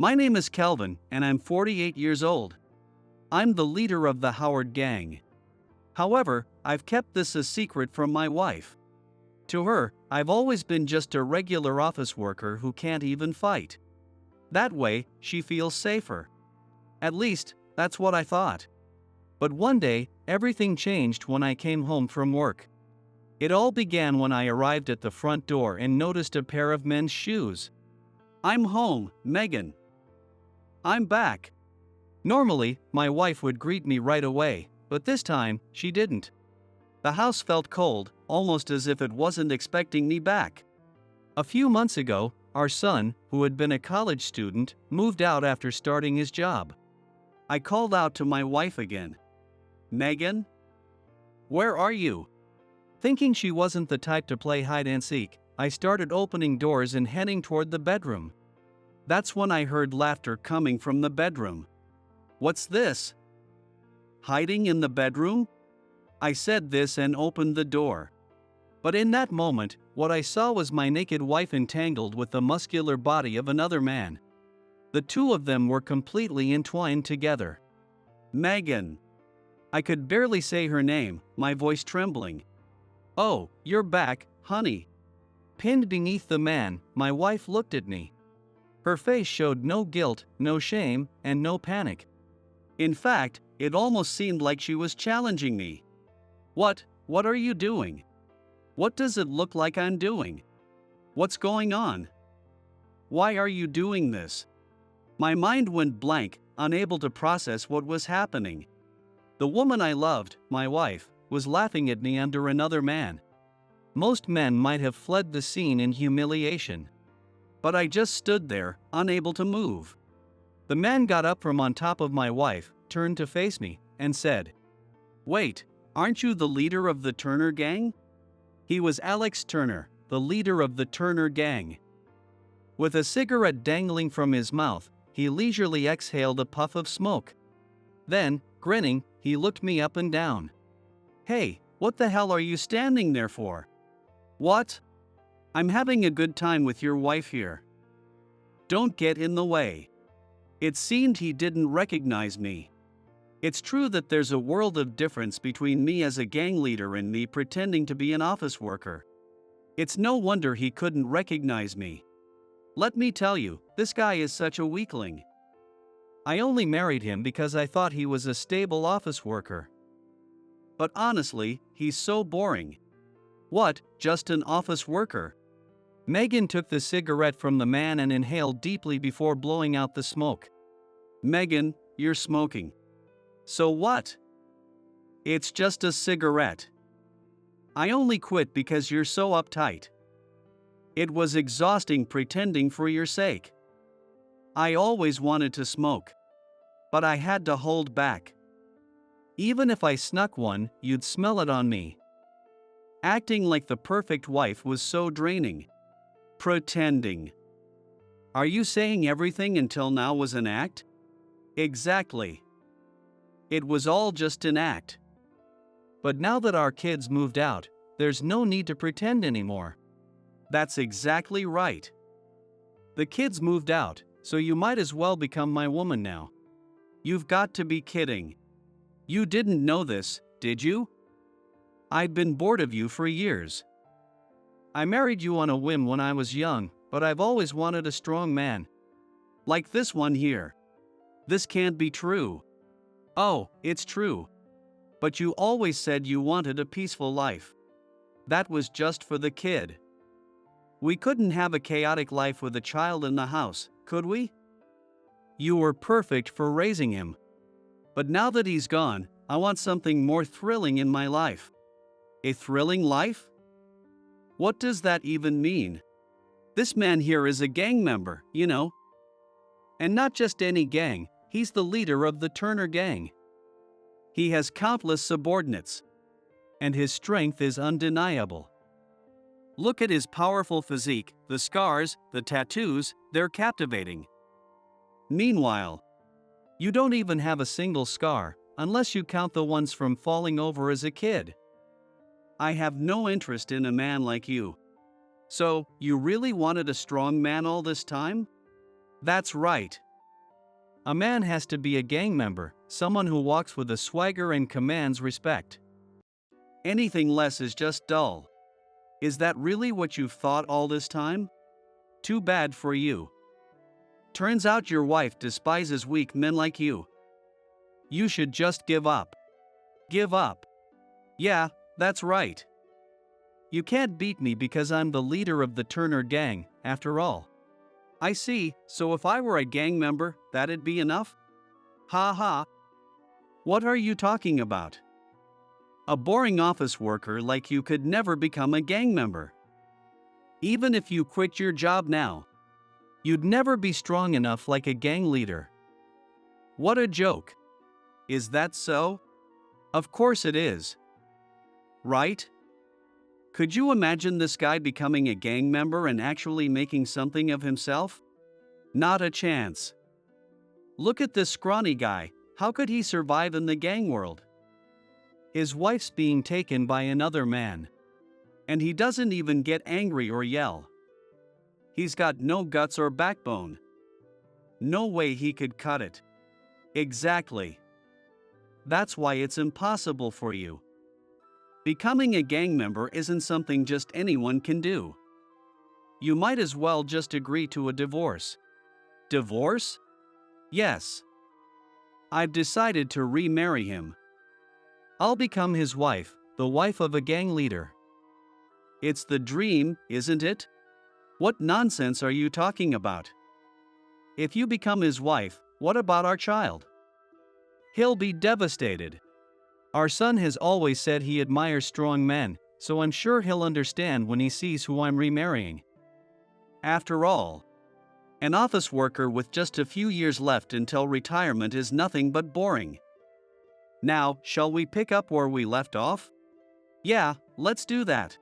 My name is Kelvin, and I'm 48 years old. I'm the leader of the Howard gang. However, I've kept this a secret from my wife. To her, I've always been just a regular office worker who can't even fight. That way, she feels safer. At least, that's what I thought. But one day, everything changed when I came home from work. It all began when I arrived at the front door and noticed a pair of men's shoes. "I'm home, Megan. I'm back." Normally, my wife would greet me right away, but this time, she didn't. The house felt cold, almost as if it wasn't expecting me back. A few months ago, our son, who had been a college student, moved out after starting his job. I called out to my wife again. "Megan? Where are you?" Thinking she wasn't the type to play hide and seek, I started opening doors and heading toward the bedroom. That's when I heard laughter coming from the bedroom. "What's this? Hiding in the bedroom?" I said this and opened the door. But in that moment, what I saw was my naked wife entangled with the muscular body of another man. The two of them were completely entwined together. "Megan." I could barely say her name, my voice trembling. "Oh, you're back, honey." Pinned beneath the man, my wife looked at me. Her face showed no guilt, no shame, and no panic. In fact, it almost seemed like she was challenging me. What are you doing? What does it look like I'm doing? What's going on? Why are you doing this?" My mind went blank, unable to process what was happening. The woman I loved, my wife, was laughing at me under another man. Most men might have fled the scene in humiliation. But I just stood there, unable to move. The man got up from on top of my wife, turned to face me, and said, "Wait, aren't you the leader of the Turner gang?" He was Alex Turner, the leader of the Turner gang. With a cigarette dangling from his mouth, he leisurely exhaled a puff of smoke. Then, grinning, he looked me up and down. "Hey, what the hell are you standing there for?" "What? I'm having a good time with your wife here. Don't get in the way." It seemed he didn't recognize me. It's true that there's a world of difference between me as a gang leader and me pretending to be an office worker. It's no wonder he couldn't recognize me. Let me tell you, this guy is such a weakling. I only married him because I thought he was a stable office worker. But honestly, he's so boring. What, just an office worker? Megan took the cigarette from the man and inhaled deeply before blowing out the smoke. "Megan, you're smoking. So what? It's just a cigarette. I only quit because you're so uptight. It was exhausting pretending for your sake. I always wanted to smoke. But I had to hold back. Even if I snuck one, you'd smell it on me. Acting like the perfect wife was so draining. Pretending. Are you saying everything until now was an act?" "Exactly. It was all just an act. But now that our kids moved out, there's no need to pretend anymore." "That's exactly right. The kids moved out, so you might as well become my woman now." "You've got to be kidding. You didn't know this, did you? I'd been bored of you for years. I married you on a whim when I was young, but I've always wanted a strong man. Like this one here. This can't be true." "Oh, it's true. But you always said you wanted a peaceful life. That was just for the kid. We couldn't have a chaotic life with a child in the house, could we? You were perfect for raising him. But now that he's gone, I want something more thrilling in my life." "A thrilling life? What does that even mean? This man here is a gang member, you know. And not just any gang, he's the leader of the Turner gang. He has countless subordinates. And his strength is undeniable. Look at his powerful physique, the scars, the tattoos, they're captivating. Meanwhile, you don't even have a single scar, unless you count the ones from falling over as a kid. I have no interest in a man like you. So, you really wanted a strong man all this time?" "That's right. A man has to be a gang member, someone who walks with a swagger and commands respect. Anything less is just dull. Is that really what you've thought all this time? Too bad for you. Turns out your wife despises weak men like you. You should just give up. Give up. Yeah, that's right. You can't beat me because I'm the leader of the Turner gang, after all. I see, so if I were a gang member, that'd be enough? Ha ha. What are you talking about? A boring office worker like you could never become a gang member. Even if you quit your job now, you'd never be strong enough like a gang leader. What a joke. Is that so? Of course it is. Right? Could you imagine this guy becoming a gang member and actually making something of himself? Not a chance. Look at this scrawny guy, how could he survive in the gang world? His wife's being taken by another man. And he doesn't even get angry or yell. He's got no guts or backbone. No way he could cut it. Exactly. That's why it's impossible for you. Becoming a gang member isn't something just anyone can do. You might as well just agree to a divorce. Divorce? Yes. I've decided to remarry him. I'll become his wife, the wife of a gang leader. It's the dream, isn't it? What nonsense are you talking about? If you become his wife, what about our child? He'll be devastated. Our son has always said he admires strong men, so I'm sure he'll understand when he sees who I'm remarrying. After all, an office worker with just a few years left until retirement is nothing but boring. Now, shall we pick up where we left off? Yeah, let's do that.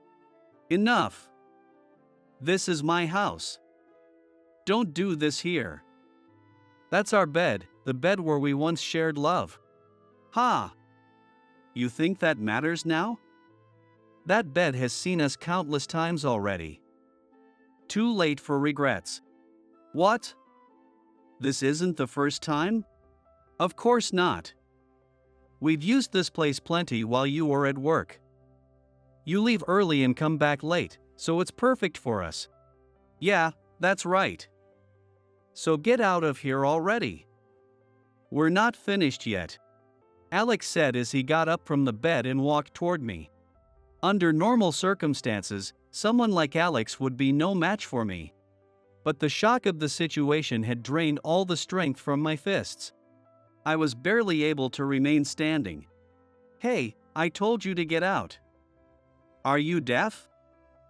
Enough. This is my house. Don't do this here. That's our bed, the bed where we once shared love. Ha! You think that matters now? That bed has seen us countless times already. Too late for regrets. What? This isn't the first time? Of course not. We've used this place plenty while you were at work. You leave early and come back late, so it's perfect for us. Yeah, that's right. So get out of here already. We're not finished yet. Alex said as he got up from the bed and walked toward me. Under normal circumstances, someone like Alex would be no match for me. But the shock of the situation had drained all the strength from my fists. I was barely able to remain standing. Hey, I told you to get out. Are you deaf?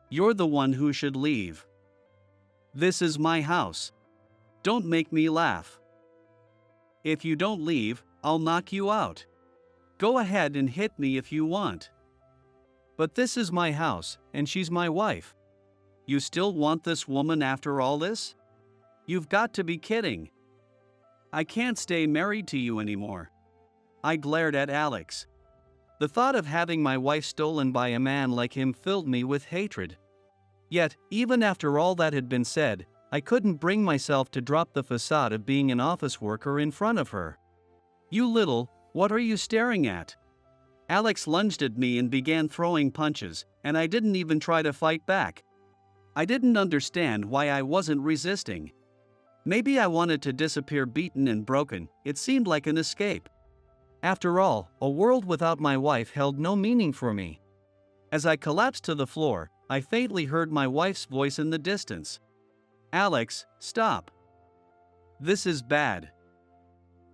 You're the one who should leave. This is my house. Don't make me laugh. If you don't leave, I'll knock you out. Go ahead and hit me if you want. But this is my house, and she's my wife. You still want this woman after all this? You've got to be kidding. I can't stay married to you anymore. I glared at Alex. The thought of having my wife stolen by a man like him filled me with hatred. Yet, even after all that had been said, I couldn't bring myself to drop the facade of being an office worker in front of her. You little, what are you staring at? Alex lunged at me and began throwing punches, and I didn't even try to fight back. I didn't understand why I wasn't resisting. Maybe I wanted to disappear beaten and broken, it seemed like an escape. After all, a world without my wife held no meaning for me. As I collapsed to the floor, I faintly heard my wife's voice in the distance. Alex, stop. This is bad.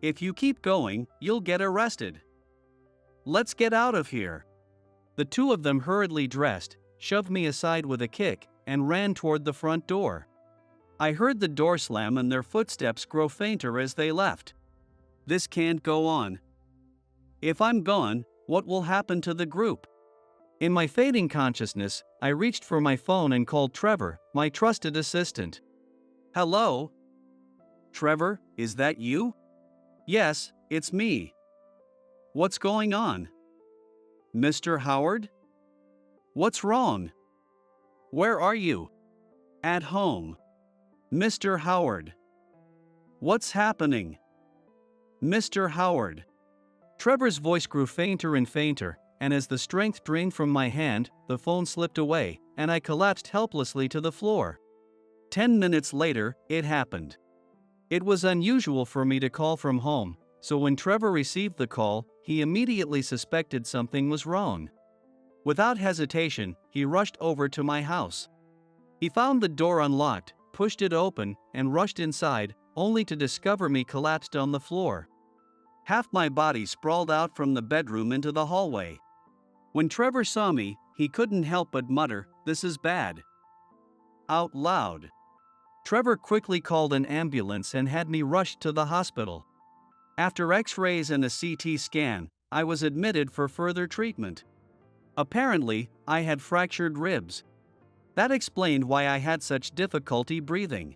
If you keep going, you'll get arrested. Let's get out of here. The two of them hurriedly dressed, shoved me aside with a kick, and ran toward the front door. I heard the door slam and their footsteps grow fainter as they left. This can't go on. If I'm gone, what will happen to the group? In my fading consciousness, I reached for my phone and called Trevor, my trusted assistant. Hello? Trevor, is that you? Yes, it's me. What's going on? Mr. Howard? What's wrong? Where are you? At home. Mr. Howard. What's happening? Mr. Howard. Trevor's voice grew fainter and fainter, and as the strength drained from my hand, the phone slipped away, and I collapsed helplessly to the floor. 10 minutes later, it happened. It was unusual for me to call from home, so when Trevor received the call, he immediately suspected something was wrong. Without hesitation, he rushed over to my house. He found the door unlocked, pushed it open, and rushed inside, only to discover me collapsed on the floor. Half my body sprawled out from the bedroom into the hallway. When Trevor saw me, he couldn't help but mutter, "This is bad," out loud. Trevor quickly called an ambulance and had me rushed to the hospital. After X-rays and a CT scan, I was admitted for further treatment. Apparently, I had fractured ribs. That explained why I had such difficulty breathing.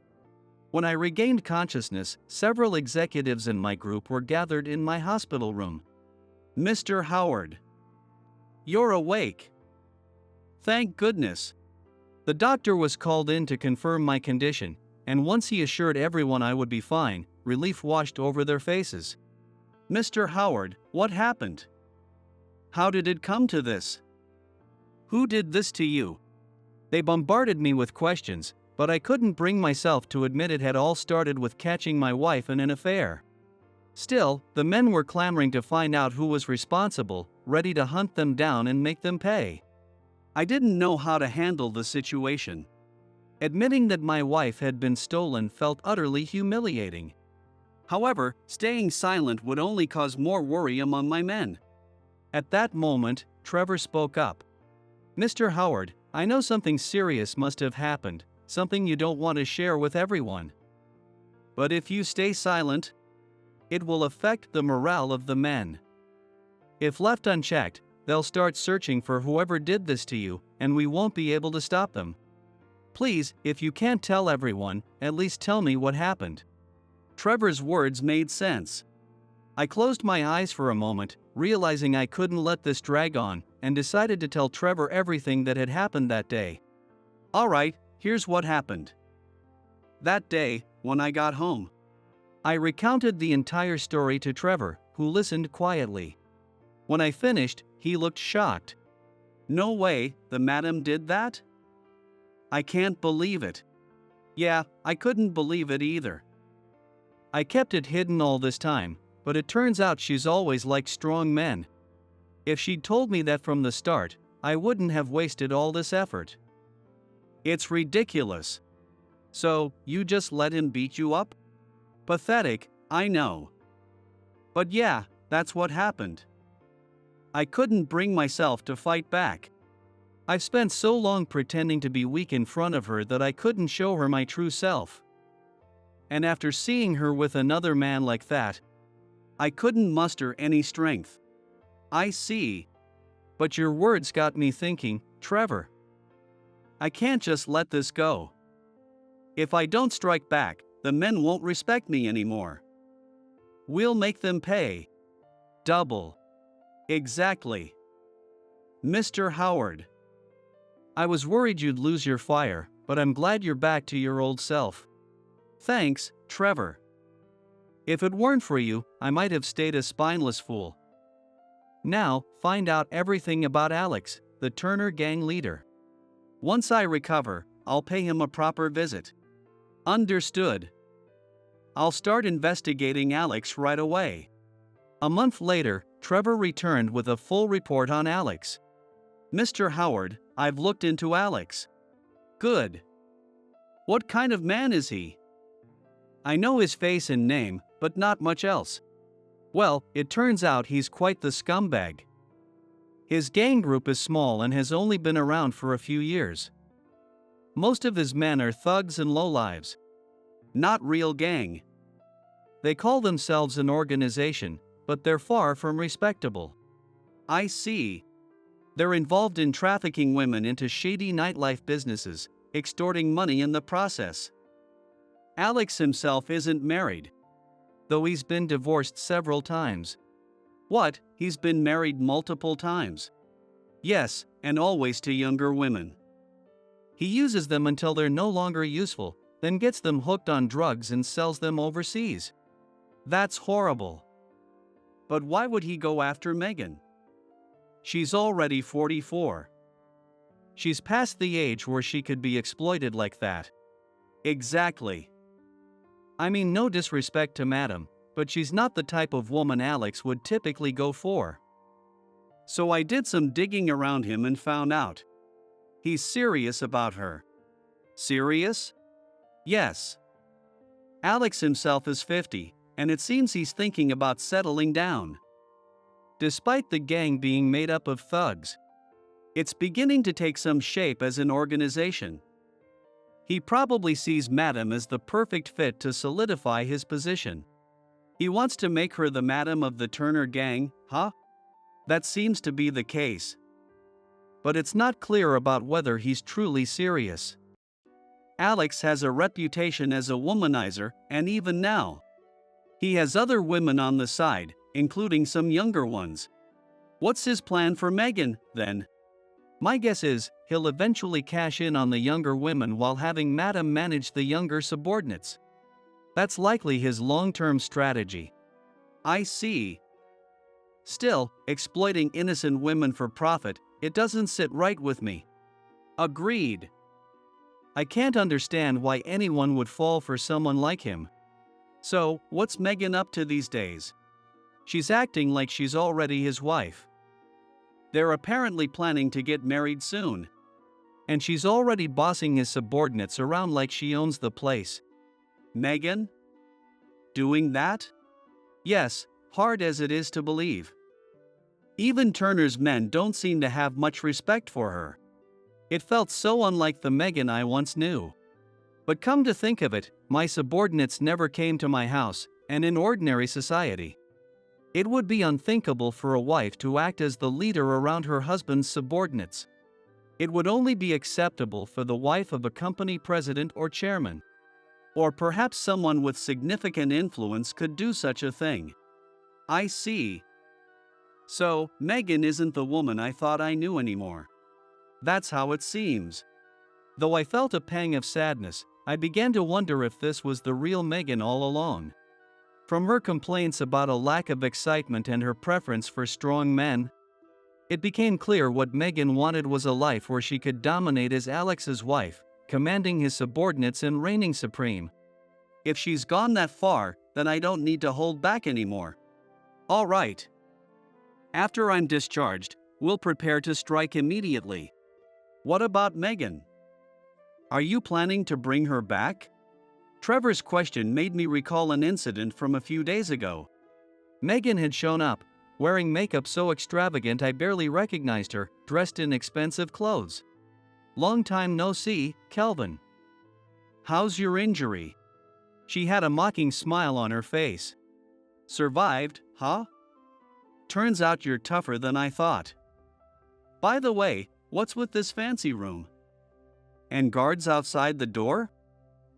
When I regained consciousness, several executives in my group were gathered in my hospital room. "Mr. Howard, you're awake. Thank goodness." The doctor was called in to confirm my condition, and once he assured everyone I would be fine, relief washed over their faces. "Mr. Howard, what happened? How did it come to this? Who did this to you?" They bombarded me with questions, but I couldn't bring myself to admit it had all started with catching my wife in an affair. Still, the men were clamoring to find out who was responsible, ready to hunt them down and make them pay. I didn't know how to handle the situation. Admitting that my wife had been stolen felt utterly humiliating. However, staying silent would only cause more worry among my men. At that moment, Trevor spoke up. "Mr. Howard, I know something serious must have happened, something you don't want to share with everyone. But if you stay silent, it will affect the morale of the men. If left unchecked, they'll start searching for whoever did this to you, and we won't be able to stop them. Please, if you can't tell everyone, at least tell me what happened." Trevor's words made sense. I closed my eyes for a moment, realizing I couldn't let this drag on, and decided to tell Trevor everything that had happened that day. "All right, here's what happened. That day, when I got home." I recounted the entire story to Trevor, who listened quietly. When I finished, he looked shocked. "No way, the madam did that? I can't believe it." Yeah, I couldn't believe it either. I kept it hidden all this time, but it turns out she's always liked strong men. If she'd told me that from the start, I wouldn't have wasted all this effort. It's ridiculous. So, you just let him beat you up? Pathetic, I know. But yeah, that's what happened. I couldn't bring myself to fight back. I've spent so long pretending to be weak in front of her that I couldn't show her my true self. And after seeing her with another man like that, I couldn't muster any strength. I see. But your words got me thinking, Trevor. I can't just let this go. If I don't strike back, the men won't respect me anymore. We'll make them pay. Double. Exactly. Mr. Howard. I was worried you'd lose your fire, but I'm glad you're back to your old self. Thanks, Trevor. If it weren't for you, I might have stayed a spineless fool. Now, find out everything about Alex, the Turner gang leader. Once I recover, I'll pay him a proper visit. Understood. I'll start investigating Alex right away. A month later, Trevor returned with a full report on Alex. Mr. Howard, I've looked into Alex. Good. What kind of man is he? I know his face and name, but not much else. Well, it turns out he's quite the scumbag. His gang group is small and has only been around for a few years. Most of his men are thugs and lowlives. Not real gang. They call themselves an organization, but they're far from respectable. I see. They're involved in trafficking women into shady nightlife businesses, extorting money in the process. Alex himself isn't married, though he's been divorced several times. What, he's been married multiple times? Yes, and always to younger women. He uses them until they're no longer useful, then gets them hooked on drugs and sells them overseas. That's horrible. But why would he go after Megan? She's already 44. She's past the age where she could be exploited like that. Exactly. I mean, no disrespect to Madam, but she's not the type of woman Alex would typically go for. So I did some digging around him and found out. He's serious about her. Serious? Yes. Alex himself is 50, and it seems he's thinking about settling down. Despite the gang being made up of thugs, it's beginning to take some shape as an organization. He probably sees Madam as the perfect fit to solidify his position. He wants to make her the Madam of the Turner gang, huh? That seems to be the case. But it's not clear about whether he's truly serious. Alex has a reputation as a womanizer, and even now, he has other women on the side, including some younger ones. What's his plan for Megan, then? My guess is, he'll eventually cash in on the younger women while having Madam manage the younger subordinates. That's likely his long-term strategy. I see. Still, exploiting innocent women for profit, it doesn't sit right with me. Agreed. I can't understand why anyone would fall for someone like him. So, what's Megan up to these days? She's acting like she's already his wife. They're apparently planning to get married soon. And she's already bossing his subordinates around like she owns the place. Megan? Doing that? Yes, hard as it is to believe. Even Turner's men don't seem to have much respect for her. It felt so unlike the Megan I once knew. But come to think of it, my subordinates never came to my house, and in ordinary society, it would be unthinkable for a wife to act as the leader around her husband's subordinates. It would only be acceptable for the wife of a company president or chairman. Or perhaps someone with significant influence could do such a thing. I see. So, Megan isn't the woman I thought I knew anymore. That's how it seems. Though I felt a pang of sadness, I began to wonder if this was the real Megan all along. From her complaints about a lack of excitement and her preference for strong men, it became clear what Megan wanted was a life where she could dominate as Alex's wife, commanding his subordinates and reigning supreme. If she's gone that far, then I don't need to hold back anymore. All right. After I'm discharged, we'll prepare to strike immediately. What about Megan? Are you planning to bring her back? Trevor's question made me recall an incident from a few days ago. Megan had shown up, wearing makeup so extravagant I barely recognized her, dressed in expensive clothes. Long time no see, Kelvin. How's your injury? She had a mocking smile on her face. Survived, huh? Turns out you're tougher than I thought. By the way, what's with this fancy room? And guards outside the door?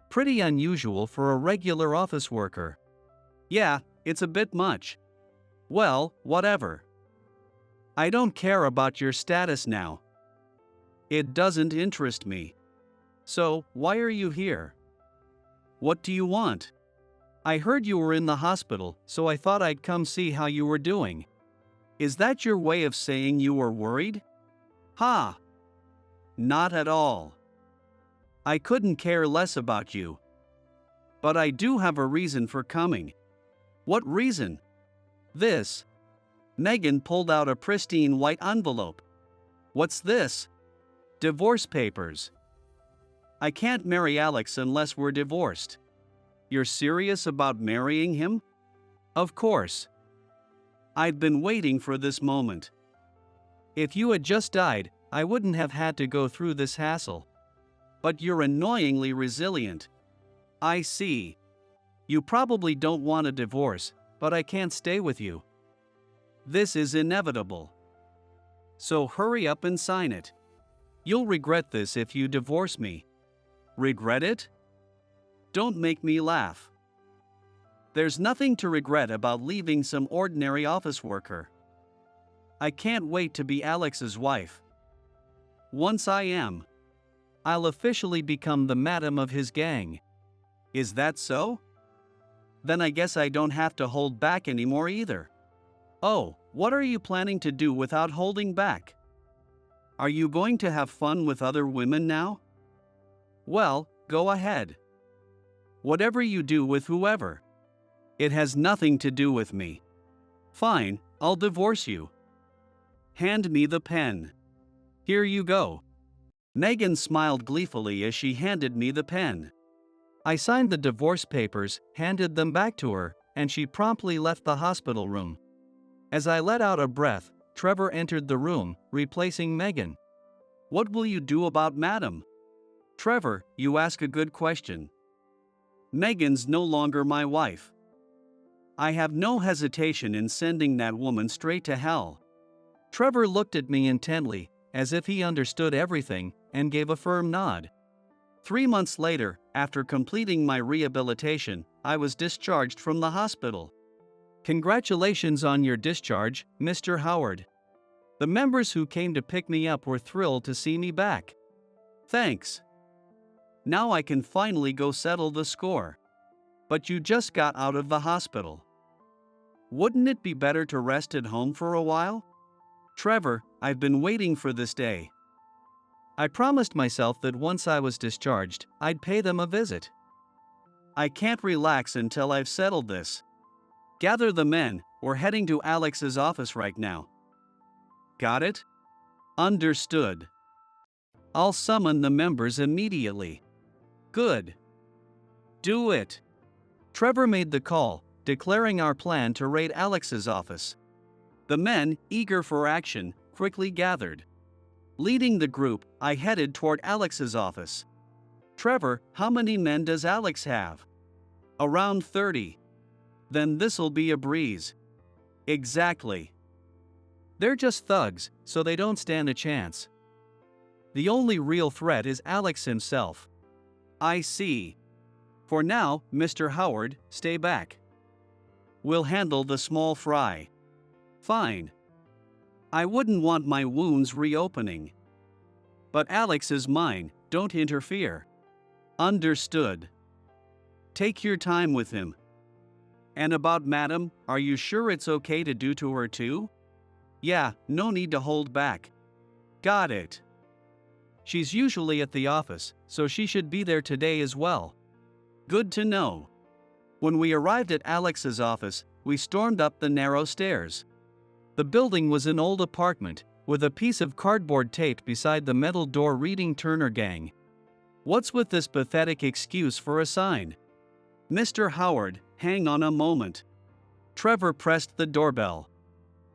Pretty unusual for a regular office worker. Yeah, it's a bit much. Well, whatever. I don't care about your status now. It doesn't interest me. So, why are you here? What do you want? I heard you were in the hospital, so I thought I'd come see how you were doing. Is that your way of saying you were worried? Ha! Not at all. I couldn't care less about you. But I do have a reason for coming. What reason? This. Megan pulled out a pristine white envelope. What's this? Divorce papers. I can't marry Alex unless we're divorced. You're serious about marrying him? Of course. I'd been waiting for this moment. If you had just died, I wouldn't have had to go through this hassle. But you're annoyingly resilient. I see. You probably don't want a divorce, but I can't stay with you. This is inevitable. So hurry up and sign it. You'll regret this if you divorce me. Regret it? Don't make me laugh. There's nothing to regret about leaving some ordinary office worker. I can't wait to be Alex's wife. Once I am, I'll officially become the madam of his gang. Is that so? Then I guess I don't have to hold back anymore either. Oh, what are you planning to do without holding back? Are you going to have fun with other women now? Well, go ahead. Whatever you do with whoever. It has nothing to do with me. Fine, I'll divorce you. Hand me the pen. Here you go. Megan smiled gleefully as she handed me the pen. I signed the divorce papers, handed them back to her, and she promptly left the hospital room. As I let out a breath, Trevor entered the room, replacing Megan. What will you do about Madam? Trevor, you ask a good question. Megan's no longer my wife. I have no hesitation in sending that woman straight to hell. Trevor looked at me intently, as if he understood everything, and gave a firm nod. 3 months later, after completing my rehabilitation, I was discharged from the hospital. Congratulations on your discharge, Mr. Howard. The members who came to pick me up were thrilled to see me back. Thanks. Now I can finally go settle the score. But you just got out of the hospital. Wouldn't it be better to rest at home for a while? Trevor, I've been waiting for this day. I promised myself that once I was discharged, I'd pay them a visit. I can't relax until I've settled this. Gather the men, we're heading to Alex's office right now. Got it? Understood. I'll summon the members immediately. Good. Do it. Trevor made the call, declaring our plan to raid Alex's office. The men, eager for action, quickly gathered. Leading the group, I headed toward Alex's office. Trevor, how many men does Alex have? Around 30. Then this'll be a breeze. Exactly. They're just thugs, so they don't stand a chance. The only real threat is Alex himself. I see. For now, Mr. Howard, stay back. We'll handle the small fry. Fine. I wouldn't want my wounds reopening. But Alex is mine, don't interfere. Understood. Take your time with him. And about Madam, are you sure it's okay to do to her too? Yeah, no need to hold back. Got it. She's usually at the office, so she should be there today as well. Good to know. When we arrived at Alex's office, we stormed up the narrow stairs. The building was an old apartment, with a piece of cardboard taped beside the metal door reading Turner Gang. What's with this pathetic excuse for a sign? Mr. Howard, hang on a moment. Trevor pressed the doorbell.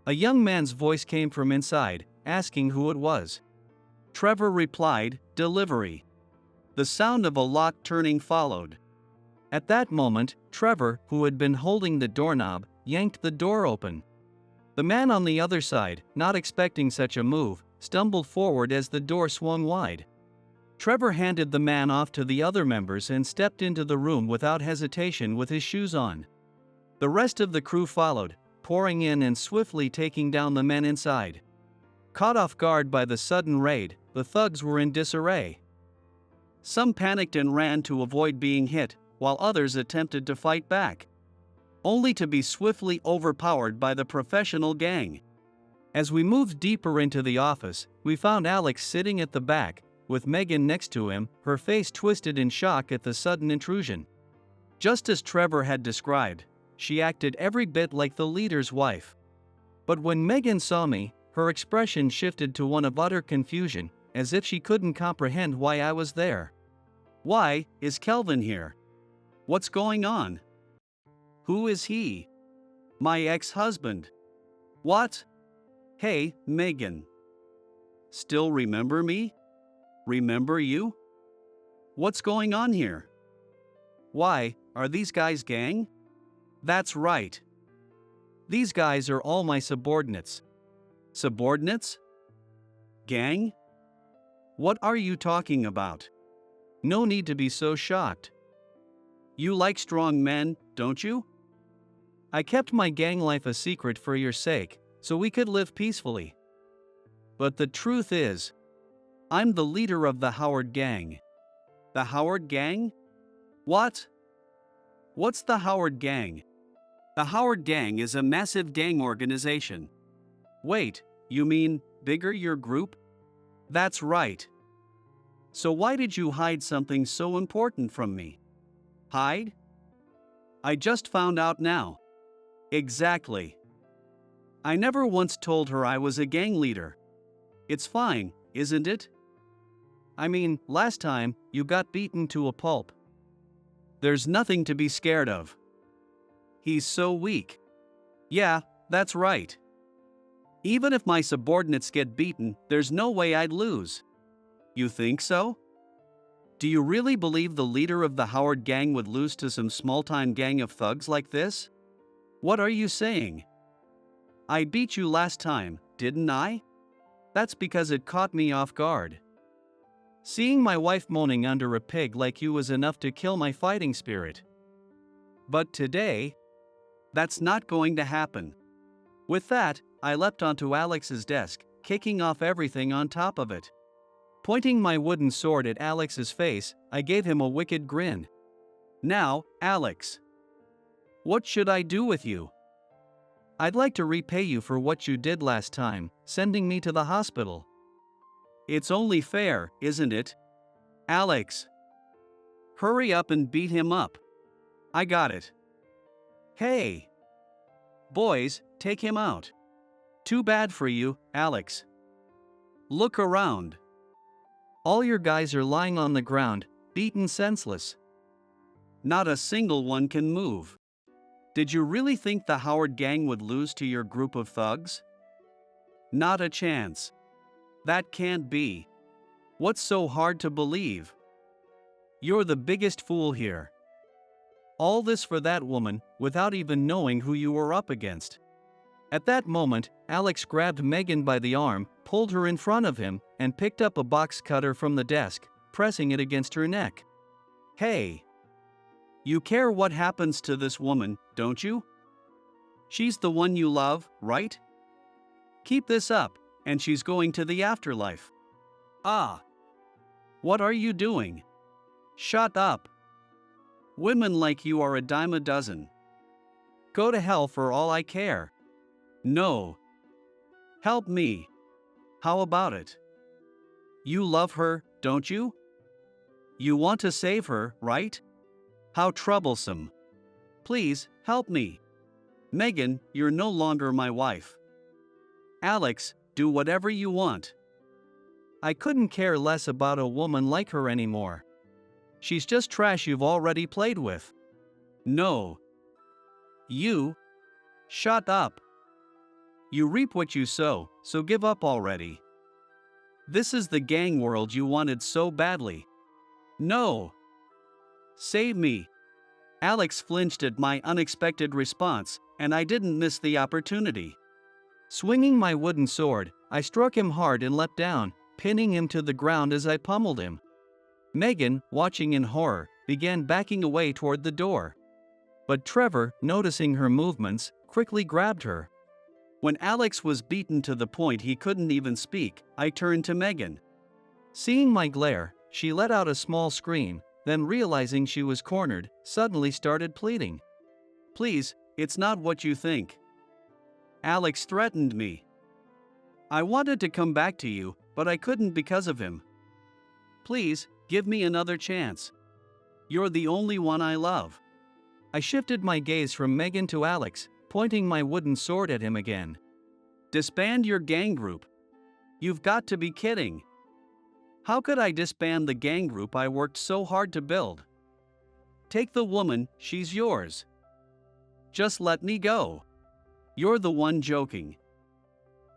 A young man's voice came from inside, asking who it was. Trevor replied, "Delivery." The sound of a lock turning followed. At that moment, Trevor, who had been holding the doorknob, yanked the door open. The man on the other side, not expecting such a move, stumbled forward as the door swung wide. Trevor handed the man off to the other members and stepped into the room without hesitation with his shoes on. The rest of the crew followed, pouring in and swiftly taking down the men inside. Caught off guard by the sudden raid, the thugs were in disarray. Some panicked and ran to avoid being hit, while others attempted to fight back, only to be swiftly overpowered by the professional gang. As we moved deeper into the office, we found Alex sitting at the back, with Megan next to him, her face twisted in shock at the sudden intrusion. Just as Trevor had described, she acted every bit like the leader's wife. But when Megan saw me, her expression shifted to one of utter confusion, as if she couldn't comprehend why I was there. Why, is Kelvin here? What's going on? Who is he? My ex-husband. What? Hey, Megan. Still remember me? Remember you? What's going on here? Why, are these guys gang? That's right. These guys are all my subordinates. Subordinates? Gang? What are you talking about? No need to be so shocked. You like strong men, don't you? I kept my gang life a secret for your sake, so we could live peacefully. But the truth is, I'm the leader of the Howard Gang. The Howard Gang? What? What's the Howard Gang? The Howard Gang is a massive gang organization. Wait, you mean bigger your group? That's right. So why did you hide something so important from me? Hide? I just found out now. Exactly. I never once told her I was a gang leader. It's fine, isn't it? I mean, last time, you got beaten to a pulp. There's nothing to be scared of. He's so weak. Yeah, that's right. Even if my subordinates get beaten, there's no way I'd lose. You think so? Do you really believe the leader of the Howard Gang would lose to some small-time gang of thugs like this? What are you saying? I beat you last time, didn't I? That's because it caught me off guard. Seeing my wife moaning under a pig like you was enough to kill my fighting spirit. But today, that's not going to happen. With that, I leapt onto Alex's desk, kicking off everything on top of it. Pointing my wooden sword at Alex's face, I gave him a wicked grin. Now, Alex, what should I do with you? I'd like to repay you for what you did last time, sending me to the hospital. It's only fair, isn't it? Alex, hurry up and beat him up. I got it. Hey! Boys, take him out. Too bad for you, Alex. Look around. All your guys are lying on the ground, beaten senseless. Not a single one can move. Did you really think the Howard Gang would lose to your group of thugs? Not a chance. That can't be. What's so hard to believe? You're the biggest fool here. All this for that woman, without even knowing who you were up against. At that moment, Alex grabbed Megan by the arm, pulled her in front of him, and picked up a box cutter from the desk, pressing it against her neck. Hey! You care what happens to this woman, don't you? She's the one you love, right? Keep this up, and she's going to the afterlife. Ah! What are you doing? Shut up! Women like you are a dime a dozen. Go to hell for all I care. No. Help me. How about it? You love her, don't you? You want to save her, right? How troublesome. Please, help me. Megan, you're no longer my wife. Alex, do whatever you want. I couldn't care less about a woman like her anymore. She's just trash you've already played with. No. You. Shut up. You reap what you sow, so give up already. This is the gang world you wanted so badly. No. Save me. Alex flinched at my unexpected response, and I didn't miss the opportunity. Swinging my wooden sword, I struck him hard and leapt down, pinning him to the ground as I pummeled him. Megan, watching in horror, began backing away toward the door. But Trevor, noticing her movements, quickly grabbed her. When Alex was beaten to the point he couldn't even speak, I turned to Megan. Seeing my glare, she let out a small scream, then realizing she was cornered, suddenly started pleading. Please, it's not what you think. Alex threatened me. I wanted to come back to you, but I couldn't because of him. Please, give me another chance. You're the only one I love. I shifted my gaze from Megan to Alex, pointing my wooden sword at him again. Disband your gang group. You've got to be kidding. How could I disband the gang group I worked so hard to build? Take the woman, she's yours. Just let me go. You're the one joking.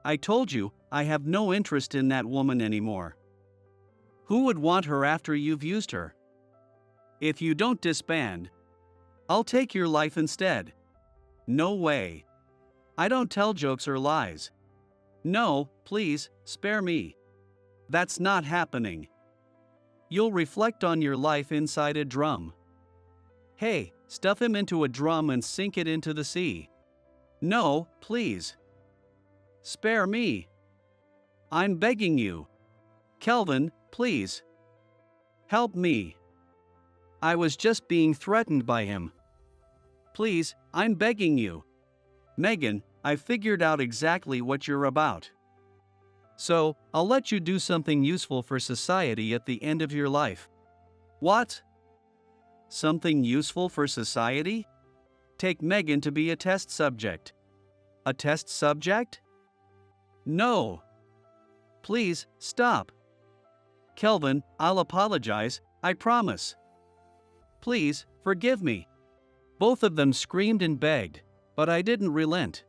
I told you, I have no interest in that woman anymore. Who would want her after you've used her? If you don't disband, I'll take your life instead. No way. I don't tell jokes or lies. No, please, spare me. That's not happening. You'll reflect on your life inside a drum. Hey, stuff him into a drum and sink it into the sea. No, please. Spare me. I'm begging you. Kelvin, please. Help me. I was just being threatened by him. Please, I'm begging you. Megan, I've figured out exactly what you're about. So, I'll let you do something useful for society at the end of your life. What? Something useful for society? Take Megan to be a test subject. A test subject? No. Please, stop. Kelvin, I'll apologize, I promise. Please, forgive me. Both of them screamed and begged, but I didn't relent.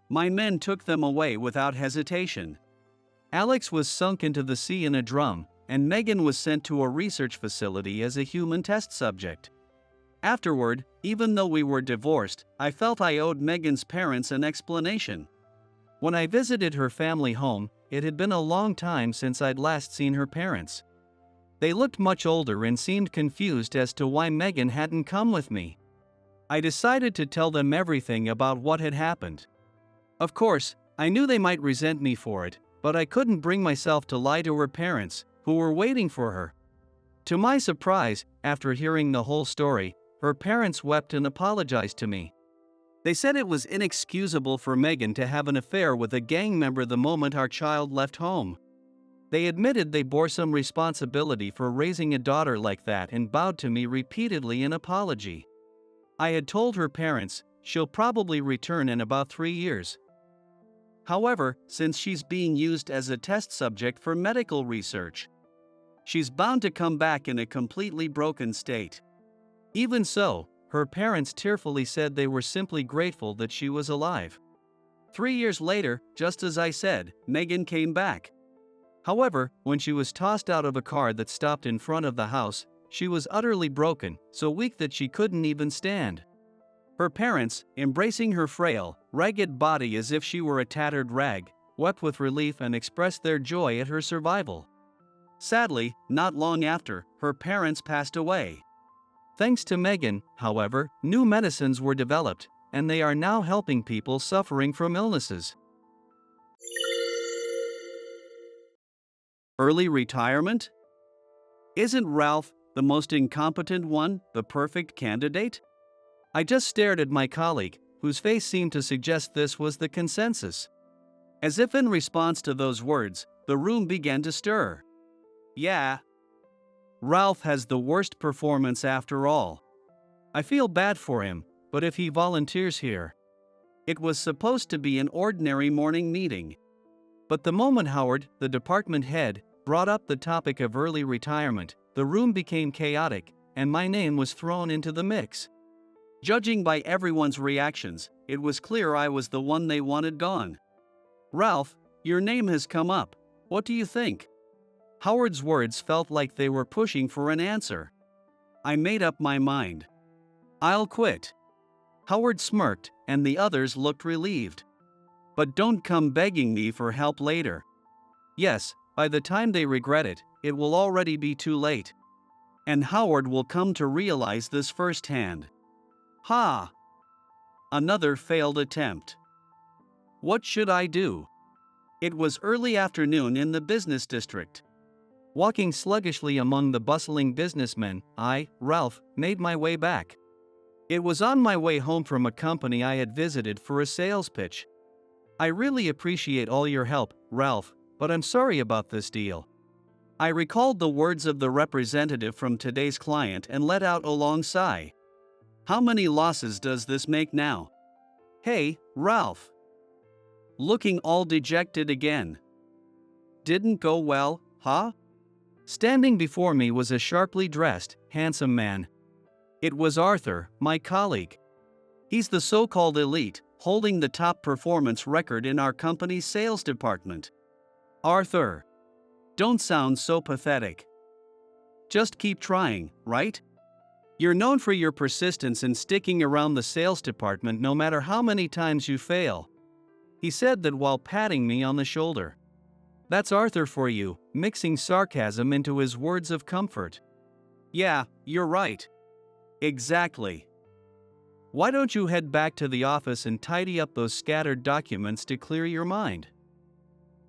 My men took them away without hesitation. Alex was sunk into the sea in a drum, and Megan was sent to a research facility as a human test subject. Afterward, even though we were divorced, I felt I owed Megan's parents an explanation. When I visited her family home, it had been a long time since I'd last seen her parents. They looked much older and seemed confused as to why Megan hadn't come with me. I decided to tell them everything about what had happened. Of course, I knew they might resent me for it, but I couldn't bring myself to lie to her parents, who were waiting for her. To my surprise, after hearing the whole story, her parents wept and apologized to me. They said it was inexcusable for Megan to have an affair with a gang member the moment our child left home. They admitted they bore some responsibility for raising a daughter like that and bowed to me repeatedly in apology. I had told her parents, she'll probably return in about 3 years. However, since she's being used as a test subject for medical research, she's bound to come back in a completely broken state. Even so, her parents tearfully said they were simply grateful that she was alive. 3 years later, just as I said, Megan came back. However, when she was tossed out of a car that stopped in front of the house, she was utterly broken, so weak that she couldn't even stand. Her parents, embracing her frail, ragged body as if she were a tattered rag, wept with relief and expressed their joy at her survival. Sadly, not long after, her parents passed away. Thanks to Megan, however, new medicines were developed, and they are now helping people suffering from illnesses. Early retirement? Isn't Ralph, the most incompetent one, the perfect candidate? I just stared at my colleague, whose face seemed to suggest this was the consensus. As if in response to those words, the room began to stir. Yeah. Ralph has the worst performance after all. I feel bad for him, but if he volunteers here. It was supposed to be an ordinary morning meeting. But the moment Howard, the department head, brought up the topic of early retirement, the room became chaotic, and my name was thrown into the mix. Judging by everyone's reactions, it was clear I was the one they wanted gone. Ralph, your name has come up. What do you think? Howard's words felt like they were pushing for an answer. I made up my mind. I'll quit. Howard smirked, and the others looked relieved. But don't come begging me for help later. Yes, by the time they regret it, it will already be too late. And Howard will come to realize this firsthand. Ha! Another failed attempt. What should I do? It was early afternoon in the business district. Walking sluggishly among the bustling businessmen, I, Ralph, made my way back. It was on my way home from a company I had visited for a sales pitch. I really appreciate all your help, Ralph, but I'm sorry about this deal. I recalled the words of the representative from today's client and let out a long sigh. How many losses does this make now? Hey, Ralph. Looking all dejected again. Didn't go well, huh? Standing before me was a sharply dressed, handsome man. It was Arthur, my colleague. He's the so-called elite, holding the top performance record in our company's sales department. Arthur. Don't sound so pathetic. Just keep trying, right? You're known for your persistence in sticking around the sales department no matter how many times you fail. He said that while patting me on the shoulder. That's Arthur for you, mixing sarcasm into his words of comfort. Yeah, you're right. Exactly. Why don't you head back to the office and tidy up those scattered documents to clear your mind?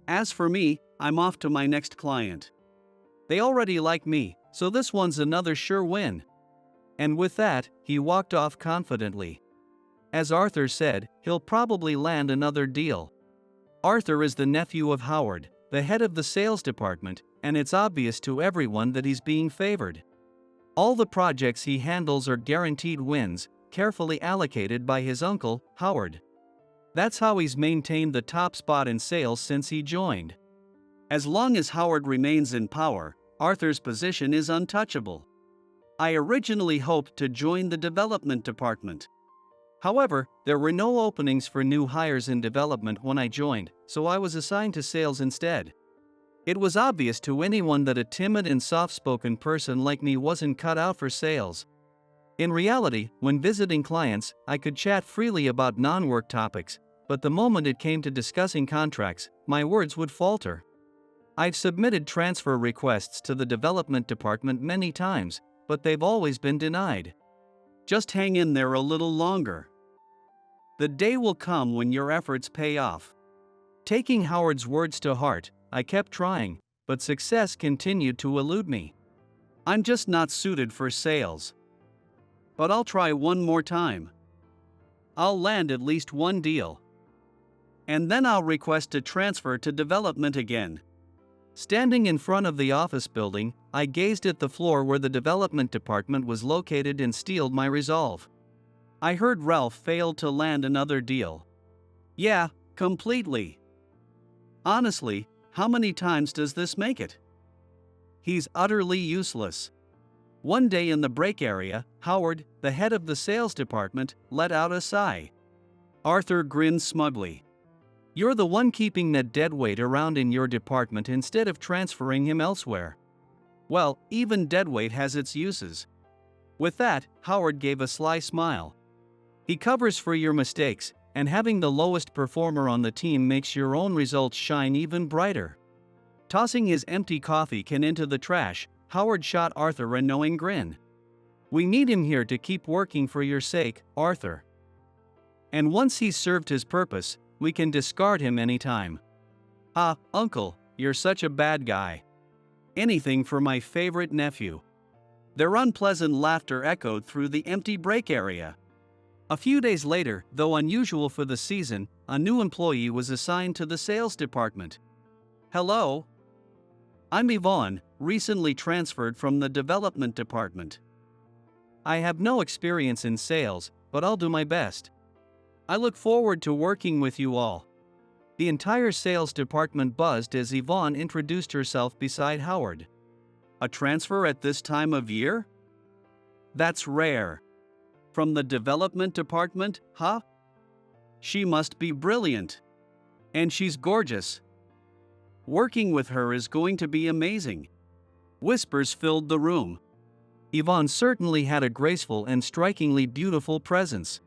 As for me, I'm off to my next client. They already like me, so this one's another sure win. And with that, he walked off confidently. As Arthur said, he'll probably land another deal. Arthur is the nephew of Howard, the head of the sales department, and it's obvious to everyone that he's being favored. All the projects he handles are guaranteed wins, carefully allocated by his uncle, Howard. That's how he's maintained the top spot in sales since he joined. As long as Howard remains in power, Arthur's position is untouchable. I originally hoped to join the development department. However, there were no openings for new hires in development when I joined, so I was assigned to sales instead. It was obvious to anyone that a timid and soft-spoken person like me wasn't cut out for sales. In reality, when visiting clients, I could chat freely about non-work topics, but the moment it came to discussing contracts, my words would falter. I've submitted transfer requests to the development department many times, but they've always been denied. Just hang in there a little longer. The day will come when your efforts pay off. Taking Howard's words to heart, I kept trying, but success continued to elude me. I'm just not suited for sales. But I'll try one more time. I'll land at least one deal. And then I'll request a transfer to development again. Standing in front of the office building, I gazed at the floor where the development department was located and steeled my resolve. I heard Ralph failed to land another deal. Yeah, completely. Honestly, how many times does this make it? He's utterly useless. One day in the break area, Howard, the head of the sales department, let out a sigh. Arthur grinned smugly. You're the one keeping that deadweight around in your department instead of transferring him elsewhere. Well, even deadweight has its uses. With that, Howard gave a sly smile. He covers for your mistakes, and having the lowest performer on the team makes your own results shine even brighter. Tossing his empty coffee can into the trash, Howard shot Arthur a knowing grin. We need him here to keep working for your sake, Arthur. And once he's served his purpose, we can discard him anytime. Ah, Uncle, you're such a bad guy. Anything for my favorite nephew. Their unpleasant laughter echoed through the empty break area. A few days later, though unusual for the season, a new employee was assigned to the sales department. Hello. I'm Yvonne, recently transferred from the development department. I have no experience in sales, but I'll do my best. I look forward to working with you all. The entire sales department buzzed as Yvonne introduced herself beside Howard. A transfer at this time of year? That's rare. From the development department, huh? She must be brilliant. And she's gorgeous. Working with her is going to be amazing. Whispers filled the room. Yvonne certainly had a graceful and strikingly beautiful presence.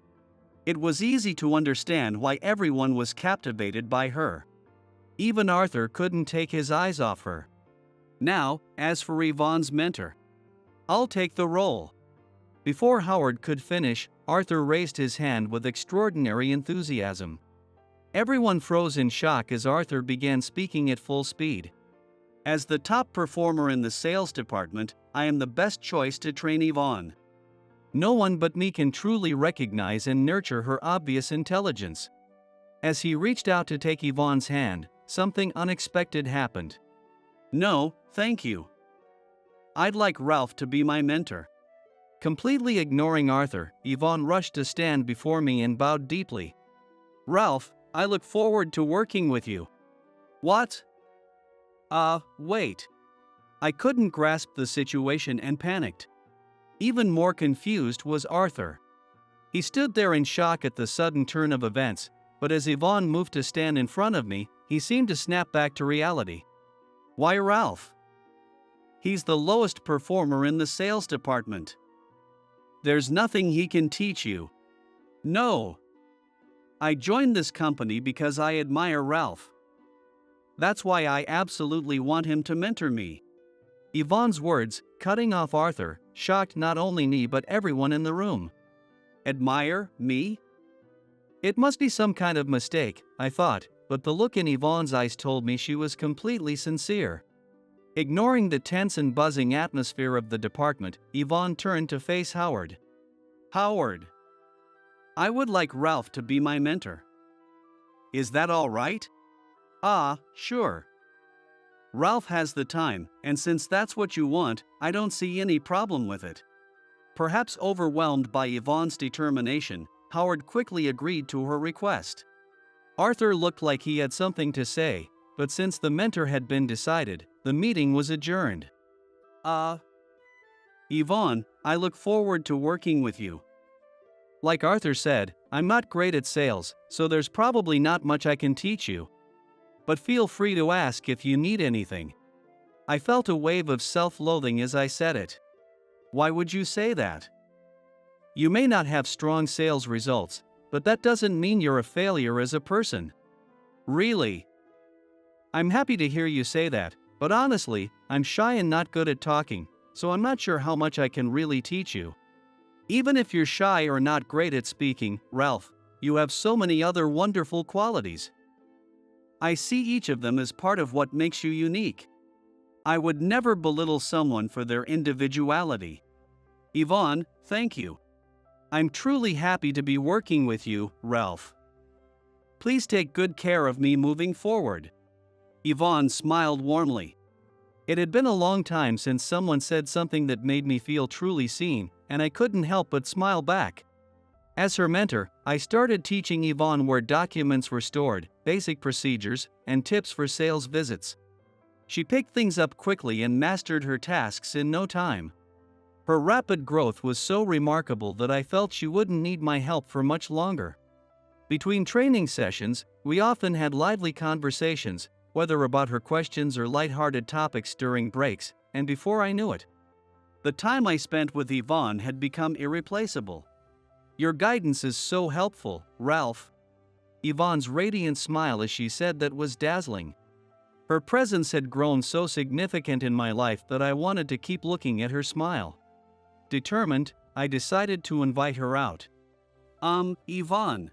It was easy to understand why everyone was captivated by her. Even Arthur couldn't take his eyes off her. Now, as for Yvonne's mentor, I'll take the role. Before Howard could finish, Arthur raised his hand with extraordinary enthusiasm. Everyone froze in shock as Arthur began speaking at full speed. As the top performer in the sales department, I am the best choice to train Yvonne. No one but me can truly recognize and nurture her obvious intelligence. As he reached out to take Yvonne's hand, something unexpected happened. No, thank you. I'd like Ralph to be my mentor. Completely ignoring Arthur, Yvonne rushed to stand before me and bowed deeply. Ralph, I look forward to working with you. What? Wait. I couldn't grasp the situation and panicked. Even more confused was Arthur. He stood there in shock at the sudden turn of events, but as Yvonne moved to stand in front of me, he seemed to snap back to reality. Why Ralph? He's the lowest performer in the sales department. There's nothing he can teach you. No. I joined this company because I admire Ralph. That's why I absolutely want him to mentor me. Yvonne's words, cutting off Arthur, shocked not only me but everyone in the room. Admire me? It must be some kind of mistake, I thought, but the look in Yvonne's eyes told me she was completely sincere. Ignoring the tense and buzzing atmosphere of the department, Yvonne turned to face Howard. Howard, I would like Ralph to be my mentor. Is that all right? Ah, sure. Ralph has the time, and since that's what you want, I don't see any problem with it. Perhaps overwhelmed by Yvonne's determination, Howard quickly agreed to her request. Arthur looked like he had something to say, but since the mentor had been decided, the meeting was adjourned. Yvonne, I look forward to working with you. Like Arthur said, I'm not great at sales, so there's probably not much I can teach you. But feel free to ask if you need anything. I felt a wave of self-loathing as I said it. Why would you say that? You may not have strong sales results, but that doesn't mean you're a failure as a person. Really? I'm happy to hear you say that, but honestly, I'm shy and not good at talking, so I'm not sure how much I can really teach you. Even if you're shy or not great at speaking, Ralph, you have so many other wonderful qualities. I see each of them as part of what makes you unique. I would never belittle someone for their individuality. Yvonne, thank you. I'm truly happy to be working with you, Ralph. Please take good care of me moving forward. Yvonne smiled warmly. It had been a long time since someone said something that made me feel truly seen, and I couldn't help but smile back. As her mentor, I started teaching Yvonne where documents were stored, basic procedures, and tips for sales visits. She picked things up quickly and mastered her tasks in no time. Her rapid growth was so remarkable that I felt she wouldn't need my help for much longer. Between training sessions, we often had lively conversations, whether about her questions or lighthearted topics during breaks, and before I knew it, the time I spent with Yvonne had become irreplaceable. Your guidance is so helpful, Ralph. Yvonne's radiant smile as she said that was dazzling. Her presence had grown so significant in my life that I wanted to keep looking at her smile. Determined, I decided to invite her out. Yvonne.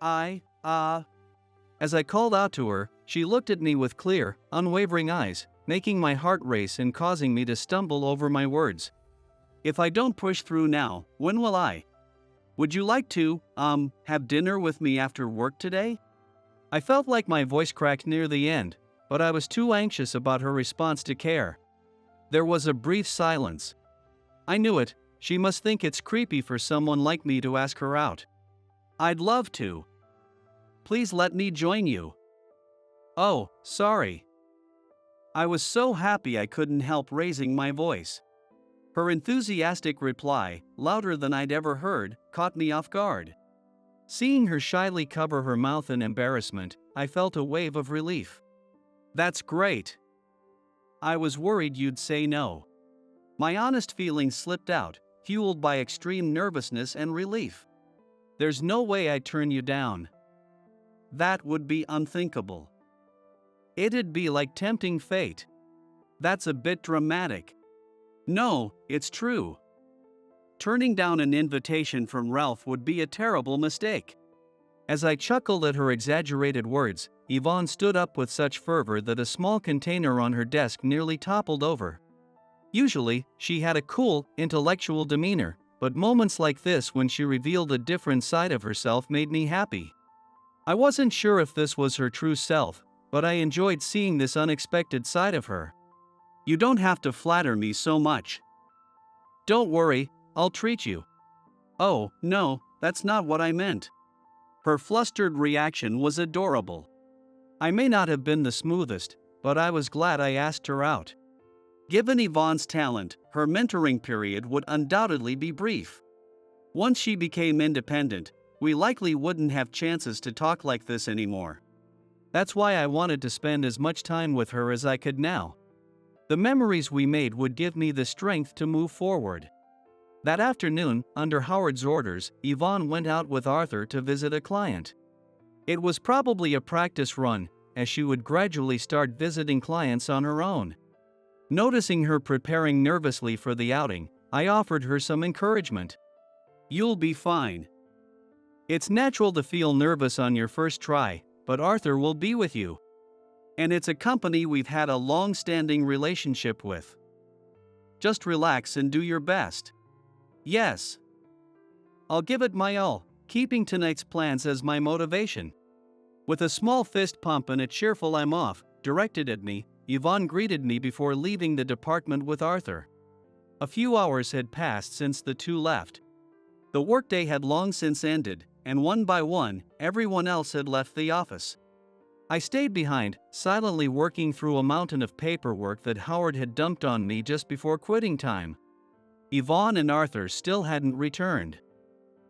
As I called out to her, she looked at me with clear, unwavering eyes, making my heart race and causing me to stumble over my words. If I don't push through now, when will I? Would you like to, have dinner with me after work today? I felt like my voice cracked near the end, but I was too anxious about her response to care. There was a brief silence. I knew it, she must think it's creepy for someone like me to ask her out. I'd love to. Please let me join you. Oh, sorry. I was so happy I couldn't help raising my voice. Her enthusiastic reply, louder than I'd ever heard, caught me off guard. Seeing her shyly cover her mouth in embarrassment, I felt a wave of relief. That's great. I was worried you'd say no. My honest feelings slipped out, fueled by extreme nervousness and relief. There's no way I'd turn you down. That would be unthinkable. It'd be like tempting fate. That's a bit dramatic. No, it's true. Turning down an invitation from Ralph would be a terrible mistake. As I chuckled at her exaggerated words, Yvonne stood up with such fervor that a small container on her desk nearly toppled over. Usually, she had a cool, intellectual demeanor, but moments like this when she revealed a different side of herself made me happy. I wasn't sure if this was her true self, but I enjoyed seeing this unexpected side of her. You don't have to flatter me so much. Don't worry, I'll treat you. Oh, no, that's not what I meant. Her flustered reaction was adorable. I may not have been the smoothest, but I was glad I asked her out. Given Yvonne's talent, her mentoring period would undoubtedly be brief. Once she became independent, we likely wouldn't have chances to talk like this anymore. That's why I wanted to spend as much time with her as I could now. The memories we made would give me the strength to move forward. That afternoon, under Howard's orders, Yvonne went out with Arthur to visit a client. It was probably a practice run, as she would gradually start visiting clients on her own. Noticing her preparing nervously for the outing, I offered her some encouragement. You'll be fine. It's natural to feel nervous on your first try, but Arthur will be with you. And it's a company we've had a long-standing relationship with. Just relax and do your best. Yes. I'll give it my all, keeping tonight's plans as my motivation. With a small fist pump and a cheerful "I'm off" directed at me, Yvonne greeted me before leaving the department with Arthur. A few hours had passed since the two left. The workday had long since ended, and one by one, everyone else had left the office. I stayed behind, silently working through a mountain of paperwork that Howard had dumped on me just before quitting time. Yvonne and Arthur still hadn't returned.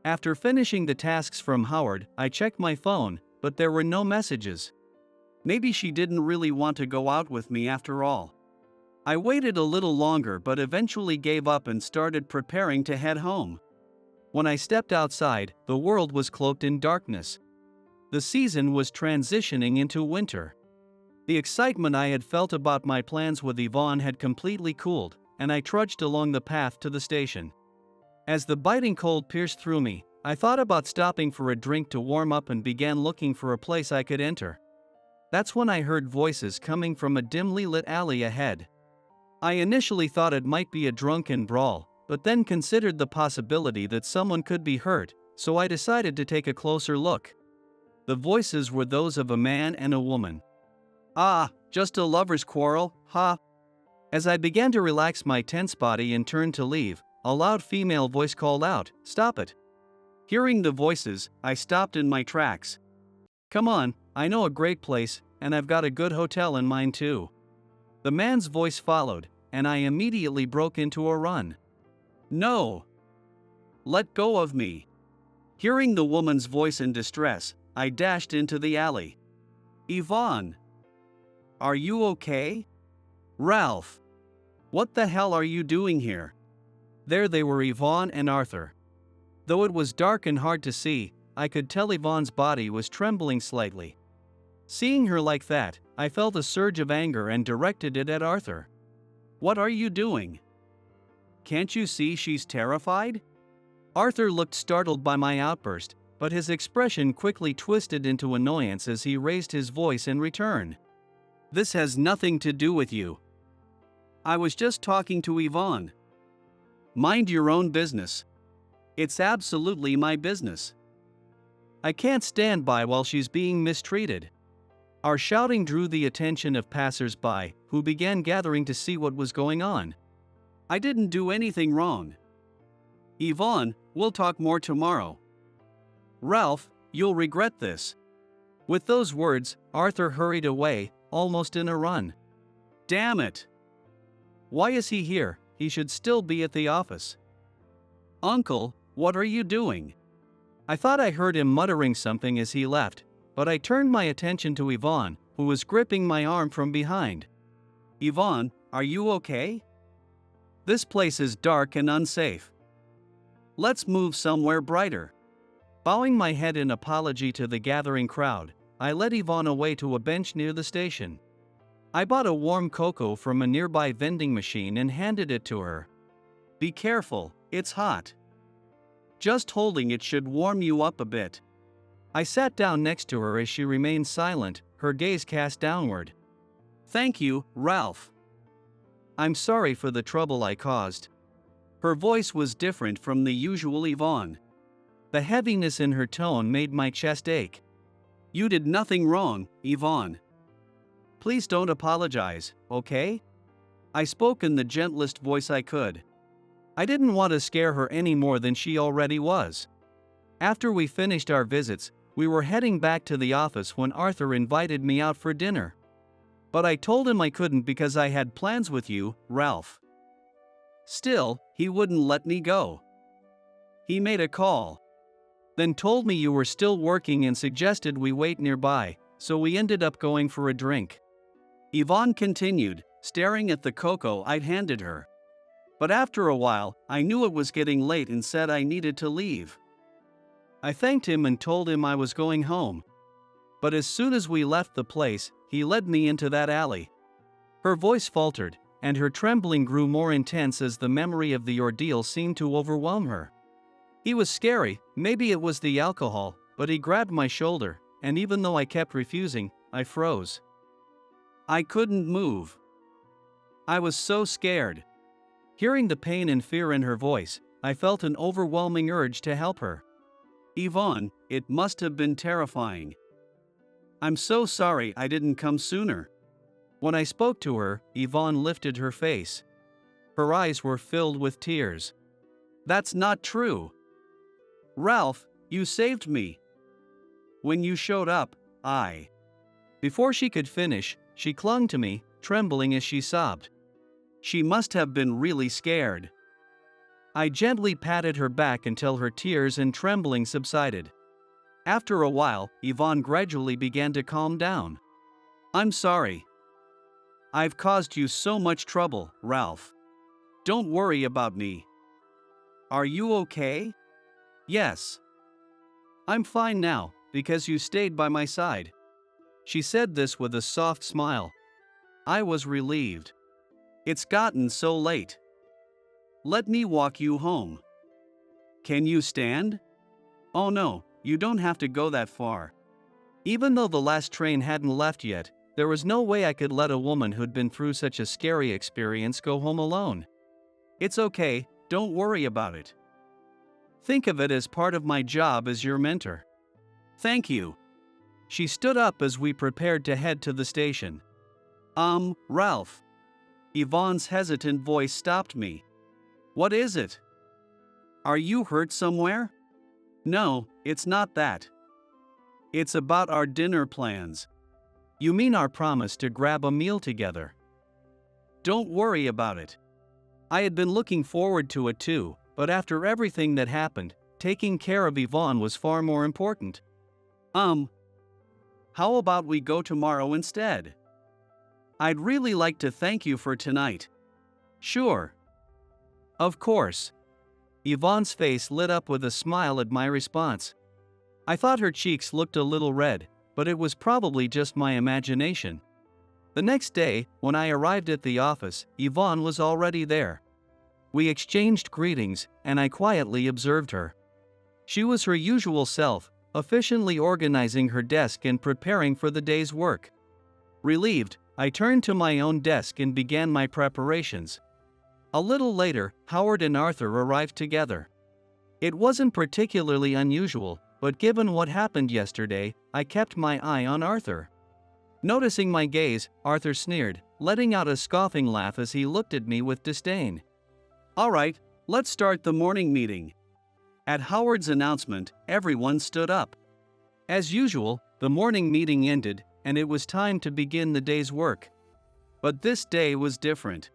After finishing the tasks from Howard, I checked my phone, but there were no messages. Maybe she didn't really want to go out with me after all. I waited a little longer but eventually gave up and started preparing to head home. When I stepped outside, the world was cloaked in darkness. The season was transitioning into winter. The excitement I had felt about my plans with Yvonne had completely cooled, and I trudged along the path to the station. As the biting cold pierced through me, I thought about stopping for a drink to warm up and began looking for a place I could enter. That's when I heard voices coming from a dimly lit alley ahead. I initially thought it might be a drunken brawl, but then considered the possibility that someone could be hurt, so I decided to take a closer look. The voices were those of a man and a woman. Ah, just a lover's quarrel, huh? As I began to relax my tense body and turn to leave, a loud female voice called out, "Stop it." Hearing the voices, I stopped in my tracks. "Come on, I know a great place, and I've got a good hotel in mind too." The man's voice followed, and I immediately broke into a run. "No! Let go of me!" Hearing the woman's voice in distress, I dashed into the alley. "Yvonne! Are you okay? Ralph! What the hell are you doing here?" There they were, Yvonne and Arthur. Though it was dark and hard to see, I could tell Yvonne's body was trembling slightly. Seeing her like that, I felt a surge of anger and directed it at Arthur. "What are you doing? Can't you see she's terrified?" Arthur looked startled by my outburst, but his expression quickly twisted into annoyance as he raised his voice in return. "This has nothing to do with you. I was just talking to Yvonne. Mind your own business." "It's absolutely my business. I can't stand by while she's being mistreated." Our shouting drew the attention of passers-by, who began gathering to see what was going on. "I didn't do anything wrong. Yvonne, we'll talk more tomorrow. Ralph, you'll regret this." With those words, Arthur hurried away, almost in a run. Damn it! Why is he here? He should still be at the office. "Uncle, what are you doing?" I thought I heard him muttering something as he left, but I turned my attention to Yvonne, who was gripping my arm from behind. "Yvonne, are you okay? This place is dark and unsafe. Let's move somewhere brighter." Bowing my head in apology to the gathering crowd, I led Yvonne away to a bench near the station. I bought a warm cocoa from a nearby vending machine and handed it to her. "Be careful, it's hot. Just holding it should warm you up a bit." I sat down next to her as she remained silent, her gaze cast downward. "Thank you, Ralph. I'm sorry for the trouble I caused." Her voice was different from the usual Yvonne. The heaviness in her tone made my chest ache. "You did nothing wrong, Yvonne. Please don't apologize, okay?" I spoke in the gentlest voice I could. I didn't want to scare her any more than she already was. After we finished our visits, we were heading back to the office when Arthur invited me out for dinner. But I told him I couldn't because I had plans with you, Ralph. Still, he wouldn't let me go. He made a call. Then told me you were still working and suggested we wait nearby, so we ended up going for a drink. Yvonne continued, staring at the cocoa I'd handed her. But after a while, I knew it was getting late and said I needed to leave. I thanked him and told him I was going home. But as soon as we left the place, he led me into that alley. Her voice faltered, and her trembling grew more intense as the memory of the ordeal seemed to overwhelm her. He was scary, maybe it was the alcohol, but he grabbed my shoulder, and even though I kept refusing, I froze. I couldn't move. I was so scared. Hearing the pain and fear in her voice, I felt an overwhelming urge to help her. Yvonne, it must have been terrifying. I'm so sorry I didn't come sooner. When I spoke to her, Yvonne lifted her face. Her eyes were filled with tears. That's not true. Ralph, you saved me. When you showed up, I. Before she could finish, she clung to me, trembling as she sobbed. She must have been really scared. I gently patted her back until her tears and trembling subsided. After a while, Yvonne gradually began to calm down. I'm sorry. I've caused you so much trouble, Ralph. Don't worry about me. Are you okay? Yes. I'm fine now, because you stayed by my side. She said this with a soft smile. I was relieved. It's gotten so late. Let me walk you home. Can you stand? Oh no, you don't have to go that far. Even though the last train hadn't left yet, there was no way I could let a woman who'd been through such a scary experience go home alone. It's okay, don't worry about it. Think of it as part of my job as your mentor. Thank you. She stood up as we prepared to head to the station. Ralph. Yvonne's hesitant voice stopped me. What is it? Are you hurt somewhere? No, it's not that. It's about our dinner plans. You mean our promise to grab a meal together? Don't worry about it. I had been looking forward to it too, but after everything that happened, taking care of Yvonne was far more important. How about we go tomorrow instead? I'd really like to thank you for tonight. Sure. Of course. Yvonne's face lit up with a smile at my response. I thought her cheeks looked a little red, but it was probably just my imagination. The next day, when I arrived at the office, Yvonne was already there. We exchanged greetings, and I quietly observed her. She was her usual self, efficiently organizing her desk and preparing for the day's work. Relieved, I turned to my own desk and began my preparations. A little later, Howard and Arthur arrived together. It wasn't particularly unusual, but given what happened yesterday, I kept my eye on Arthur. Noticing my gaze, Arthur sneered, letting out a scoffing laugh as he looked at me with disdain. All right, let's start the morning meeting. At Howard's announcement, everyone stood up. As usual, the morning meeting ended, and it was time to begin the day's work. But this day was different.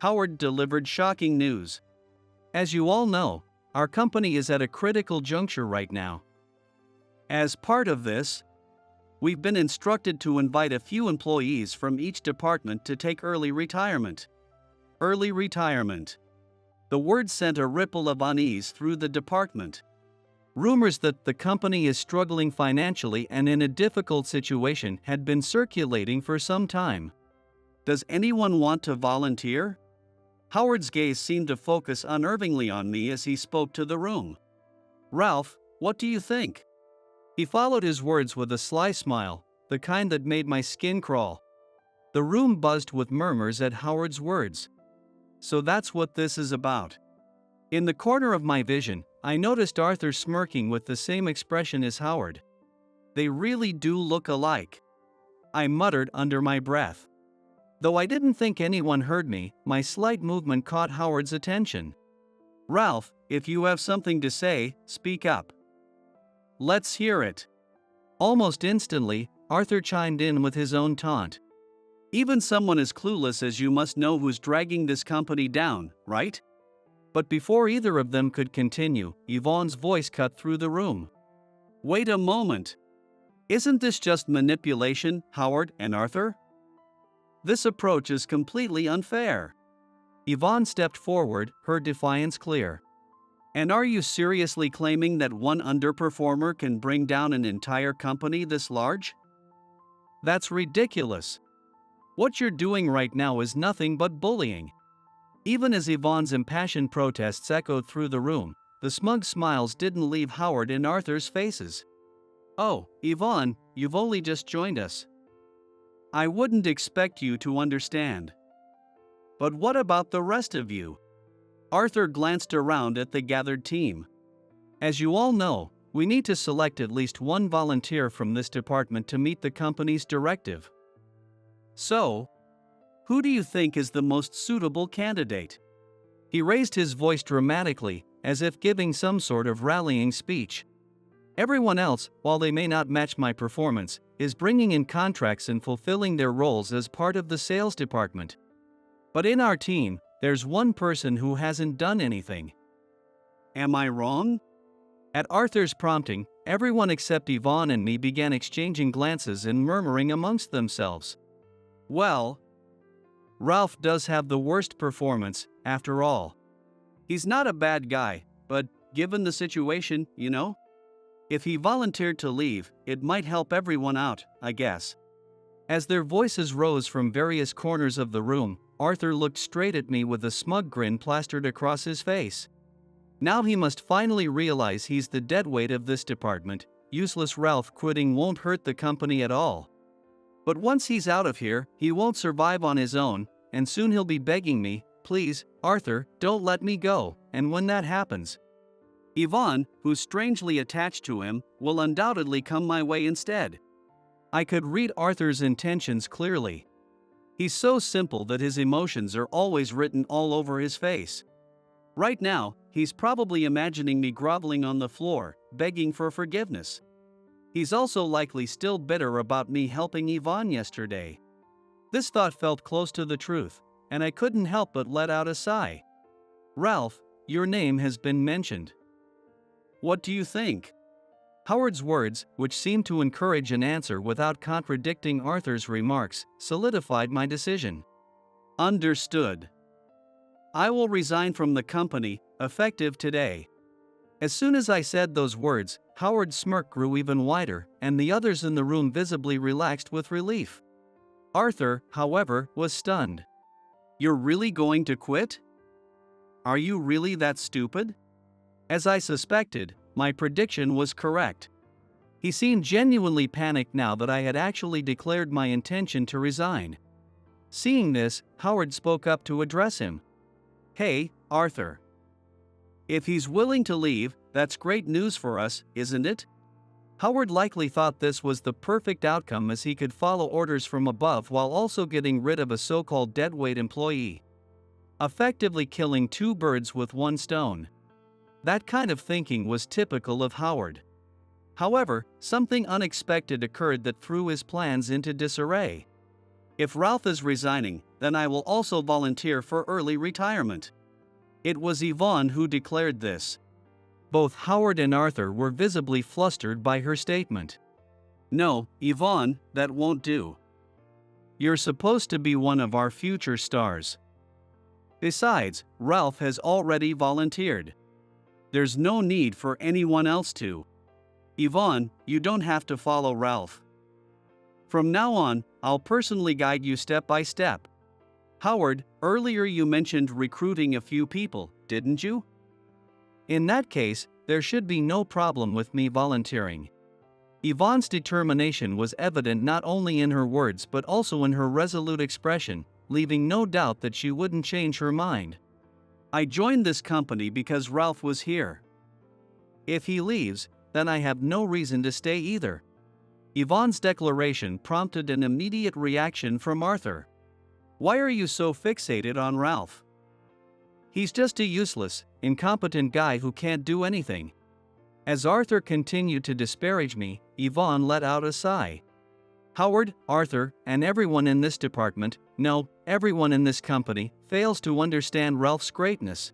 Howard delivered shocking news. As you all know, our company is at a critical juncture right now. As part of this, we've been instructed to invite a few employees from each department to take early retirement. Early retirement. The word sent a ripple of unease through the department. Rumors that the company is struggling financially and in a difficult situation had been circulating for some time. Does anyone want to volunteer? Howard's gaze seemed to focus unnervingly on me as he spoke to the room. Ralph, what do you think? He followed his words with a sly smile, the kind that made my skin crawl. The room buzzed with murmurs at Howard's words. So that's what this is about. In the corner of my vision, I noticed Arthur smirking with the same expression as Howard. They really do look alike. I muttered under my breath. Though I didn't think anyone heard me, my slight movement caught Howard's attention. Ralph, if you have something to say, speak up. Let's hear it. Almost instantly, Arthur chimed in with his own taunt. Even someone as clueless as you must know who's dragging this company down, right? But before either of them could continue, Yvonne's voice cut through the room. Wait a moment. Isn't this just manipulation, Howard and Arthur? This approach is completely unfair. Yvonne stepped forward, her defiance clear. And are you seriously claiming that one underperformer can bring down an entire company this large? That's ridiculous. What you're doing right now is nothing but bullying. Even as Yvonne's impassioned protests echoed through the room, the smug smiles didn't leave Howard and Arthur's faces. Oh, Yvonne, you've only just joined us. I wouldn't expect you to understand. But what about the rest of you? Arthur glanced around at the gathered team. As you all know, we need to select at least one volunteer from this department to meet the company's directive. So, who do you think is the most suitable candidate? He raised his voice dramatically, as if giving some sort of rallying speech. Everyone else, while they may not match my performance, is bringing in contracts and fulfilling their roles as part of the sales department. But in our team, there's one person who hasn't done anything. Am I wrong? At Arthur's prompting, everyone except Yvonne and me began exchanging glances and murmuring amongst themselves. Well, Ralph does have the worst performance, after all. He's not a bad guy, but given the situation, you know? If he volunteered to leave, it might help everyone out, I guess. As their voices rose from various corners of the room, Arthur looked straight at me with a smug grin plastered across his face. Now he must finally realize he's the deadweight of this department. Useless Ralph quitting won't hurt the company at all. But once he's out of here, he won't survive on his own, and soon he'll be begging me, please, Arthur, don't let me go. And when that happens, Yvonne, who's strangely attached to him, will undoubtedly come my way instead. I could read Arthur's intentions clearly. He's so simple that his emotions are always written all over his face. Right now, he's probably imagining me groveling on the floor, begging for forgiveness. He's also likely still bitter about me helping Yvonne yesterday. This thought felt close to the truth, and I couldn't help but let out a sigh. Ralph, your name has been mentioned. What do you think? Howard's words, which seemed to encourage an answer without contradicting Arthur's remarks, solidified my decision. Understood. I will resign from the company, effective today. As soon as I said those words, Howard's smirk grew even wider, and the others in the room visibly relaxed with relief. Arthur, however, was stunned. You're really going to quit? Are you really that stupid? As I suspected, my prediction was correct. He seemed genuinely panicked now that I had actually declared my intention to resign. Seeing this, Howard spoke up to address him. Hey, Arthur. If he's willing to leave, that's great news for us, isn't it? Howard likely thought this was the perfect outcome as he could follow orders from above while also getting rid of a so-called deadweight employee. Effectively killing two birds with one stone. That kind of thinking was typical of Howard. However, something unexpected occurred that threw his plans into disarray. If Ralph is resigning, then I will also volunteer for early retirement. It was Yvonne who declared this. Both Howard and Arthur were visibly flustered by her statement. No, Yvonne, that won't do. You're supposed to be one of our future stars. Besides, Ralph has already volunteered. There's no need for anyone else to. Yvonne, you don't have to follow Ralph. From now on, I'll personally guide you step by step. Howard, earlier you mentioned recruiting a few people, didn't you? In that case, there should be no problem with me volunteering. Yvonne's determination was evident not only in her words but also in her resolute expression, leaving no doubt that she wouldn't change her mind. I joined this company because Ralph was here. If he leaves, then I have no reason to stay either. Yvonne's declaration prompted an immediate reaction from Arthur. Why are you so fixated on Ralph? He's just a useless, incompetent guy who can't do anything. As Arthur continued to disparage me, Yvonne let out a sigh. Howard, Arthur, and everyone in this department, no, everyone in this company, fails to understand Ralph's greatness.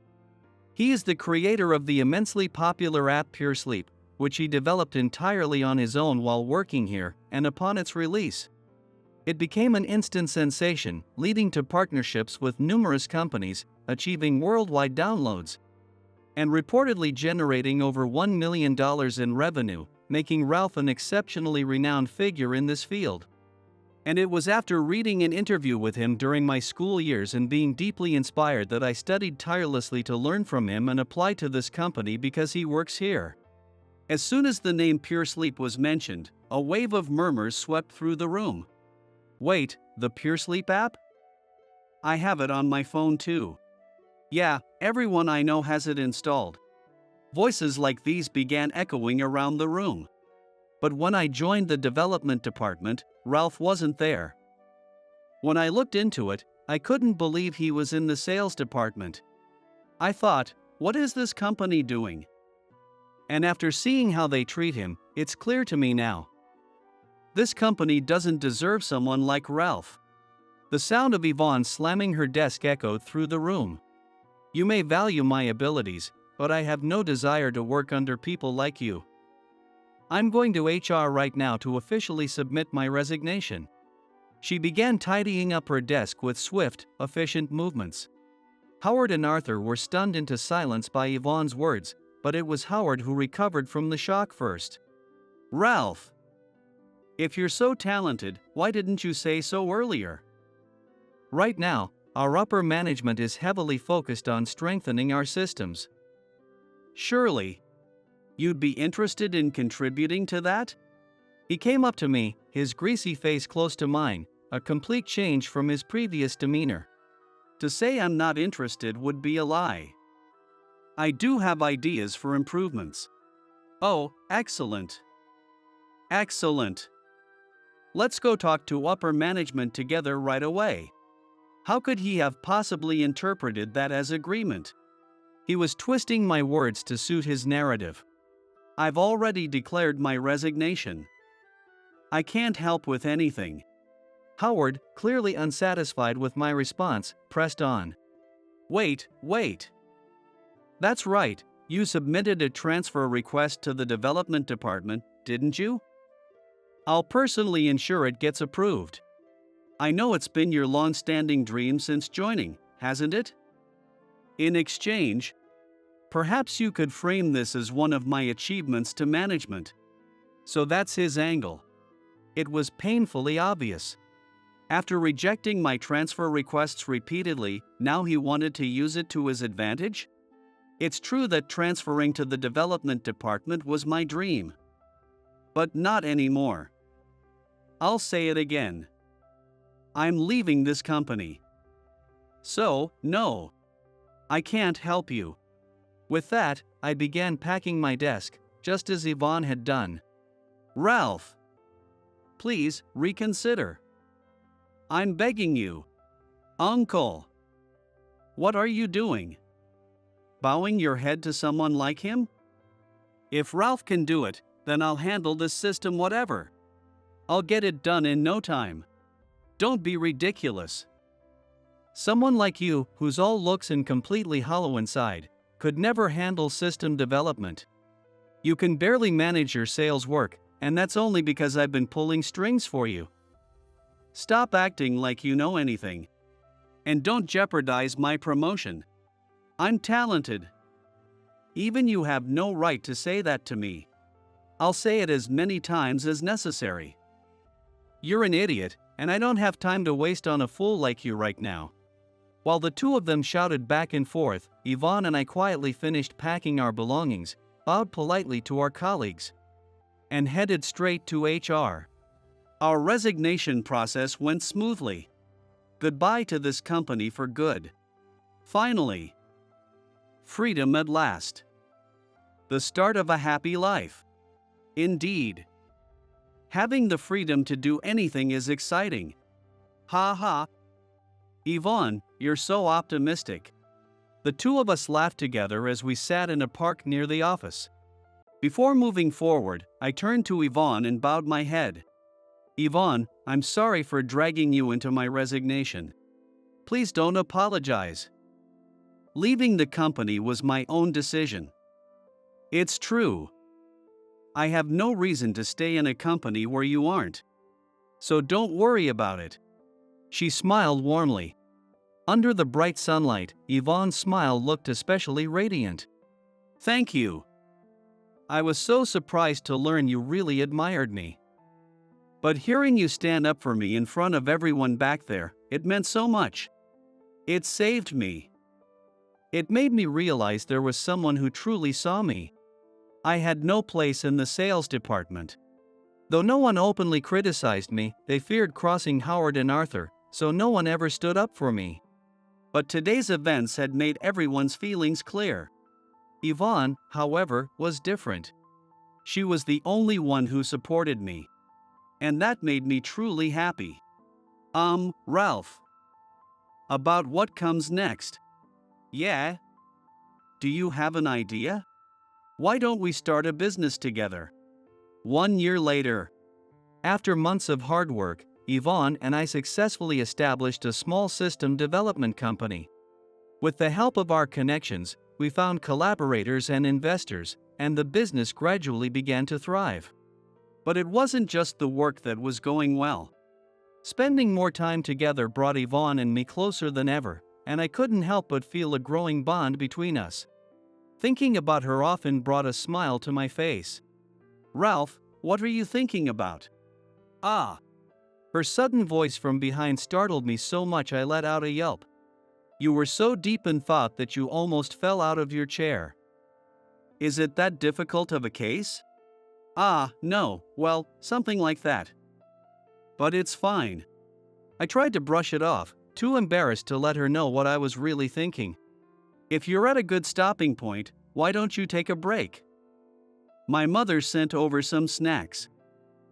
He is the creator of the immensely popular app Pure Sleep, which he developed entirely on his own while working here, and upon its release, it became an instant sensation, leading to partnerships with numerous companies, achieving worldwide downloads, and reportedly generating over $1 million in revenue, making Ralph an exceptionally renowned figure in this field. And it was after reading an interview with him during my school years and being deeply inspired that I studied tirelessly to learn from him and apply to this company because he works here. As soon as the name Pure Sleep was mentioned, a wave of murmurs swept through the room. Wait, the Pure Sleep app? I have it on my phone too. Yeah, everyone I know has it installed. Voices like these began echoing around the room. But when I joined the development department, Ralph wasn't there. When I looked into it, I couldn't believe he was in the sales department. I thought, what is this company doing? And after seeing how they treat him, it's clear to me now. This company doesn't deserve someone like Ralph. The sound of Yvonne slamming her desk echoed through the room. You may value my abilities, but I have no desire to work under people like you. I'm going to HR right now to officially submit my resignation. She began tidying up her desk with swift, efficient movements. Howard and Arthur were stunned into silence by Yvonne's words, but it was Howard who recovered from the shock first. Ralph! If you're so talented, why didn't you say so earlier? Right now, our upper management is heavily focused on strengthening our systems. Surely, you'd be interested in contributing to that? He came up to me, his greasy face close to mine, a complete change from his previous demeanor. To say I'm not interested would be a lie. I do have ideas for improvements. Oh, excellent. Excellent. Let's go talk to upper management together right away. How could he have possibly interpreted that as agreement? He was twisting my words to suit his narrative. I've already declared my resignation. I can't help with anything. Howard, clearly unsatisfied with my response, pressed on. Wait. That's right, you submitted a transfer request to the development department, didn't you? I'll personally ensure it gets approved. I know it's been your long-standing dream since joining, hasn't it? In exchange, perhaps you could frame this as one of my achievements to management. So that's his angle. It was painfully obvious. After rejecting my transfer requests repeatedly, now he wanted to use it to his advantage? It's true that transferring to the development department was my dream. But not anymore. I'll say it again. I'm leaving this company. So, no. I can't help you. With that, I began packing my desk, just as Yvonne had done. Ralph! Please, reconsider. I'm begging you. Uncle! What are you doing? Bowing your head to someone like him? If Ralph can do it, then I'll handle this system whatever. I'll get it done in no time. Don't be ridiculous. Someone like you, who's all looks and completely hollow inside, could never handle system development. You can barely manage your sales work, and that's only because I've been pulling strings for you. Stop acting like you know anything. And don't jeopardize my promotion. I'm talented. Even you have no right to say that to me. I'll say it as many times as necessary. You're an idiot, and I don't have time to waste on a fool like you right now. While the two of them shouted back and forth, Yvonne and I quietly finished packing our belongings, bowed politely to our colleagues, and headed straight to HR. Our resignation process went smoothly. Goodbye to this company for good. Finally. Freedom at last. The start of a happy life. Indeed. Having the freedom to do anything is exciting. Ha ha. Yvonne, you're so optimistic. The two of us laughed together as we sat in a park near the office. Before moving forward, I turned to Yvonne and bowed my head. Yvonne, I'm sorry for dragging you into my resignation. Please don't apologize. Leaving the company was my own decision. It's true. I have no reason to stay in a company where you aren't. So don't worry about it. She smiled warmly. Under the bright sunlight, Yvonne's smile looked especially radiant. Thank you. I was so surprised to learn you really admired me. But hearing you stand up for me in front of everyone back there, it meant so much. It saved me. It made me realize there was someone who truly saw me. I had no place in the sales department. Though no one openly criticized me, they feared crossing Howard and Arthur, so no one ever stood up for me. But today's events had made everyone's feelings clear. Yvonne, however, was different. She was the only one who supported me. And that made me truly happy. Ralph. About what comes next? Yeah? Do you have an idea? Why don't we start a business together? 1 year later. After months of hard work, Yvonne and I successfully established a small system development company. With the help of our connections, we found collaborators and investors, and the business gradually began to thrive. But it wasn't just the work that was going well. Spending more time together brought Yvonne and me closer than ever, and I couldn't help but feel a growing bond between us. Thinking about her often brought a smile to my face. Ralph, what are you thinking about? Ah. Her sudden voice from behind startled me so much I let out a yelp. You were so deep in thought that you almost fell out of your chair. Is it that difficult of a case? Ah, no, well, something like that. But it's fine. I tried to brush it off, too embarrassed to let her know what I was really thinking. If you're at a good stopping point, why don't you take a break? My mother sent over some snacks.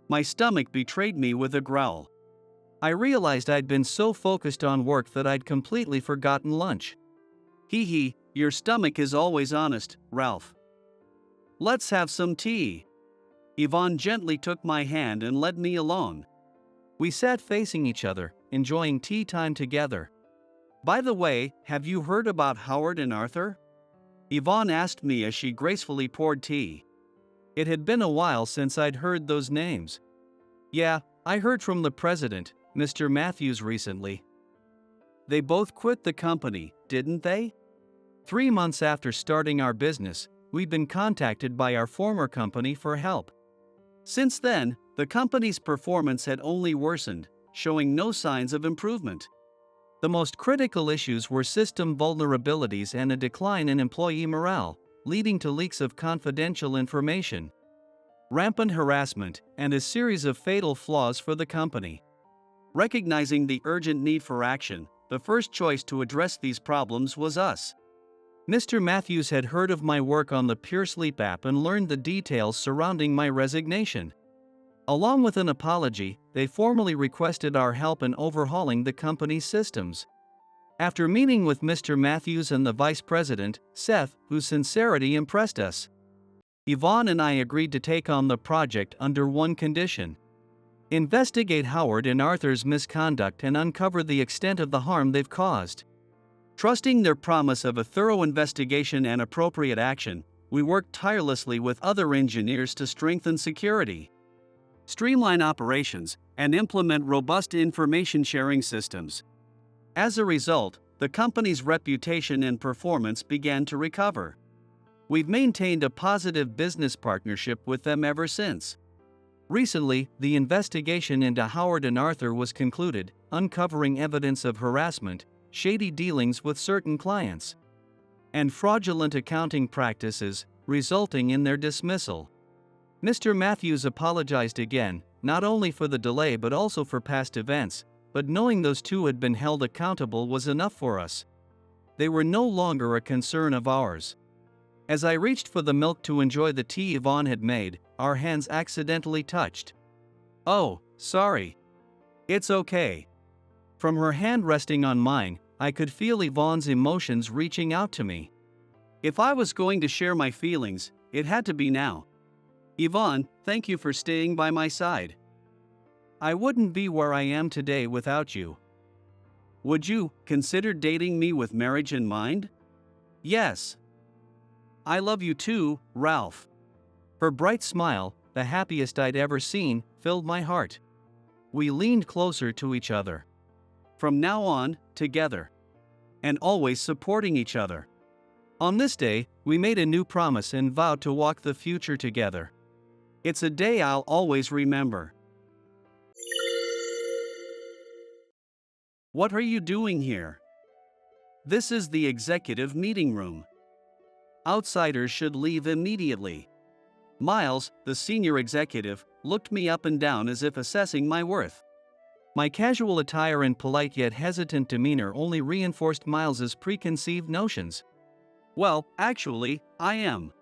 My stomach betrayed me with a growl. I realized I'd been so focused on work that I'd completely forgotten lunch. Hee hee, your stomach is always honest, Ralph. Let's have some tea. Yvonne gently took my hand and led me along. We sat facing each other, enjoying tea time together. By the way, have you heard about Howard and Arthur? Yvonne asked me as she gracefully poured tea. It had been a while since I'd heard those names. Yeah, I heard from the president, Mr. Matthews, recently. They both quit the company, didn't they? 3 months after starting our business, we'd been contacted by our former company for help. Since then, the company's performance had only worsened, showing no signs of improvement. The most critical issues were system vulnerabilities and a decline in employee morale, leading to leaks of confidential information, rampant harassment, and a series of fatal flaws for the company. Recognizing the urgent need for action, the first choice to address these problems was us. Mr. Matthews had heard of my work on the Pure Sleep app and learned the details surrounding my resignation. Along with an apology, they formally requested our help in overhauling the company's systems. After meeting with Mr. Matthews and the vice president, Seth, whose sincerity impressed us, Yvonne and I agreed to take on the project under one condition: investigate Howard and Arthur's misconduct and uncover the extent of the harm they've caused. Trusting their promise of a thorough investigation and appropriate action, we worked tirelessly with other engineers to strengthen security, streamline operations, and implement robust information sharing systems. As a result, the company's reputation and performance began to recover. We've maintained a positive business partnership with them ever since. Recently, the investigation into Howard and Arthur was concluded, uncovering evidence of harassment, shady dealings with certain clients, and fraudulent accounting practices, resulting in their dismissal. Mr. Matthews apologized again, not only for the delay but also for past events, but knowing those two had been held accountable was enough for us. They were no longer a concern of ours. As I reached for the milk to enjoy the tea Yvonne had made, our hands accidentally touched. Oh, sorry. It's okay. From her hand resting on mine, I could feel Yvonne's emotions reaching out to me. If I was going to share my feelings, it had to be now. Yvonne, thank you for staying by my side. I wouldn't be where I am today without you. Would you consider dating me with marriage in mind? Yes. I love you too, Ralph. Her bright smile, the happiest I'd ever seen, filled my heart. We leaned closer to each other. From now on, together. And always supporting each other. On this day, we made a new promise and vowed to walk the future together. It's a day I'll always remember. What are you doing here? This is the executive meeting room. Outsiders should leave immediately. Miles, the senior executive, looked me up and down as if assessing my worth. My casual attire and polite yet hesitant demeanor only reinforced Miles's preconceived notions. Well, actually, I am.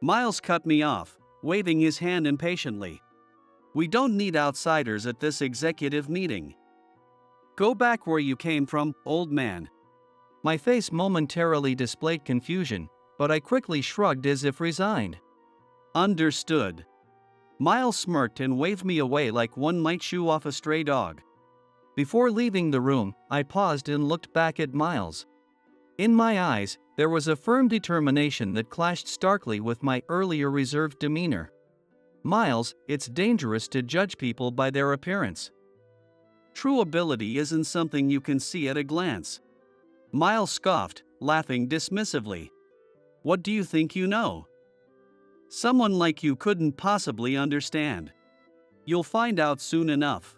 Miles cut me off, waving his hand impatiently. We don't need outsiders at this executive meeting. Go back where you came from, old man. My face momentarily displayed confusion, but I quickly shrugged as if resigned. Understood. Miles smirked and waved me away like one might shoo off a stray dog. Before leaving the room, I paused and looked back at Miles. In my eyes, there was a firm determination that clashed starkly with my earlier reserved demeanor. Miles, it's dangerous to judge people by their appearance. True ability isn't something you can see at a glance. Miles scoffed, laughing dismissively. What do you think you know? Someone like you couldn't possibly understand. You'll find out soon enough.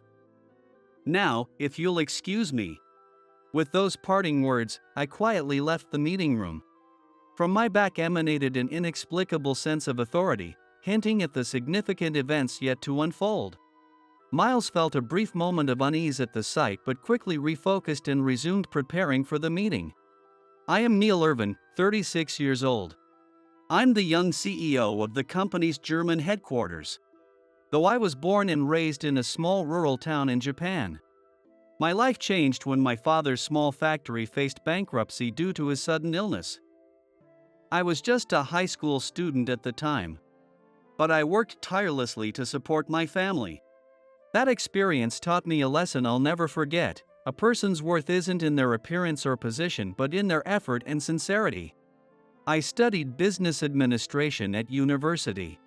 Now, if you'll excuse me. With those parting words, I quietly left the meeting room. From my back emanated an inexplicable sense of authority, hinting at the significant events yet to unfold. Miles felt a brief moment of unease at the sight but quickly refocused and resumed preparing for the meeting. I am Neil Irvin, 36 years old. I'm the young CEO of the company's German headquarters. Though I was born and raised in a small rural town in Japan. My life changed when my father's small factory faced bankruptcy due to his sudden illness. I was just a high school student at the time. But I worked tirelessly to support my family. That experience taught me a lesson I'll never forget. A person's worth isn't in their appearance or position but in their effort and sincerity. I studied business administration at university.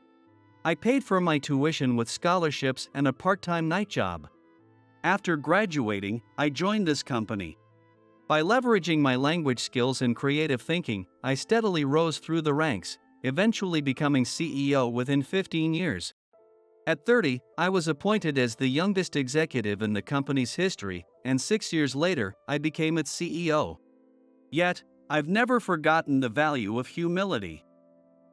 I paid for my tuition with scholarships and a part-time night job. After graduating, I joined this company. By leveraging my language skills and creative thinking, I steadily rose through the ranks, eventually becoming CEO within 15 years. At 30, I was appointed as the youngest executive in the company's history, and 6 years later, I became its CEO. Yet, I've never forgotten the value of humility.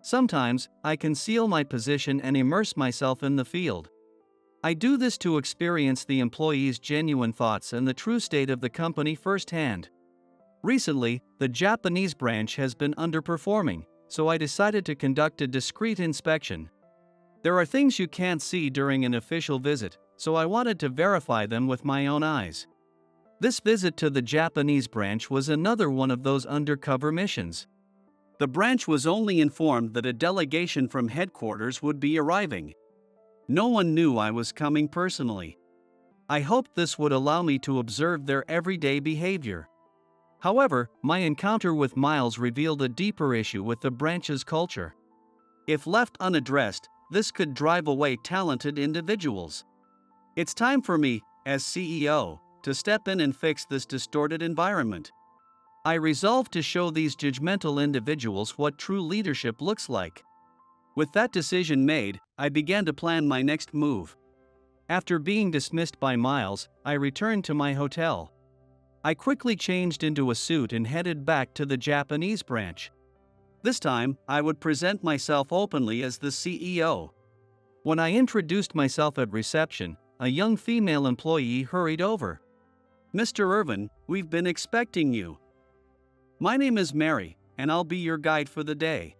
Sometimes, I conceal my position and immerse myself in the field. I do this to experience the employees' genuine thoughts and the true state of the company firsthand. Recently, the Japanese branch has been underperforming, so I decided to conduct a discreet inspection. There are things you can't see during an official visit, so I wanted to verify them with my own eyes. This visit to the Japanese branch was another one of those undercover missions. The branch was only informed that a delegation from headquarters would be arriving. No one knew I was coming personally. I hoped this would allow me to observe their everyday behavior. However, my encounter with Miles revealed a deeper issue with the branch's culture. If left unaddressed, this could drive away talented individuals. It's time for me, as CEO, to step in and fix this distorted environment. I resolved to show these judgmental individuals what true leadership looks like. With that decision made, I began to plan my next move. After being dismissed by Miles, I returned to my hotel. I quickly changed into a suit and headed back to the Japanese branch. This time, I would present myself openly as the CEO. When I introduced myself at reception, a young female employee hurried over. Mr. Irvin, we've been expecting you. My name is Mary, and I'll be your guide for the day.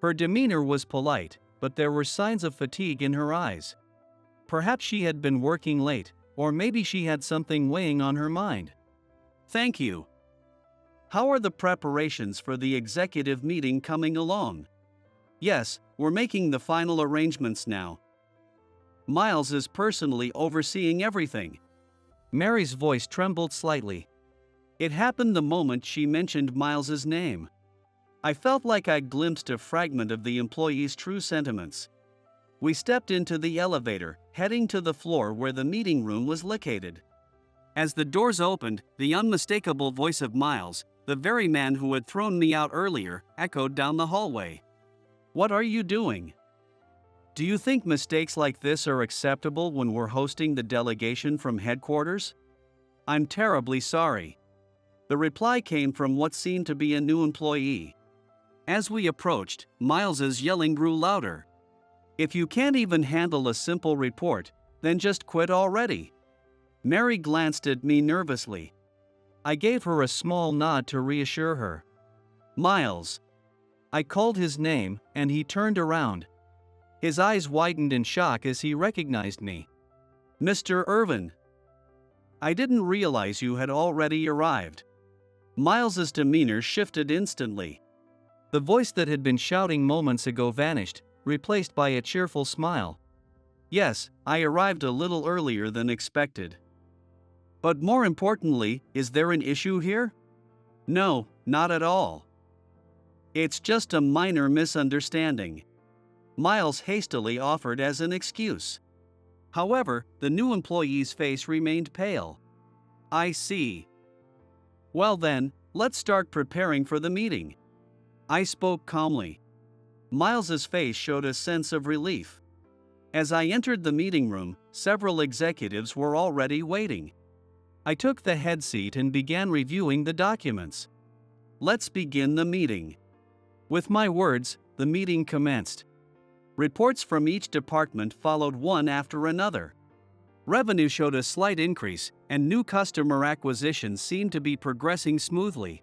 Her demeanor was polite, but there were signs of fatigue in her eyes. Perhaps she had been working late, or maybe she had something weighing on her mind. Thank you. How are the preparations for the executive meeting coming along? Yes, we're making the final arrangements now. Miles is personally overseeing everything. Mary's voice trembled slightly. It happened the moment she mentioned Miles's name. I felt like I glimpsed a fragment of the employee's true sentiments. We stepped into the elevator, heading to the floor where the meeting room was located. As the doors opened, the unmistakable voice of Miles, the very man who had thrown me out earlier, echoed down the hallway. What are you doing? Do you think mistakes like this are acceptable when we're hosting the delegation from headquarters? I'm terribly sorry. The reply came from what seemed to be a new employee. As we approached, Miles's yelling grew louder. If you can't even handle a simple report, then just quit already. Mary glanced at me nervously. I gave her a small nod to reassure her. Miles. I called his name, and he turned around. His eyes widened in shock as he recognized me. Mr. Irvin. I didn't realize you had already arrived. Miles's demeanor shifted instantly. The voice that had been shouting moments ago vanished, replaced by a cheerful smile. Yes, I arrived a little earlier than expected. But more importantly, is there an issue here? No, not at all. It's just a minor misunderstanding. Miles hastily offered as an excuse. However, the new employee's face remained pale. I see. Well then, let's start preparing for the meeting. I spoke calmly. Miles's face showed a sense of relief. As I entered the meeting room, several executives were already waiting. I took the head seat and began reviewing the documents. Let's begin the meeting. With my words, the meeting commenced. Reports from each department followed one after another. Revenue showed a slight increase, and new customer acquisitions seemed to be progressing smoothly.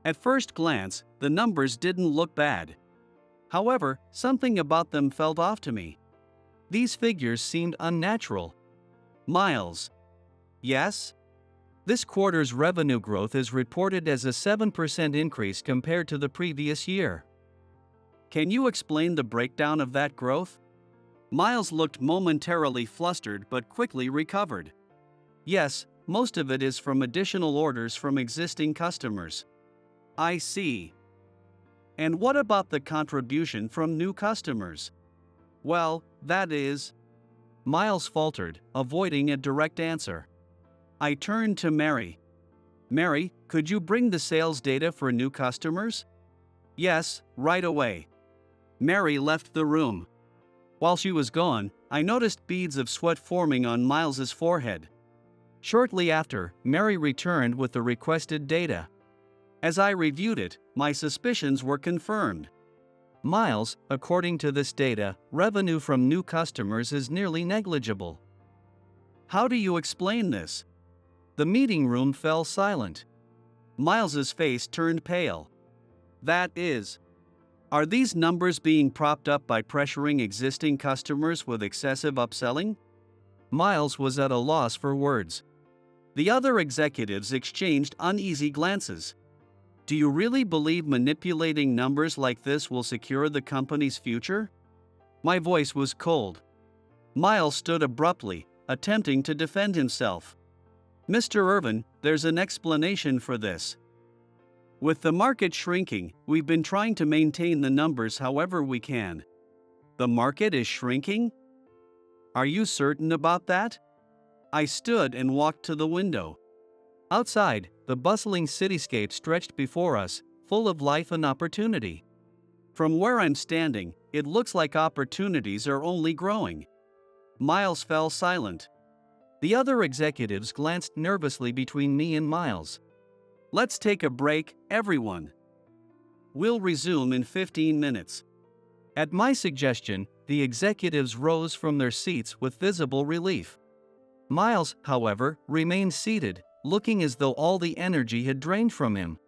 At first glance, the numbers didn't look bad. However, something about them felt off to me. These figures seemed unnatural. Miles. Yes? This quarter's revenue growth is reported as a 7% increase compared to the previous year. Can you explain the breakdown of that growth? Miles looked momentarily flustered but quickly recovered. Yes, most of it is from additional orders from existing customers. I see. And what about the contribution from new customers? Well, that is... Miles faltered, avoiding a direct answer. I turned to Mary. Mary, could you bring the sales data for new customers? Yes, right away. Mary left the room. While she was gone, I noticed beads of sweat forming on Miles's forehead. Shortly after, Mary returned with the requested data. As I reviewed it, my suspicions were confirmed. Miles, according to this data, revenue from new customers is nearly negligible. How do you explain this? The meeting room fell silent. Miles's face turned pale. That is... Are these numbers being propped up by pressuring existing customers with excessive upselling? Miles was at a loss for words. The other executives exchanged uneasy glances. Do you really believe manipulating numbers like this will secure the company's future? My voice was cold. Miles stood abruptly, attempting to defend himself. Mr. Irvin, there's an explanation for this. With the market shrinking, we've been trying to maintain the numbers however we can. The market is shrinking? Are you certain about that? I stood and walked to the window. Outside, the bustling cityscape stretched before us, full of life and opportunity. From where I'm standing, it looks like opportunities are only growing. Miles fell silent. The other executives glanced nervously between me and Miles. Let's take a break, everyone. We'll resume in 15 minutes. At my suggestion, the executives rose from their seats with visible relief. Miles, however, remained seated, looking as though all the energy had drained from him.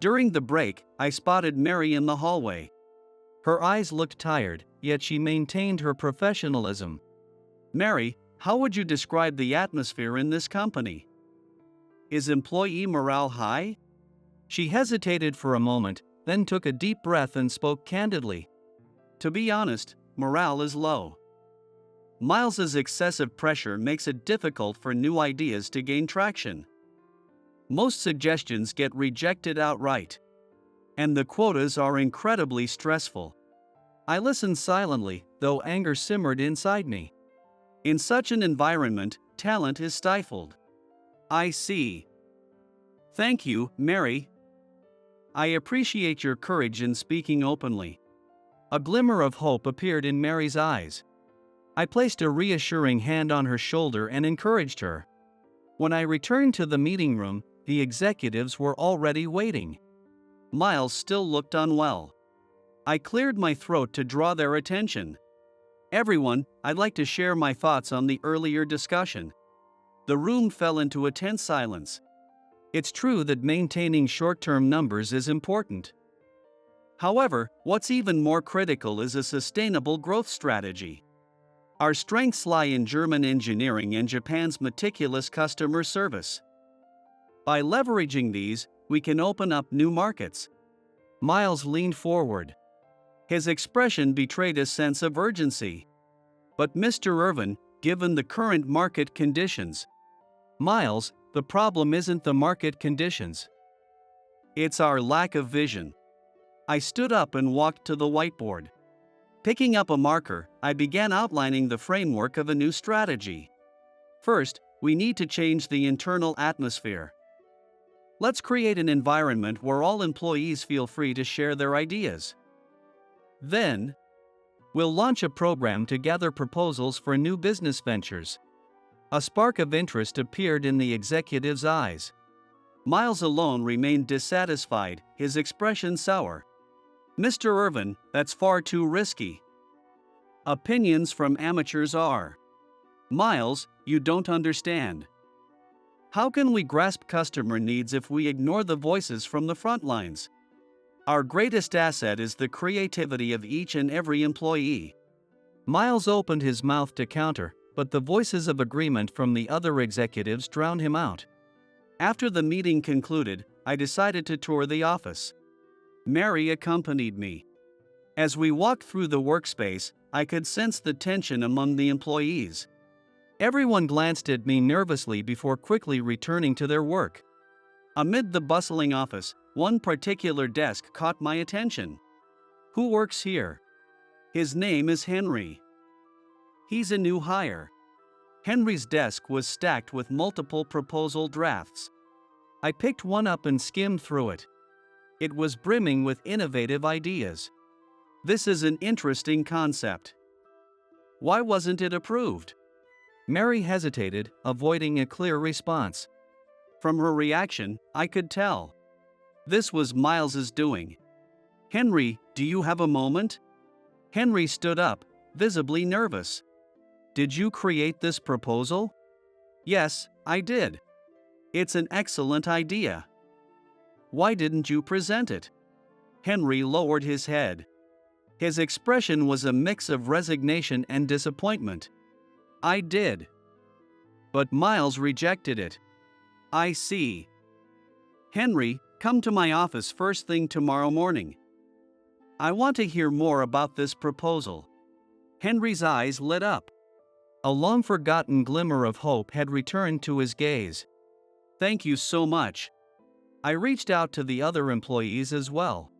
During the break, I spotted Mary in the hallway. Her eyes looked tired, yet she maintained her professionalism. Mary, how would you describe the atmosphere in this company? Is employee morale high? She hesitated for a moment, then took a deep breath and spoke candidly. To be honest, morale is low. Miles's excessive pressure makes it difficult for new ideas to gain traction. Most suggestions get rejected outright. And the quotas are incredibly stressful. I listened silently, though anger simmered inside me. In such an environment, talent is stifled. I see. Thank you, Mary. I appreciate your courage in speaking openly. A glimmer of hope appeared in Mary's eyes. I placed a reassuring hand on her shoulder and encouraged her. When I returned to the meeting room, the executives were already waiting. Miles still looked unwell. I cleared my throat to draw their attention. Everyone, I'd like to share my thoughts on the earlier discussion. The room fell into a tense silence. It's true that maintaining short-term numbers is important. However, what's even more critical is a sustainable growth strategy. Our strengths lie in German engineering and Japan's meticulous customer service. By leveraging these, we can open up new markets. Miles leaned forward. His expression betrayed a sense of urgency. But Mr. Irvin, given the current market conditions. Miles, the problem isn't the market conditions. It's our lack of vision. I stood up and walked to the whiteboard. Picking up a marker, I began outlining the framework of a new strategy. First, we need to change the internal atmosphere. Let's create an environment where all employees feel free to share their ideas. Then, we'll launch a program to gather proposals for new business ventures. A spark of interest appeared in the executive's eyes. Miles alone remained dissatisfied, his expression sour. Mr. Irvin, that's far too risky. Opinions from amateurs are. Miles, you don't understand. How can we grasp customer needs if we ignore the voices from the front lines? Our greatest asset is the creativity of each and every employee. Miles opened his mouth to counter, but the voices of agreement from the other executives drowned him out. After the meeting concluded, I decided to tour the office. Mary accompanied me. As we walked through the workspace, I could sense the tension among the employees. Everyone glanced at me nervously before quickly returning to their work. Amid the bustling office, one particular desk caught my attention. Who works here? His name is Henry. He's a new hire. Henry's desk was stacked with multiple proposal drafts. I picked one up and skimmed through it. It was brimming with innovative ideas. This is an interesting concept. Why wasn't it approved? Mary hesitated, avoiding a clear response. From her reaction, I could tell. This was Miles's doing. Henry, do you have a moment? Henry stood up, visibly nervous. Did you create this proposal? Yes, I did. It's an excellent idea. Why didn't you present it? Henry lowered his head. His expression was a mix of resignation and disappointment. I did. But Miles rejected it. I see. Henry, come to my office first thing tomorrow morning. I want to hear more about this proposal. Henry's eyes lit up. A long-forgotten glimmer of hope had returned to his gaze. Thank you so much. I reached out to the other employees as well.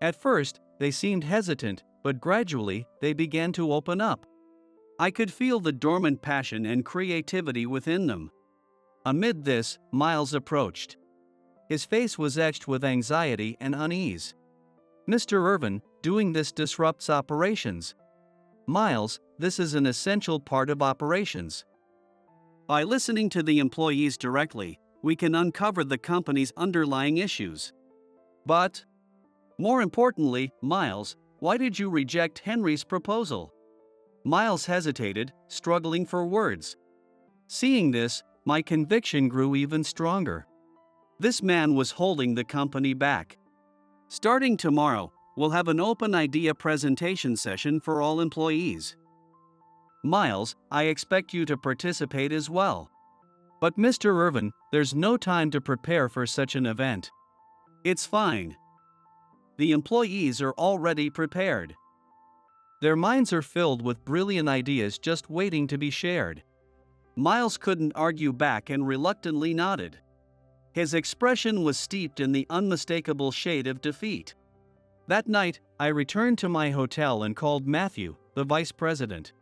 At first, they seemed hesitant, but gradually, they began to open up. I could feel the dormant passion and creativity within them. Amid this, Miles approached. His face was etched with anxiety and unease. Mr. Irvin, doing this disrupts operations. Miles, this is an essential part of operations. By listening to the employees directly, we can uncover the company's underlying issues. But, more importantly, Miles, why did you reject Henry's proposal? Miles hesitated, struggling for words. Seeing this, my conviction grew even stronger. This man was holding the company back. Starting tomorrow, we'll have an open idea presentation session for all employees. Miles, I expect you to participate as well. But Mr. Irvin, there's no time to prepare for such an event. It's fine. The employees are already prepared. Their minds are filled with brilliant ideas just waiting to be shared. Miles couldn't argue back and reluctantly nodded. His expression was steeped in the unmistakable shade of defeat. That night, I returned to my hotel and called Matthew, the vice president.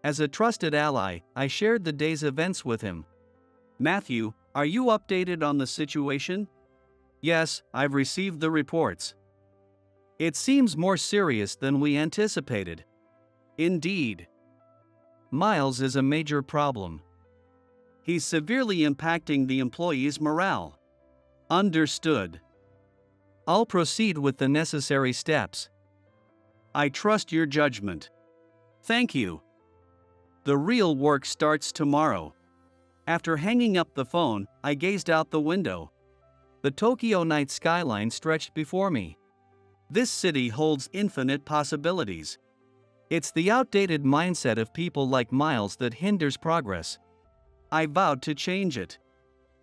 As a trusted ally, I shared the day's events with him. Matthew, are you updated on the situation? Yes, I've received the reports. It seems more serious than we anticipated. Indeed. Miles is a major problem. He's severely impacting the employees' morale. Understood. I'll proceed with the necessary steps. I trust your judgment. Thank you. The real work starts tomorrow. After hanging up the phone, I gazed out the window. The Tokyo night skyline stretched before me. This city holds infinite possibilities. It's the outdated mindset of people like Miles that hinders progress. I vowed to change it.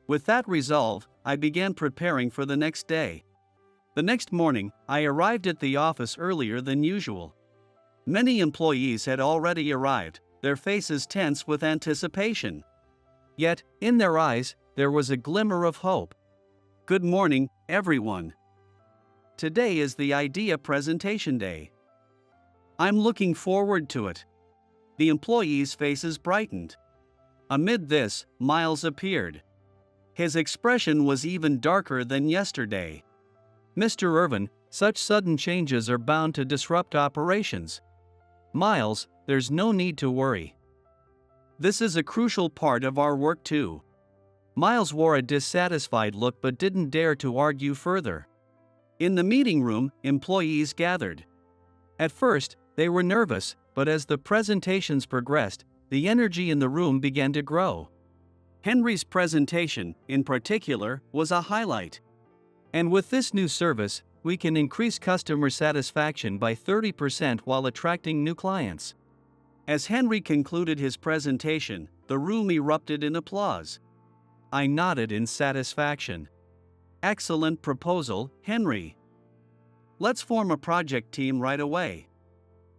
With that resolve, I began preparing for the next day. The next morning, I arrived at the office earlier than usual. Many employees had already arrived, their faces tense with anticipation. Yet, in their eyes, there was a glimmer of hope. Good morning, everyone. Today is the idea presentation day. I'm looking forward to it. The employees' faces brightened. Amid this, Miles appeared. His expression was even darker than yesterday. Mr. Irvin, such sudden changes are bound to disrupt operations. Miles, there's no need to worry. This is a crucial part of our work too. Miles wore a dissatisfied look but didn't dare to argue further. In the meeting room, employees gathered. At first, they were nervous, but as the presentations progressed, the energy in the room began to grow. Henry's presentation, in particular, was a highlight. And with this new service, we can increase customer satisfaction by 30% while attracting new clients. As Henry concluded his presentation, the room erupted in applause. I nodded in satisfaction. Excellent proposal, Henry. Let's form a project team right away.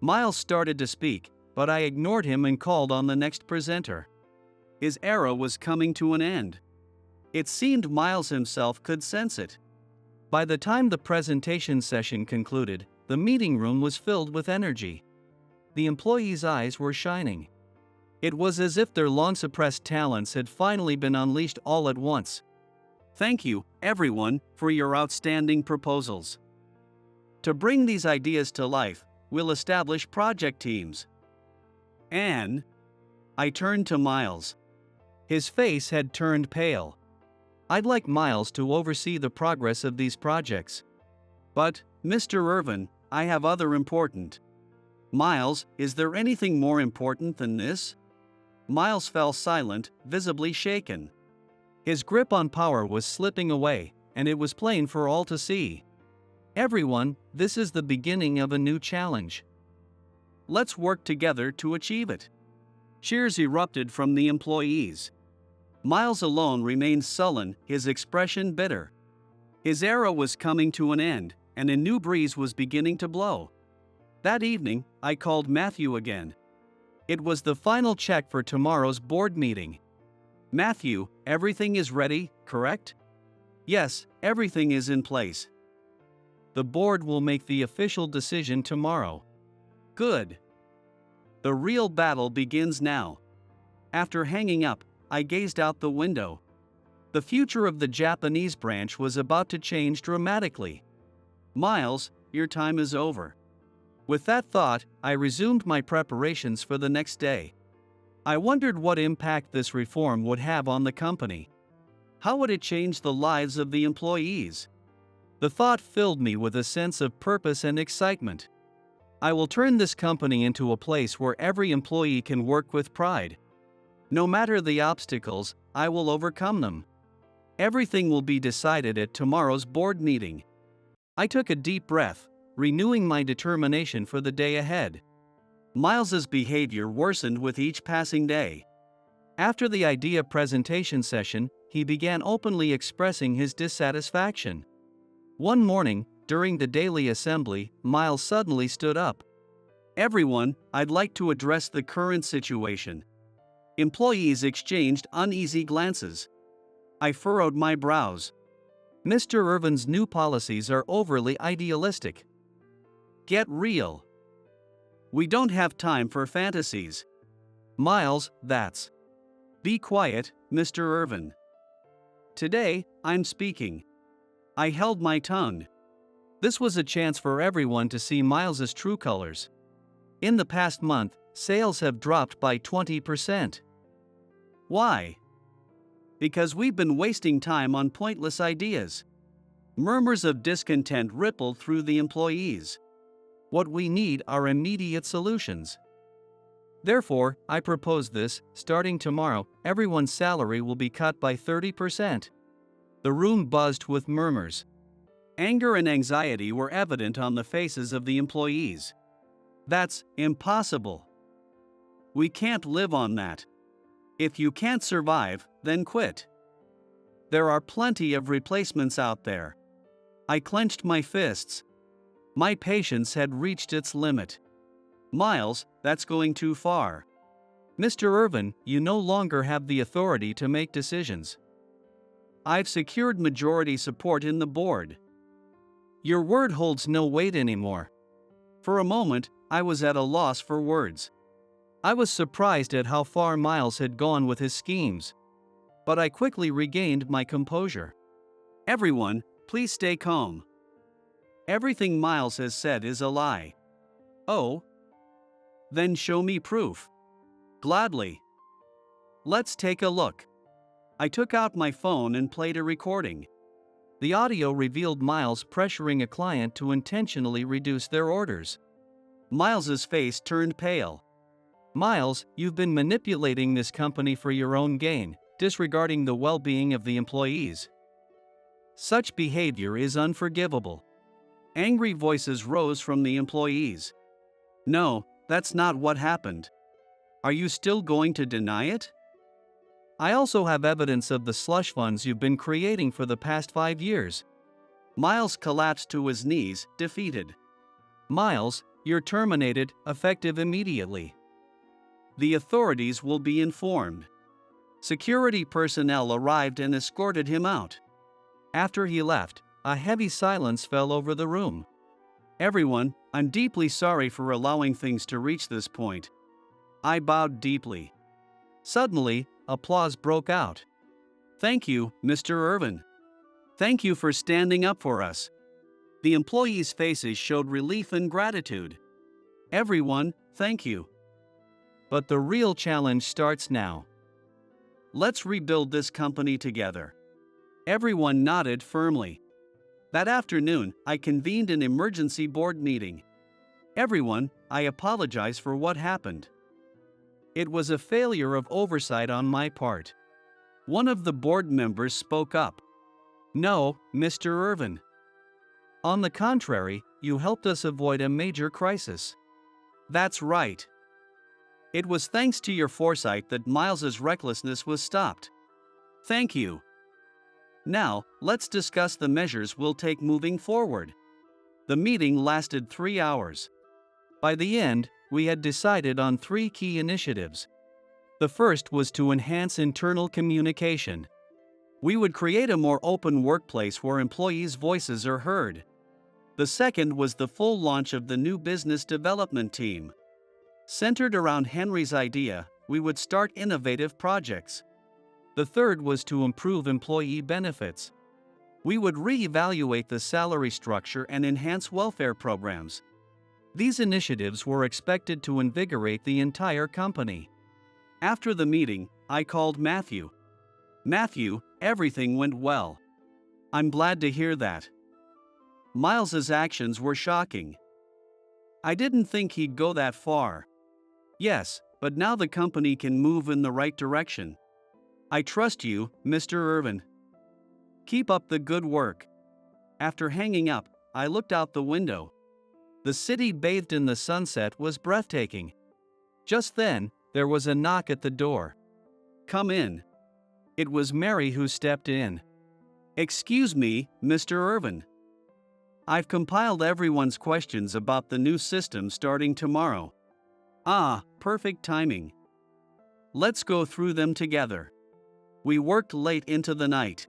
Miles started to speak, but I ignored him and called on the next presenter. His era was coming to an end. It seemed Miles himself could sense it. By the time the presentation session concluded, the meeting room was filled with energy. The employees' eyes were shining. It was as if their long-suppressed talents had finally been unleashed all at once. Thank you, everyone, for your outstanding proposals. To bring these ideas to life, we'll establish project teams. And I turned to Miles. His face had turned pale. I'd like Miles to oversee the progress of these projects. But, Mr. Irvin, I have other important. Miles, is there anything more important than this? Miles fell silent, visibly shaken. His grip on power was slipping away, and it was plain for all to see. Everyone, this is the beginning of a new challenge. Let's work together to achieve it. Cheers erupted from the employees. Miles alone remained sullen, his expression bitter. His era was coming to an end, and a new breeze was beginning to blow. That evening, I called Matthew again. It was the final check for tomorrow's board meeting. Matthew, everything is ready, correct? Yes, everything is in place. The board will make the official decision tomorrow. Good. The real battle begins now. After hanging up, I gazed out the window. The future of the Japanese branch was about to change dramatically. Miles, your time is over. With that thought, I resumed my preparations for the next day. I wondered what impact this reform would have on the company. How would it change the lives of the employees? The thought filled me with a sense of purpose and excitement. I will turn this company into a place where every employee can work with pride. No matter the obstacles, I will overcome them. Everything will be decided at tomorrow's board meeting. I took a deep breath, renewing my determination for the day ahead. Miles's behavior worsened with each passing day. After the idea presentation session, he began openly expressing his dissatisfaction. One morning, during the daily assembly, Miles suddenly stood up. Everyone, I'd like to address the current situation. Employees exchanged uneasy glances. I furrowed my brows. Mr. Irvin's new policies are overly idealistic. Get real. We don't have time for fantasies. Miles, that's. Be quiet, Mr. Irvin. Today, I'm speaking. I held my tongue. This was a chance for everyone to see Miles's true colors. In the past month, sales have dropped by 20%. Why? Because we've been wasting time on pointless ideas. Murmurs of discontent rippled through the employees. What we need are immediate solutions. Therefore, I propose this: starting tomorrow, everyone's salary will be cut by 30%. The room buzzed with murmurs. Anger and anxiety were evident on the faces of the employees. That's impossible. We can't live on that. If you can't survive, then quit. There are plenty of replacements out there. I clenched my fists. My patience had reached its limit. Miles, that's going too far. Mr. Irvin, you no longer have the authority to make decisions. I've secured majority support in the board. Your word holds no weight anymore. For a moment, I was at a loss for words. I was surprised at how far Miles had gone with his schemes. But I quickly regained my composure. Everyone, please stay calm. Everything Miles has said is a lie. Oh? Then show me proof. Gladly. Let's take a look. I took out my phone and played a recording. The audio revealed Miles pressuring a client to intentionally reduce their orders. Miles's face turned pale. Miles, you've been manipulating this company for your own gain, disregarding the well-being of the employees. Such behavior is unforgivable. Angry voices rose from the employees. No, that's not what happened. Are you still going to deny it? I also have evidence of the slush funds you've been creating for the past 5 years. Miles collapsed to his knees, defeated. Miles, you're terminated, effective immediately. The authorities will be informed. Security personnel arrived and escorted him out. After he left, a heavy silence fell over the room. Everyone, I'm deeply sorry for allowing things to reach this point. I bowed deeply. Suddenly, applause broke out. Thank you, Mr. Irvin. Thank you for standing up for us. The employees' faces showed relief and gratitude. Everyone, thank you. But the real challenge starts now. Let's rebuild this company together. Everyone nodded firmly. That afternoon, I convened an emergency board meeting. Everyone, I apologize for what happened. It was a failure of oversight on my part. One of the board members spoke up. No, Mr. Irvin. On the contrary, you helped us avoid a major crisis. That's right. It was thanks to your foresight that Miles's recklessness was stopped. Thank you. Now, let's discuss the measures we'll take moving forward. The meeting lasted 3 hours. By the end, we had decided on 3 key initiatives. The first was to enhance internal communication. We would create a more open workplace where employees' voices are heard. The second was the full launch of the new business development team. Centered around Henry's idea, we would start innovative projects. The third was to improve employee benefits. We would reevaluate the salary structure and enhance welfare programs. These initiatives were expected to invigorate the entire company. After the meeting, I called Matthew. Matthew, everything went well. I'm glad to hear that. Miles's actions were shocking. I didn't think he'd go that far. Yes, but now the company can move in the right direction. I trust you, Mr. Irvin. Keep up the good work. After hanging up, I looked out the window. The city bathed in the sunset was breathtaking. Just then, there was a knock at the door. Come in. It was Mary who stepped in. Excuse me, Mr. Irvin. I've compiled everyone's questions about the new system starting tomorrow. Ah, perfect timing. Let's go through them together. We worked late into the night.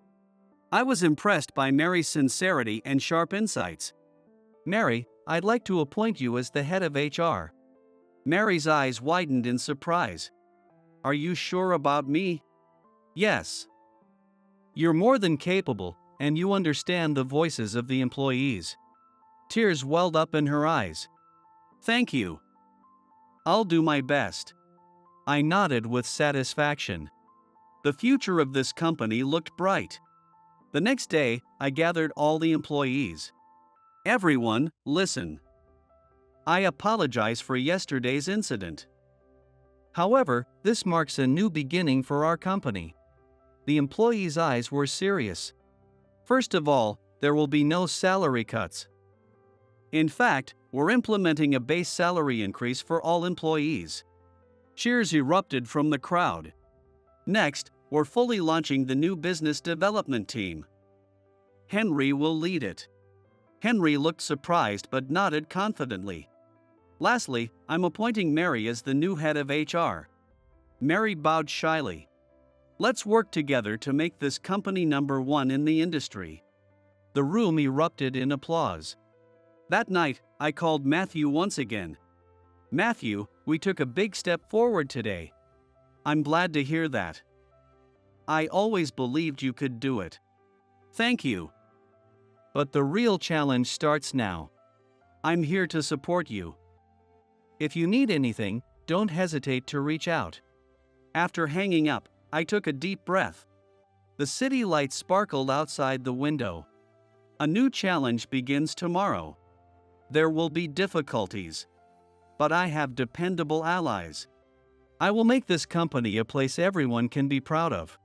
I was impressed by Mary's sincerity and sharp insights. Mary, I'd like to appoint you as the head of HR. Mary's eyes widened in surprise. Are you sure about me? Yes. You're more than capable, and you understand the voices of the employees. Tears welled up in her eyes. Thank you. I'll do my best. I nodded with satisfaction. The future of this company looked bright. The next day, I gathered all the employees. Everyone, listen. I apologize for yesterday's incident. However, this marks a new beginning for our company. The employee's eyes were serious. First of all, there will be no salary cuts. In fact, we're implementing a base salary increase for all employees. Cheers erupted from the crowd. Next, we're fully launching the new business development team. Henry will lead it. Henry looked surprised but nodded confidently. Lastly, I'm appointing Mary as the new head of HR. Mary bowed shyly. Let's work together to make this company #1 in the industry. The room erupted in applause. That night, I called Matthew once again. Matthew, we took a big step forward today. I'm glad to hear that. I always believed you could do it. Thank you. But the real challenge starts now. I'm here to support you. If you need anything, don't hesitate to reach out. After hanging up, I took a deep breath. The city lights sparkled outside the window. A new challenge begins tomorrow. There will be difficulties. But I have dependable allies. I will make this company a place everyone can be proud of.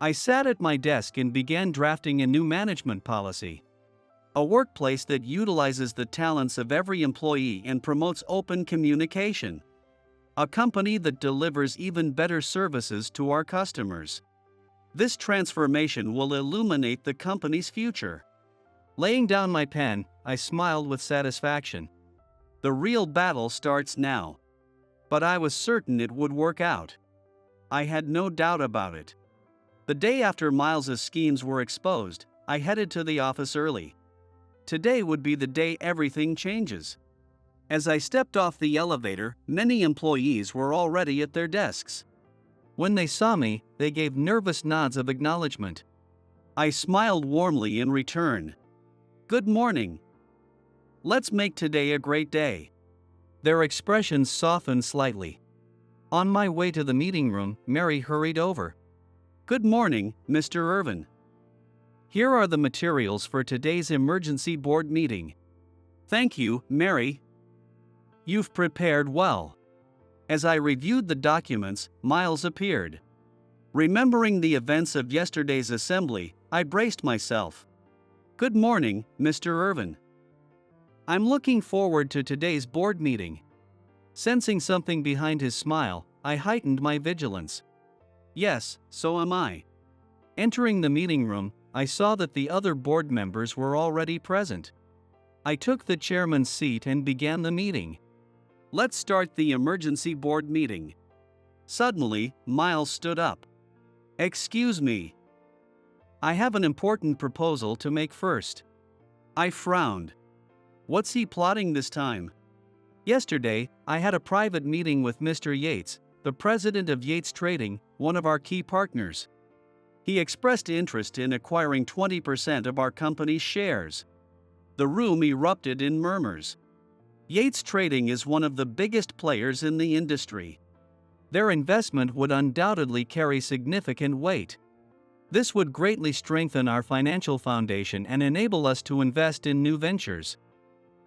I sat at my desk and began drafting a new management policy. A workplace that utilizes the talents of every employee and promotes open communication. A company that delivers even better services to our customers. This transformation will illuminate the company's future. Laying down my pen, I smiled with satisfaction. The real battle starts now. But I was certain it would work out. I had no doubt about it. The day after Miles's schemes were exposed, I headed to the office early. Today would be the day everything changes. As I stepped off the elevator, many employees were already at their desks. When they saw me, they gave nervous nods of acknowledgement. I smiled warmly in return. Good morning. Let's make today a great day. Their expressions softened slightly. On my way to the meeting room, Mary hurried over. Good morning, Mr. Irvin. Here are the materials for today's emergency board meeting. Thank you, Mary. You've prepared well. As I reviewed the documents, Miles appeared. Remembering the events of yesterday's assembly, I braced myself. Good morning, Mr. Irvin. I'm looking forward to today's board meeting. Sensing something behind his smile, I heightened my vigilance. Yes, so am I. Entering the meeting room, I saw that the other board members were already present. I took the chairman's seat and began the meeting. Let's start the emergency board meeting. Suddenly, Miles stood up. Excuse me. I have an important proposal to make first. I frowned. What's he plotting this time? Yesterday, I had a private meeting with Mr. Yates, the president of Yates Trading, one of our key partners. He expressed interest in acquiring 20% of our company's shares. The room erupted in murmurs. Yates Trading is one of the biggest players in the industry. Their investment would undoubtedly carry significant weight. This would greatly strengthen our financial foundation and enable us to invest in new ventures.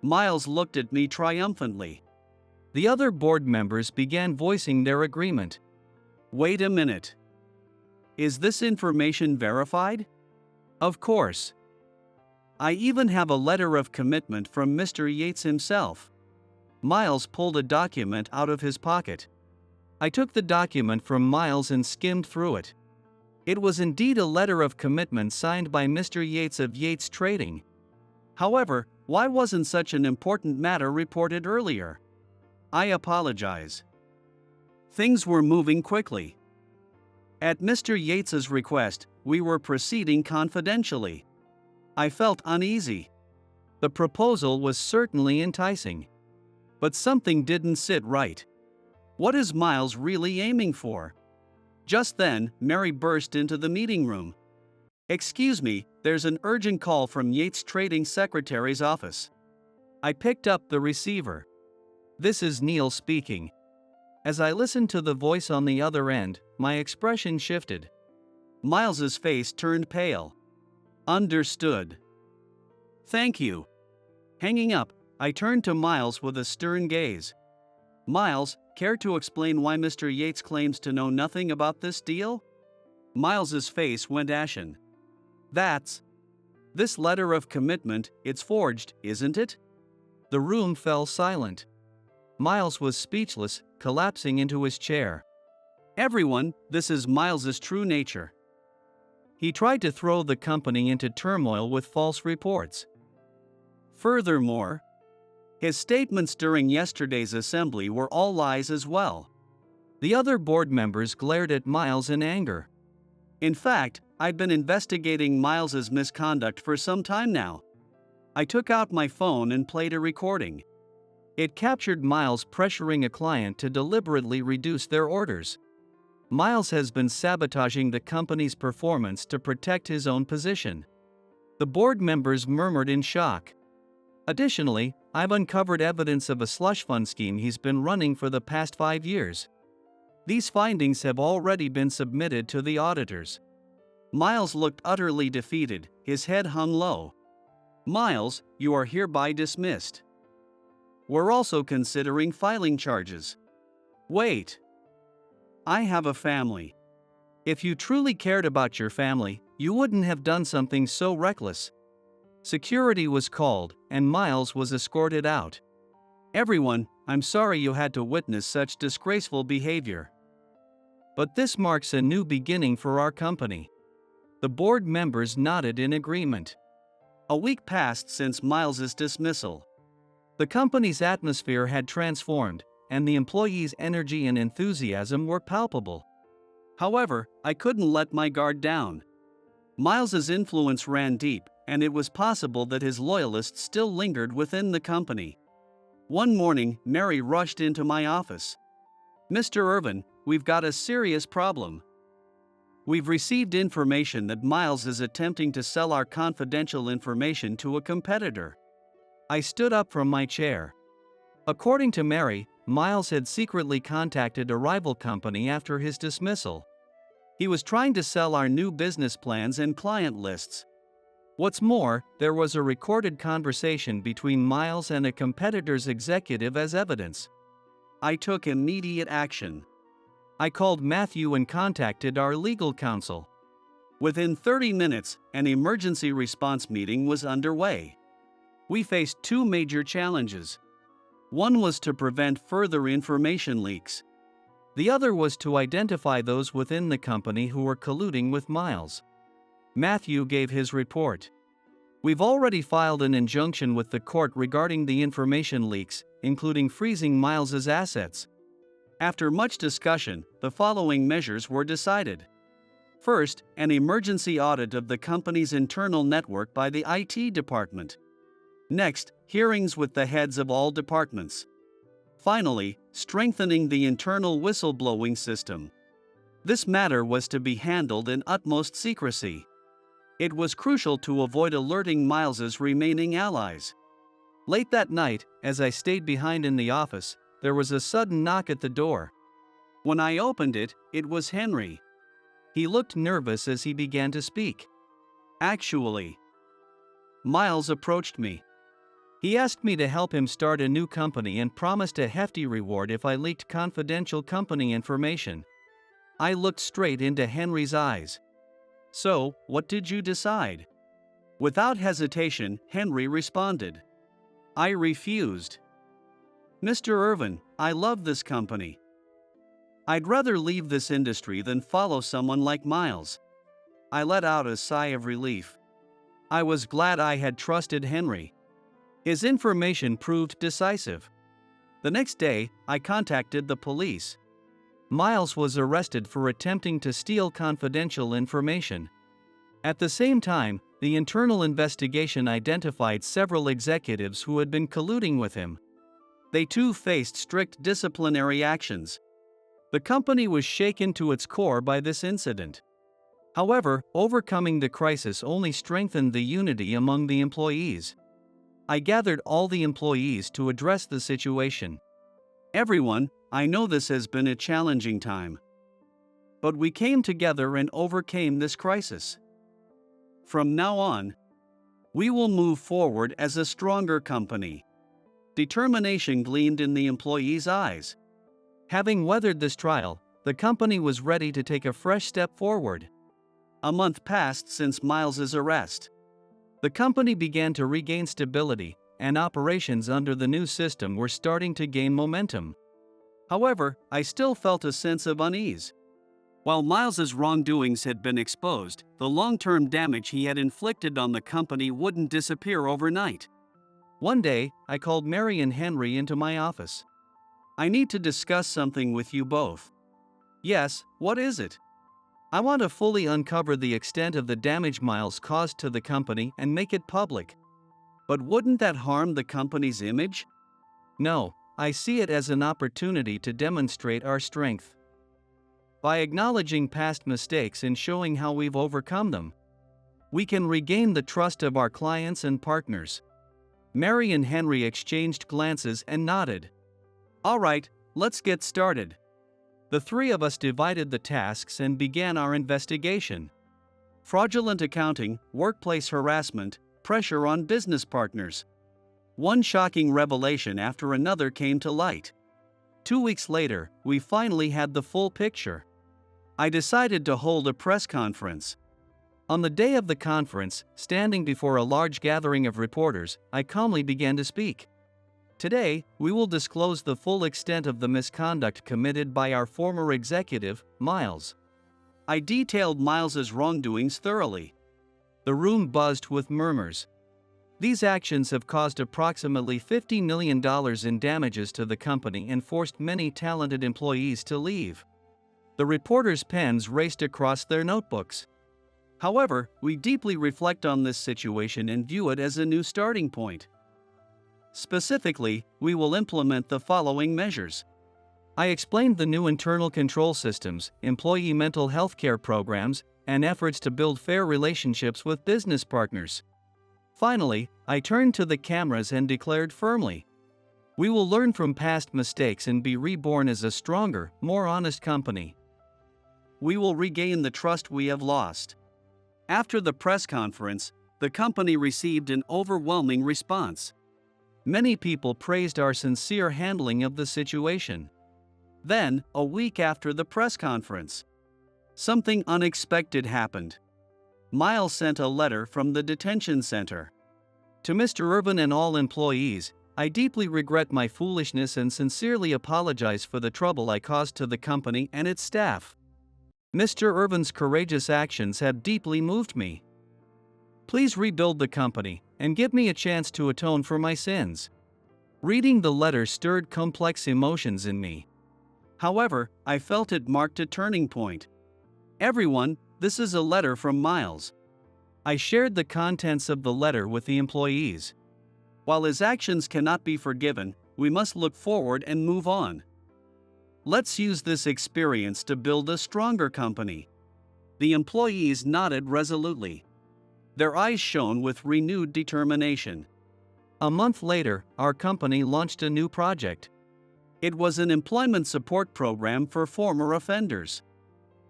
Miles looked at me triumphantly. The other board members began voicing their agreement. Wait a minute. Is this information verified? Of course. I even have a letter of commitment from Mr. Yates himself. Miles pulled a document out of his pocket. I took the document from Miles and skimmed through it. It was indeed a letter of commitment signed by Mr. Yates of Yates Trading. However, why wasn't such an important matter reported earlier? I apologize. Things were moving quickly. At Mr. Yates's request, we were proceeding confidentially. I felt uneasy. The proposal was certainly enticing. But something didn't sit right. What is Miles really aiming for? Just then, Mary burst into the meeting room. Excuse me, there's an urgent call from Yates Trading Secretary's office. I picked up the receiver. This is Neil speaking. As I listened to the voice on the other end, my expression shifted. Miles's face turned pale. Understood. Thank you. Hanging up, I turned to Miles with a stern gaze. Miles, care to explain why Mr. Yates claims to know nothing about this deal? Miles's face went ashen. This letter of commitment, it's forged, isn't it? The room fell silent. Miles was speechless, collapsing into his chair. Everyone, this is Miles's true nature. He tried to throw the company into turmoil with false reports. Furthermore, his statements during yesterday's assembly were all lies as well. The other board members glared at Miles in anger. In fact, I'd been investigating Miles's misconduct for some time now. I took out my phone and played a recording. It captured Miles pressuring a client to deliberately reduce their orders. Miles has been sabotaging the company's performance to protect his own position. The board members murmured in shock. Additionally, I've uncovered evidence of a slush fund scheme he's been running for the past 5 years. These findings have already been submitted to the auditors. Miles looked utterly defeated, his head hung low. Miles, you are hereby dismissed. We're also considering filing charges. Wait. I have a family. If you truly cared about your family, you wouldn't have done something so reckless. Security was called, and Miles was escorted out. Everyone, I'm sorry you had to witness such disgraceful behavior. But this marks a new beginning for our company. The board members nodded in agreement. A week passed since Miles's dismissal. The company's atmosphere had transformed, and the employees' energy and enthusiasm were palpable. However, I couldn't let my guard down. Miles's influence ran deep, and it was possible that his loyalists still lingered within the company. One morning, Mary rushed into my office. Mr. Irvin, we've got a serious problem. We've received information that Miles is attempting to sell our confidential information to a competitor. I stood up from my chair. According to Mary, Miles had secretly contacted a rival company after his dismissal. He was trying to sell our new business plans and client lists. What's more, there was a recorded conversation between Miles and a competitor's executive as evidence. I took immediate action. I called Matthew and contacted our legal counsel. Within 30 minutes, an emergency response meeting was underway. We faced 2 major challenges. One was to prevent further information leaks. The other was to identify those within the company who were colluding with Miles. Matthew gave his report. We've already filed an injunction with the court regarding the information leaks, including freezing Miles's assets. After much discussion, the following measures were decided. First, an emergency audit of the company's internal network by the IT department. Next, hearings with the heads of all departments. Finally, strengthening the internal whistleblowing system. This matter was to be handled in utmost secrecy. It was crucial to avoid alerting Miles's remaining allies. Late that night, as I stayed behind in the office, there was a sudden knock at the door. When I opened it, it was Henry. He looked nervous as he began to speak. Actually, Miles approached me. He asked me to help him start a new company and promised a hefty reward if I leaked confidential company information. I looked straight into Henry's eyes. So, what did you decide? Without hesitation, Henry responded. I refused. Mr. Irvin, I love this company. I'd rather leave this industry than follow someone like Miles. I let out a sigh of relief. I was glad I had trusted Henry. His information proved decisive. The next day, I contacted the police. Miles was arrested for attempting to steal confidential information. At the same time, the internal investigation identified several executives who had been colluding with him. They too faced strict disciplinary actions. The company was shaken to its core by this incident. However, overcoming the crisis only strengthened the unity among the employees. I gathered all the employees to address the situation. Everyone, I know this has been a challenging time. But we came together and overcame this crisis. From now on, we will move forward as a stronger company. Determination gleamed in the employees' eyes. Having weathered this trial, the company was ready to take a fresh step forward. A month passed since Miles's arrest. The company began to regain stability, and operations under the new system were starting to gain momentum. However, I still felt a sense of unease. While Miles's wrongdoings had been exposed, the long-term damage he had inflicted on the company wouldn't disappear overnight. One day, I called Mary and Henry into my office. "I need to discuss something with you both." "Yes, what is it?" "I want to fully uncover the extent of the damage Miles caused to the company and make it public." "But wouldn't that harm the company's image?" "No, I see it as an opportunity to demonstrate our strength. By acknowledging past mistakes and showing how we've overcome them, we can regain the trust of our clients and partners." Mary and Henry exchanged glances and nodded. "All right, let's get started." The three of us divided the tasks and began our investigation. Fraudulent accounting, workplace harassment, pressure on business partners. One shocking revelation after another came to light. 2 weeks later, we finally had the full picture. I decided to hold a press conference. On the day of the conference, standing before a large gathering of reporters, I calmly began to speak. "Today, we will disclose the full extent of the misconduct committed by our former executive, Miles." I detailed Miles's wrongdoings thoroughly. The room buzzed with murmurs. These actions have caused approximately $50 million in damages to the company and forced many talented employees to leave. The reporters' pens raced across their notebooks. However, we deeply reflect on this situation and view it as a new starting point. Specifically, we will implement the following measures. I explained the new internal control systems, employee mental health care programs, and efforts to build fair relationships with business partners. Finally, I turned to the cameras and declared firmly, "We will learn from past mistakes and be reborn as a stronger, more honest company. We will regain the trust we have lost." After the press conference, the company received an overwhelming response. Many people praised our sincere handling of the situation. Then, a week after the press conference, something unexpected happened. Miles sent a letter from the detention center. "To Mr. Irvin and all employees, I deeply regret my foolishness and sincerely apologize for the trouble I caused to the company and its staff. Mr. Irvin's courageous actions have deeply moved me. Please rebuild the company and give me a chance to atone for my sins." Reading the letter stirred complex emotions in me. However, I felt it marked a turning point. "Everyone, this is a letter from Miles." I shared the contents of the letter with the employees. "While his actions cannot be forgiven, we must look forward and move on. Let's use this experience to build a stronger company." The employees nodded resolutely. Their eyes shone with renewed determination. A month later, our company launched a new project. It was an employment support program for former offenders.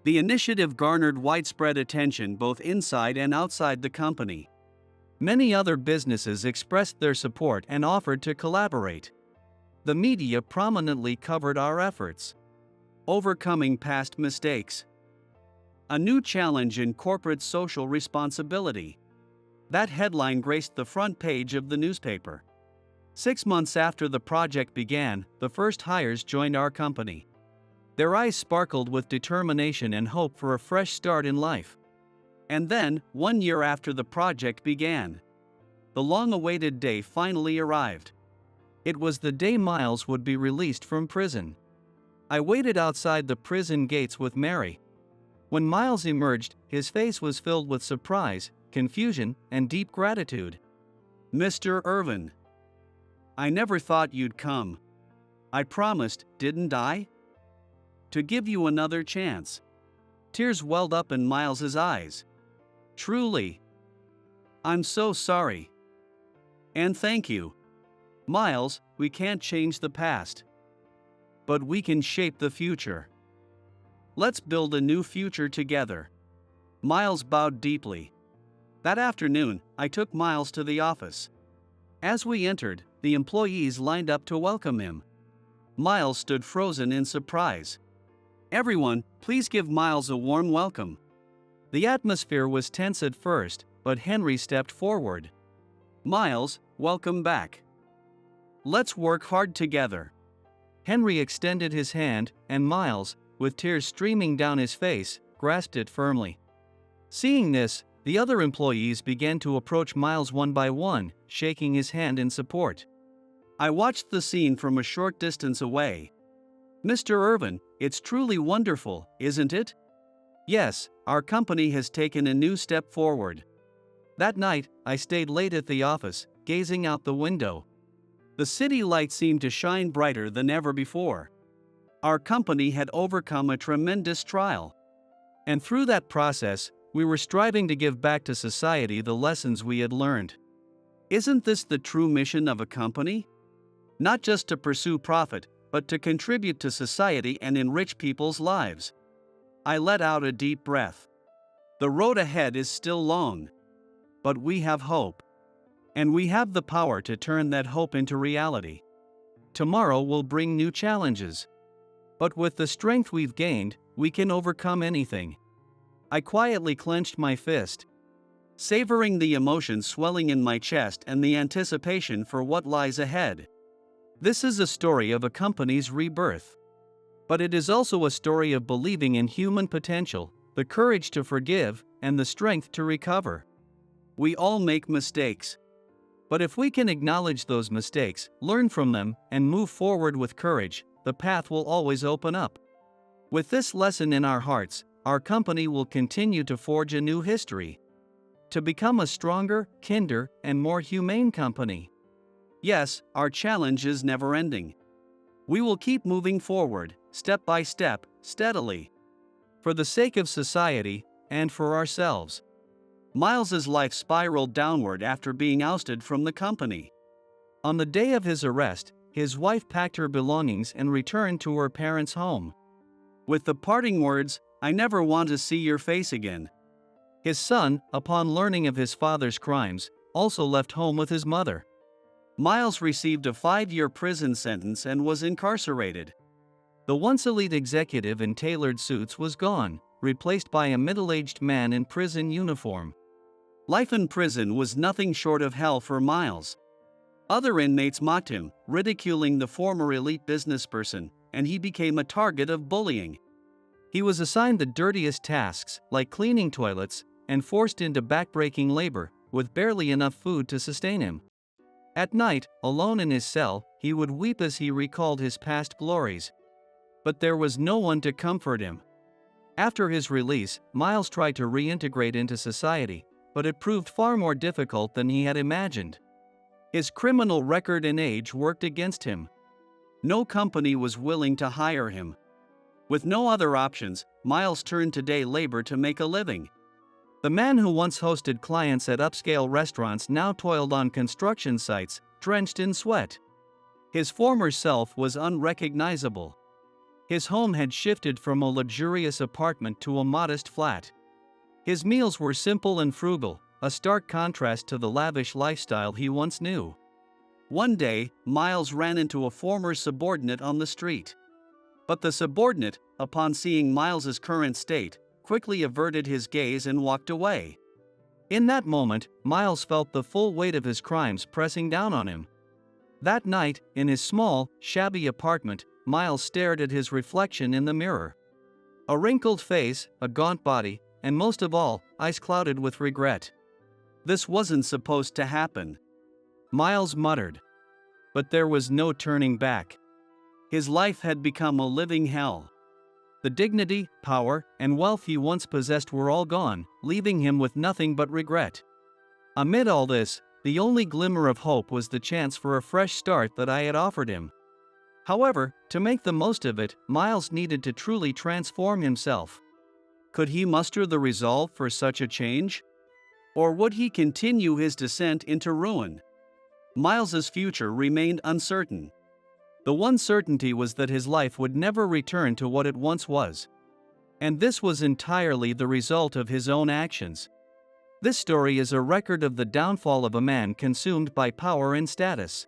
The initiative garnered widespread attention both inside and outside the company. Many other businesses expressed their support and offered to collaborate. The media prominently covered our efforts. Overcoming past mistakes. A new challenge in corporate social responsibility. That headline graced the front page of the newspaper. 6 months after the project began, the first hires joined our company. Their eyes sparkled with determination and hope for a fresh start in life. And then, 1 year after the project began, the long-awaited day finally arrived. It was the day Miles would be released from prison. I waited outside the prison gates with Mary. When Miles emerged, his face was filled with surprise, confusion, and deep gratitude. "Mr. Irvin, I never thought you'd come. I promised, didn't I? To give you another chance." Tears welled up in Miles's eyes. "Truly. I'm so sorry. And thank you. Miles, we can't change the past. But we can shape the future. Let's build a new future together." Miles bowed deeply. That afternoon, I took Miles to the office. As we entered, the employees lined up to welcome him. Miles stood frozen in surprise. "Everyone, please give Miles a warm welcome." The atmosphere was tense at first, but Henry stepped forward. "Miles, welcome back. Let's work hard together." Henry extended his hand, and Miles, with tears streaming down his face, grasped it firmly. Seeing this, the other employees began to approach Miles one by one, shaking his hand in support. I watched the scene from a short distance away. "Mr. Irvin, it's truly wonderful, isn't it?" "Yes, our company has taken a new step forward." That night, I stayed late at the office, gazing out the window. The city lights seemed to shine brighter than ever before. Our company had overcome a tremendous trial. And through that process, we were striving to give back to society the lessons we had learned. Isn't this the true mission of a company? Not just to pursue profit, but to contribute to society and enrich people's lives. I let out a deep breath. The road ahead is still long. But we have hope. And we have the power to turn that hope into reality. Tomorrow will bring new challenges. But with the strength we've gained, we can overcome anything. I quietly clenched my fist, savoring the emotions swelling in my chest and the anticipation for what lies ahead. This is a story of a company's rebirth. But it is also a story of believing in human potential, the courage to forgive, and the strength to recover. We all make mistakes. But if we can acknowledge those mistakes, learn from them, and move forward with courage, the path will always open up. With this lesson in our hearts, our company will continue to forge a new history. To become a stronger, kinder, and more humane company. Yes, our challenge is never ending. We will keep moving forward, step by step, steadily. For the sake of society, and for ourselves. Miles's life spiraled downward after being ousted from the company. On the day of his arrest, his wife packed her belongings and returned to her parents' home. With the parting words, "I never want to see your face again." His son, upon learning of his father's crimes, also left home with his mother. Miles received a 5-year prison sentence and was incarcerated. The once elite executive in tailored suits was gone, replaced by a middle-aged man in prison uniform. Life in prison was nothing short of hell for Miles. Other inmates mocked him, ridiculing the former elite businessperson, and he became a target of bullying. He was assigned the dirtiest tasks, like cleaning toilets, and forced into backbreaking labor, with barely enough food to sustain him. At night, alone in his cell, he would weep as he recalled his past glories. But there was no one to comfort him. After his release, Miles tried to reintegrate into society, but it proved far more difficult than he had imagined. His criminal record and age worked against him. No company was willing to hire him. With no other options, Miles turned to day labor to make a living. The man who once hosted clients at upscale restaurants now toiled on construction sites, drenched in sweat. His former self was unrecognizable. His home had shifted from a luxurious apartment to a modest flat. His meals were simple and frugal, a stark contrast to the lavish lifestyle he once knew. One day, Miles ran into a former subordinate on the street. But the subordinate, upon seeing Miles's current state, quickly averted his gaze and walked away. In that moment, Miles felt the full weight of his crimes pressing down on him. That night, in his small, shabby apartment, Miles stared at his reflection in the mirror. A wrinkled face, a gaunt body, and most of all, eyes clouded with regret. This wasn't supposed to happen, Miles muttered. But there was no turning back. His life had become a living hell. The dignity, power, and wealth he once possessed were all gone, leaving him with nothing but regret. Amid all this, the only glimmer of hope was the chance for a fresh start that I had offered him. However, to make the most of it, Miles needed to truly transform himself. Could he muster the resolve for such a change? Or would he continue his descent into ruin? Miles's future remained uncertain. The one certainty was that his life would never return to what it once was. And this was entirely the result of his own actions. This story is a record of the downfall of a man consumed by power and status.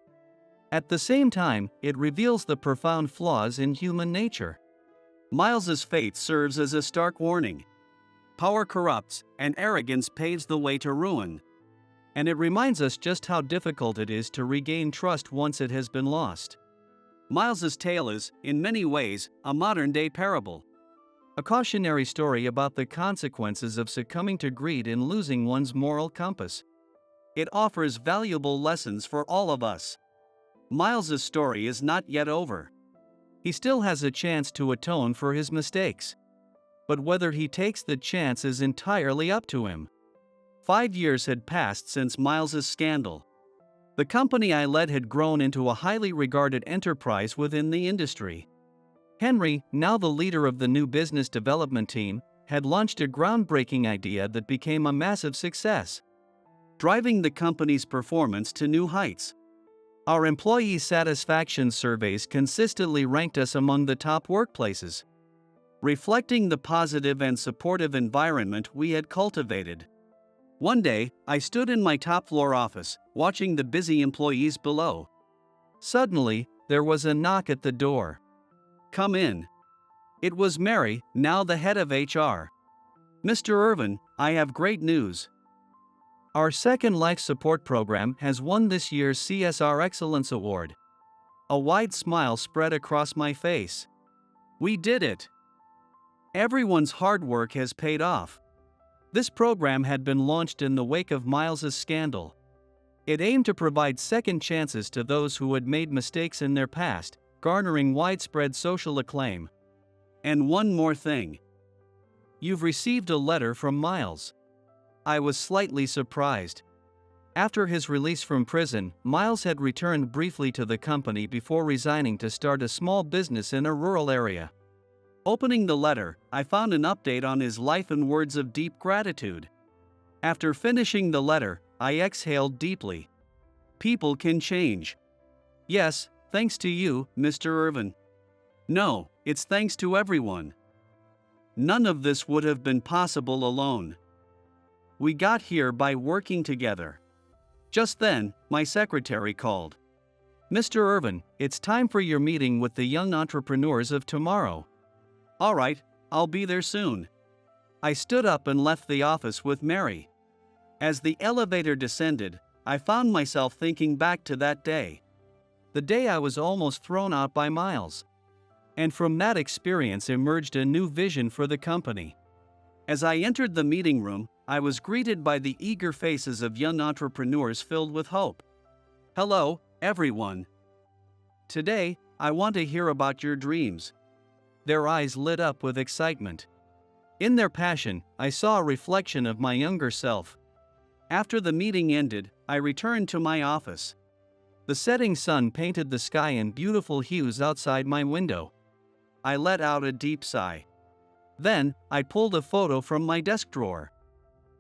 At the same time, it reveals the profound flaws in human nature. Miles's fate serves as a stark warning. Power corrupts, and arrogance paves the way to ruin. And it reminds us just how difficult it is to regain trust once it has been lost. Miles's tale is, in many ways, a modern-day parable. A cautionary story about the consequences of succumbing to greed and losing one's moral compass. It offers valuable lessons for all of us. Miles's story is not yet over. He still has a chance to atone for his mistakes. But whether he takes the chance is entirely up to him. 5 years had passed since Miles's scandal. The company I led had grown into a highly regarded enterprise within the industry. Henry, now the leader of the new business development team, had launched a groundbreaking idea that became a massive success, driving the company's performance to new heights. Our employee satisfaction surveys consistently ranked us among the top workplaces, reflecting the positive and supportive environment we had cultivated. One day, I stood in my top-floor office, watching the busy employees below. Suddenly, there was a knock at the door. "Come in." It was Mary, now the head of HR. "Mr. Irvin, I have great news. Our second life support program has won this year's CSR Excellence Award." A wide smile spread across my face. We did it. Everyone's hard work has paid off. This program had been launched in the wake of Miles's scandal. It aimed to provide second chances to those who had made mistakes in their past, garnering widespread social acclaim. And one more thing. You've received a letter from Miles. I was slightly surprised. After his release from prison, Miles had returned briefly to the company before resigning to start a small business in a rural area. Opening the letter, I found an update on his life and words of deep gratitude. After finishing the letter, I exhaled deeply. People can change. Yes, thanks to you, Mr. Irvin. No, it's thanks to everyone. None of this would have been possible alone. We got here by working together. Just then, my secretary called. "Mr. Irvin, it's time for your meeting with the young entrepreneurs of tomorrow." "All right, I'll be there soon." I stood up and left the office with Mary. As the elevator descended, I found myself thinking back to that day. The day I was almost thrown out by Miles. And from that experience emerged a new vision for the company. As I entered the meeting room, I was greeted by the eager faces of young entrepreneurs filled with hope. "Hello, everyone. Today, I want to hear about your dreams." Their eyes lit up with excitement. In their passion, I saw a reflection of my younger self. After the meeting ended, I returned to my office. The setting sun painted the sky in beautiful hues outside my window. I let out a deep sigh. Then, I pulled a photo from my desk drawer.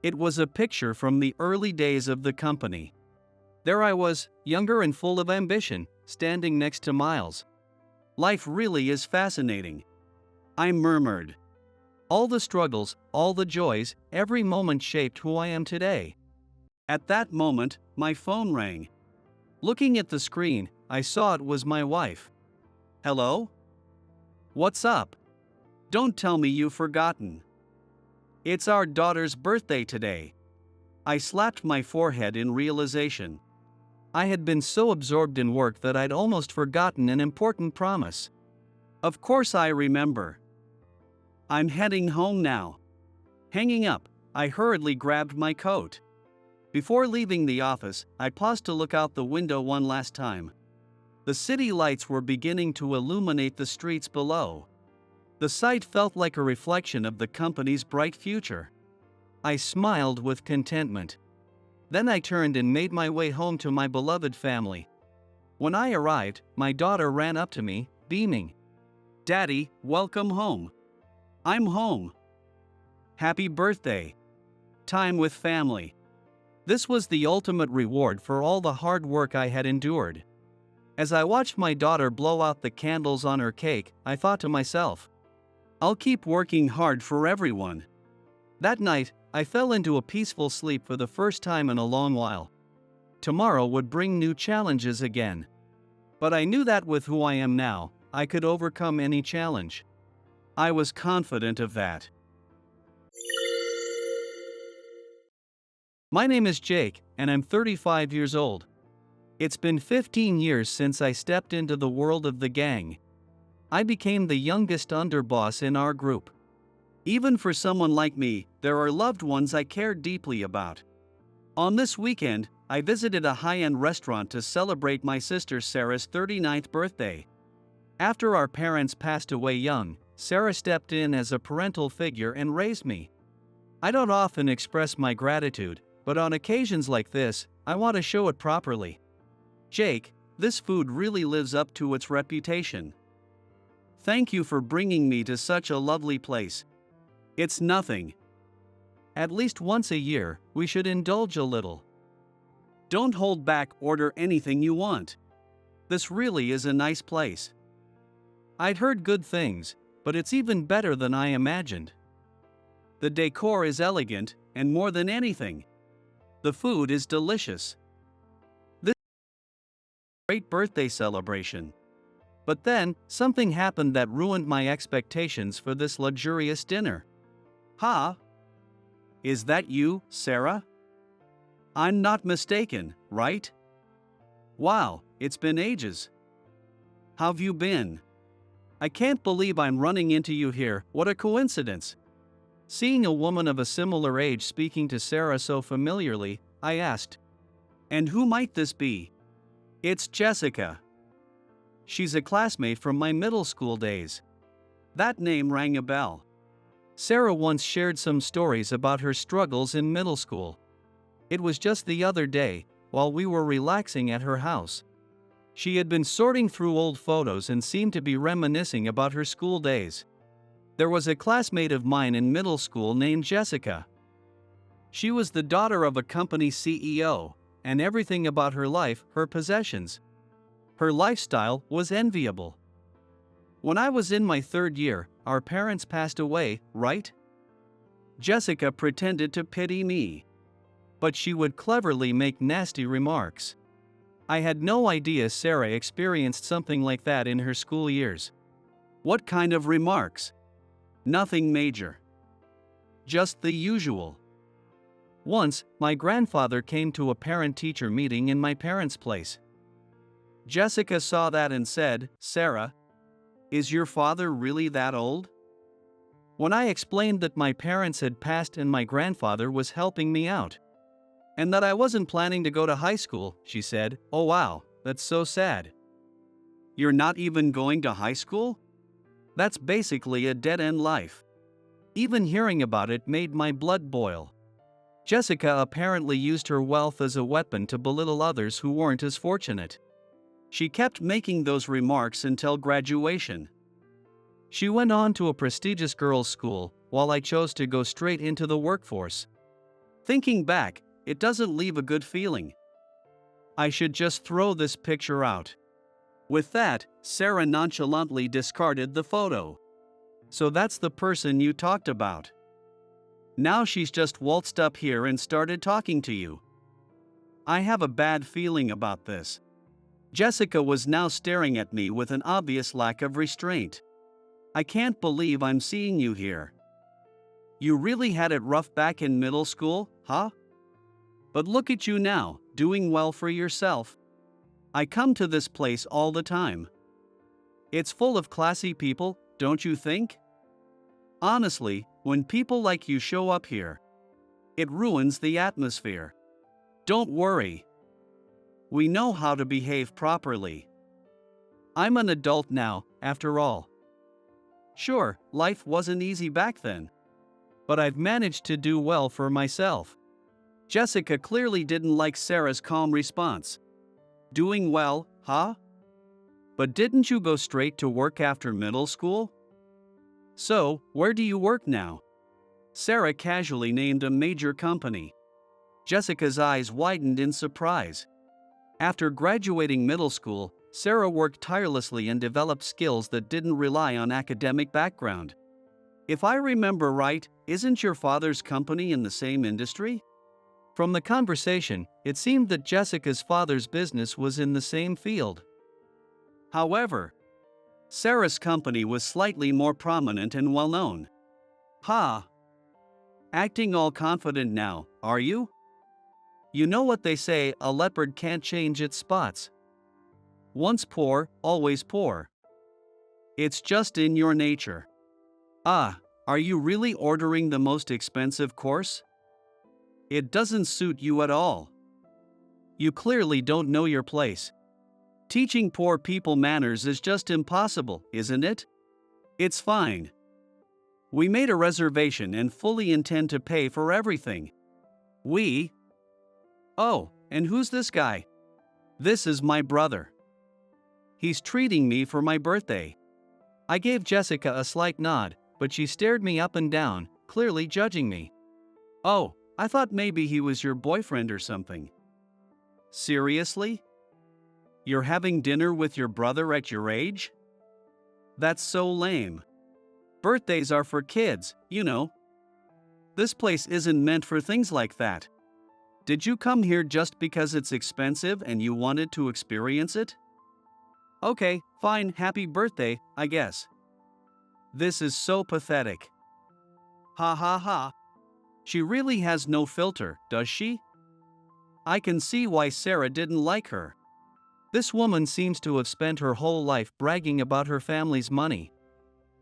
It was a picture from the early days of the company. There I was, younger and full of ambition, standing next to Miles. "Life really is fascinating," I murmured. "All the struggles, all the joys, every moment shaped who I am today." At that moment, my phone rang. Looking at the screen, I saw it was my wife. "Hello? What's up? Don't tell me you've forgotten. It's our daughter's birthday today." I slapped my forehead in realization. I had been so absorbed in work that I'd almost forgotten an important promise. "Of course I remember. I'm heading home now." Hanging up, I hurriedly grabbed my coat. Before leaving the office, I paused to look out the window one last time. The city lights were beginning to illuminate the streets below. The sight felt like a reflection of the company's bright future. I smiled with contentment. Then I turned and made my way home to my beloved family. When I arrived, my daughter ran up to me, beaming. "Daddy, welcome home." "I'm home." "Happy birthday." Time with family. This was the ultimate reward for all the hard work I had endured. As I watched my daughter blow out the candles on her cake, I thought to myself, I'll keep working hard for everyone. That night, I fell into a peaceful sleep for the first time in a long while. Tomorrow would bring new challenges again. But I knew that with who I am now, I could overcome any challenge. I was confident of that. My name is Jake, and I'm 35 years old. It's been 15 years since I stepped into the world of the gang. I became the youngest underboss in our group. Even for someone like me, there are loved ones I care deeply about. On this weekend, I visited a high-end restaurant to celebrate my sister Sarah's 39th birthday. After our parents passed away young, Sarah stepped in as a parental figure and raised me. I don't often express my gratitude, but on occasions like this, I want to show it properly. Jake, this food really lives up to its reputation. Thank you for bringing me to such a lovely place. It's nothing. At least once a year, we should indulge a little. Don't hold back, order anything you want. This really is a nice place. I'd heard good things, but it's even better than I imagined. The decor is elegant, and more than anything, the food is delicious. This is a great birthday celebration. But then, something happened that ruined my expectations for this luxurious dinner. Ha! Is that you, Sarah? I'm not mistaken, right? Wow, it's been ages. How've you been? I can't believe I'm running into you here, what a coincidence. Seeing a woman of a similar age speaking to Sarah so familiarly, I asked, "And who might this be?" "It's Jessica. She's a classmate from my middle school days." That name rang a bell. Sarah once shared some stories about her struggles in middle school. It was just the other day, while we were relaxing at her house. She had been sorting through old photos and seemed to be reminiscing about her school days. There was a classmate of mine in middle school named Jessica. She was the daughter of a company CEO, and everything about her life, her possessions, her lifestyle was enviable. When I was in my third year, our parents passed away, right? Jessica pretended to pity me. But she would cleverly make nasty remarks. I had no idea Sarah experienced something like that in her school years. What kind of remarks? Nothing major. Just the usual. Once, my grandfather came to a parent-teacher meeting in my parents' place. Jessica saw that and said, "Sarah, is your father really that old?" When I explained that my parents had passed and my grandfather was helping me out, and that I wasn't planning to go to high school, she said, "Oh wow, that's so sad. You're not even going to high school? That's basically a dead-end life." Even hearing about it made my blood boil. Jessica apparently used her wealth as a weapon to belittle others who weren't as fortunate. She kept making those remarks until graduation. She went on to a prestigious girls' school, while I chose to go straight into the workforce. Thinking back, it doesn't leave a good feeling. I should just throw this picture out. With that, Sarah nonchalantly discarded the photo. "So that's the person you talked about. Now she's just waltzed up here and started talking to you. I have a bad feeling about this." Jessica was now staring at me with an obvious lack of restraint. "I can't believe I'm seeing you here. You really had it rough back in middle school, huh? But look at you now, doing well for yourself. I come to this place all the time. It's full of classy people, don't you think? Honestly, when people like you show up here, it ruins the atmosphere. Don't worry. We know how to behave properly. I'm an adult now, after all. Sure, life wasn't easy back then. But I've managed to do well for myself." Jessica clearly didn't like Sarah's calm response. "Doing well, huh? But didn't you go straight to work after middle school? So, where do you work now?" Sarah casually named a major company. Jessica's eyes widened in surprise. After graduating middle school, Sarah worked tirelessly and developed skills that didn't rely on academic background. "If I remember right, isn't your father's company in the same industry?" From the conversation, it seemed that Jessica's father's business was in the same field. However, Sarah's company was slightly more prominent and well-known. Ha! Acting all confident now, are you? You know what they say, a leopard can't change its spots. Once poor, always poor. It's just in your nature. Ah, are you really ordering the most expensive course? It doesn't suit you at all. You clearly don't know your place. Teaching poor people manners is just impossible, isn't it? It's fine. We made a reservation and fully intend to pay for everything. We? Oh, and who's this guy? This is my brother. He's treating me for my birthday. I gave Jessica a slight nod, but she stared me up and down, clearly judging me. Oh, I thought maybe he was your boyfriend or something. Seriously? You're having dinner with your brother at your age? That's so lame. Birthdays are for kids, you know. This place isn't meant for things like that. Did you come here just because it's expensive and you wanted to experience it? Okay, fine, happy birthday, I guess. This is so pathetic. Ha ha ha. She really has no filter, does she? I can see why Sarah didn't like her. This woman seems to have spent her whole life bragging about her family's money.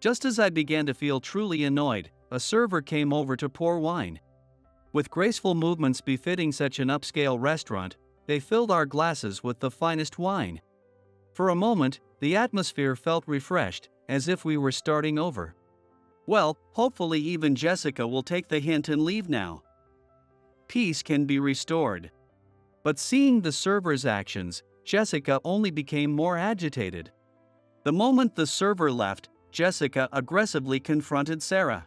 Just as I began to feel truly annoyed, a server came over to pour wine. With graceful movements befitting such an upscale restaurant, they filled our glasses with the finest wine. For a moment, the atmosphere felt refreshed, as if we were starting over. Well, hopefully even Jessica will take the hint and leave now. Peace can be restored. But seeing the server's actions, Jessica only became more agitated. The moment the server left, Jessica aggressively confronted Sarah.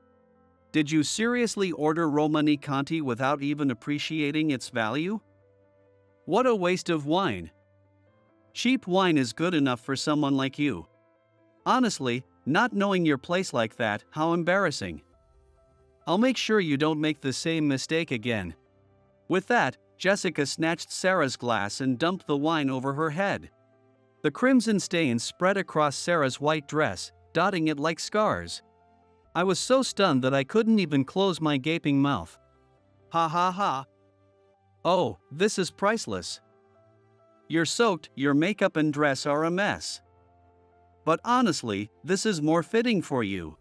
Did you seriously order Romani Conti without even appreciating its value? What a waste of wine. Cheap wine is good enough for someone like you. Honestly, not knowing your place like that, how embarrassing. I'll make sure you don't make the same mistake again. With that, Jessica snatched Sarah's glass and dumped the wine over her head. The crimson stains spread across Sarah's white dress, dotting it like scars. I was so stunned that I couldn't even close my gaping mouth. Ha ha ha. Oh, this is priceless. You're soaked, your makeup and dress are a mess. But honestly, this is more fitting for you.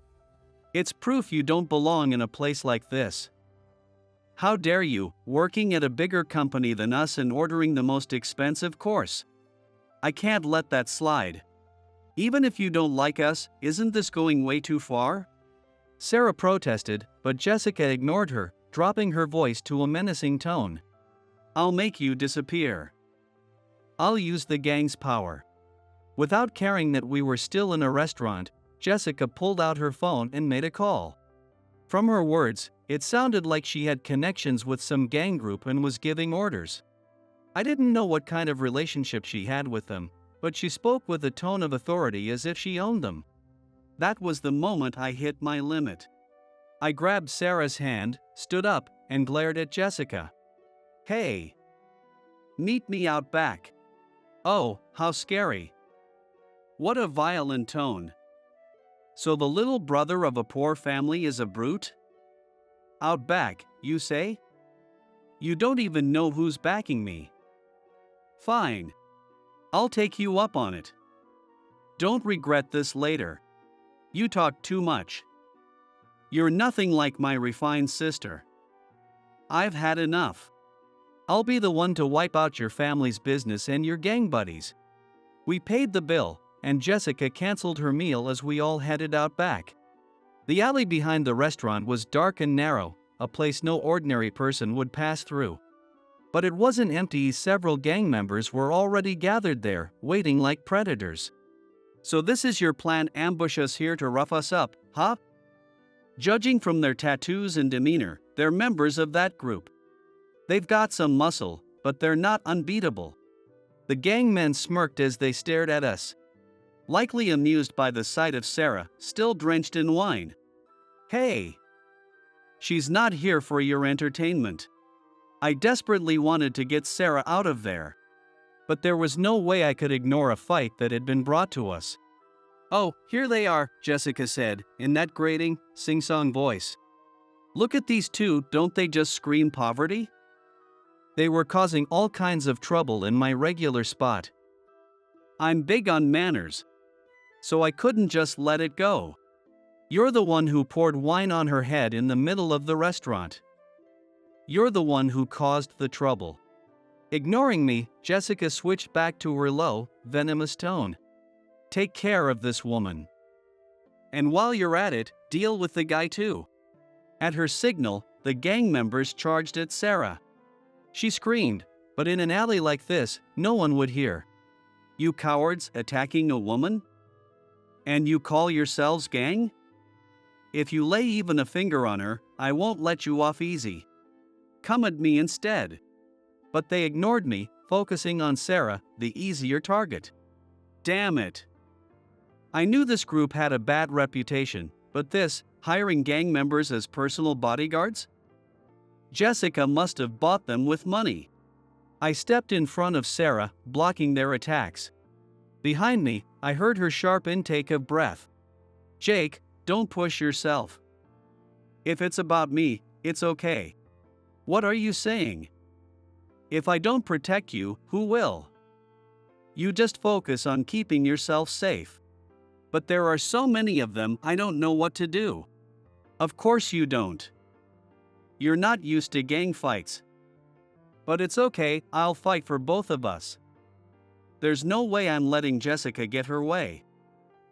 It's proof you don't belong in a place like this. How dare you, working at a bigger company than us and ordering the most expensive course? I can't let that slide. Even if you don't like us, isn't this going way too far? Sarah protested, but Jessica ignored her, dropping her voice to a menacing tone. I'll make you disappear. I'll use the gang's power. Without caring that we were still in a restaurant, Jessica pulled out her phone and made a call. From her words, it sounded like she had connections with some gang group and was giving orders. I didn't know what kind of relationship she had with them, but she spoke with a tone of authority as if she owned them. That was the moment I hit my limit. I grabbed Sarah's hand, stood up, and glared at Jessica. Hey! Meet me out back. Oh, how scary. What a violent tone. So the little brother of a poor family is a brute? Out back, you say? You don't even know who's backing me. Fine. I'll take you up on it. Don't regret this later. You talk too much. You're nothing like my refined sister. I've had enough. I'll be the one to wipe out your family's business and your gang buddies. We paid the bill, and Jessica canceled her meal as we all headed out back. The alley behind the restaurant was dark and narrow, a place no ordinary person would pass through. But it wasn't empty. Several gang members were already gathered there, waiting like predators. So this is your plan, ambush us here to rough us up, huh? Judging from their tattoos and demeanor, they're members of that group. They've got some muscle, but they're not unbeatable. The gang men smirked as they stared at us, likely amused by the sight of Sarah, still drenched in wine. Hey! She's not here for your entertainment. I desperately wanted to get Sarah out of there. But there was no way I could ignore a fight that had been brought to us. "Oh, here they are," Jessica said, in that grating, sing-song voice. "Look at these two, don't they just scream poverty?" They were causing all kinds of trouble in my regular spot. I'm big on manners, so I couldn't just let it go. "You're the one who poured wine on her head in the middle of the restaurant. You're the one who caused the trouble." Ignoring me, Jessica switched back to her low, venomous tone. "Take care of this woman. And while you're at it, deal with the guy too." At her signal, the gang members charged at Sarah. She screamed, but in an alley like this, no one would hear. "You cowards attacking a woman? And you call yourselves gang? If you lay even a finger on her, I won't let you off easy. Come at me instead." But they ignored me, focusing on Sarah, the easier target. Damn it. I knew this group had a bad reputation, but this, hiring gang members as personal bodyguards? Jessica must have bought them with money. I stepped in front of Sarah, blocking their attacks. Behind me, I heard her sharp intake of breath. "Jake, don't push yourself. If it's about me, it's okay." "What are you saying? If I don't protect you, who will? You just focus on keeping yourself safe." "But there are so many of them, I don't know what to do." "Of course you don't. You're not used to gang fights. But it's okay, I'll fight for both of us." There's no way I'm letting Jessica get her way.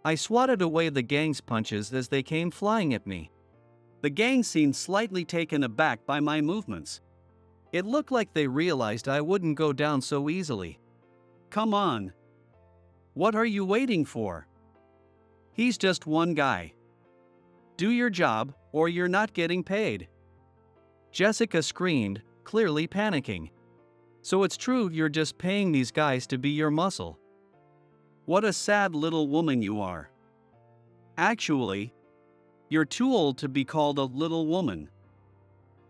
I swatted away the gang's punches as they came flying at me. The gang seemed slightly taken aback by my movements. It looked like they realized I wouldn't go down so easily. "Come on. What are you waiting for? He's just one guy. Do your job, or you're not getting paid." Jessica screamed, clearly panicking. "So it's true you're just paying these guys to be your muscle? What a sad little woman you are. Actually, you're too old to be called a little woman.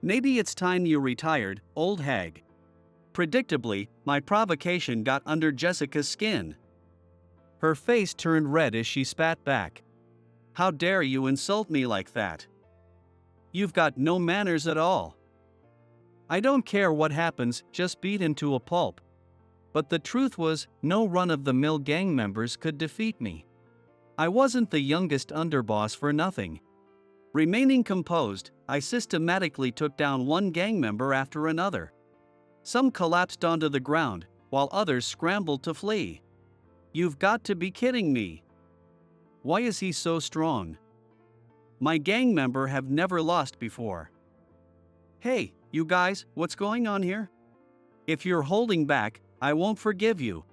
Maybe it's time you retired, old hag." Predictably, my provocation got under Jessica's skin. Her face turned red as she spat back. "How dare you insult me like that? You've got no manners at all. I don't care what happens, just beat him to a pulp." But the truth was, no run-of-the-mill gang members could defeat me. I wasn't the youngest underboss for nothing. Remaining composed, I systematically took down one gang member after another. Some collapsed onto the ground, while others scrambled to flee. "You've got to be kidding me. Why is he so strong? My gang member have never lost before." "Hey, you guys, what's going on here? If you're holding back, I won't forgive you."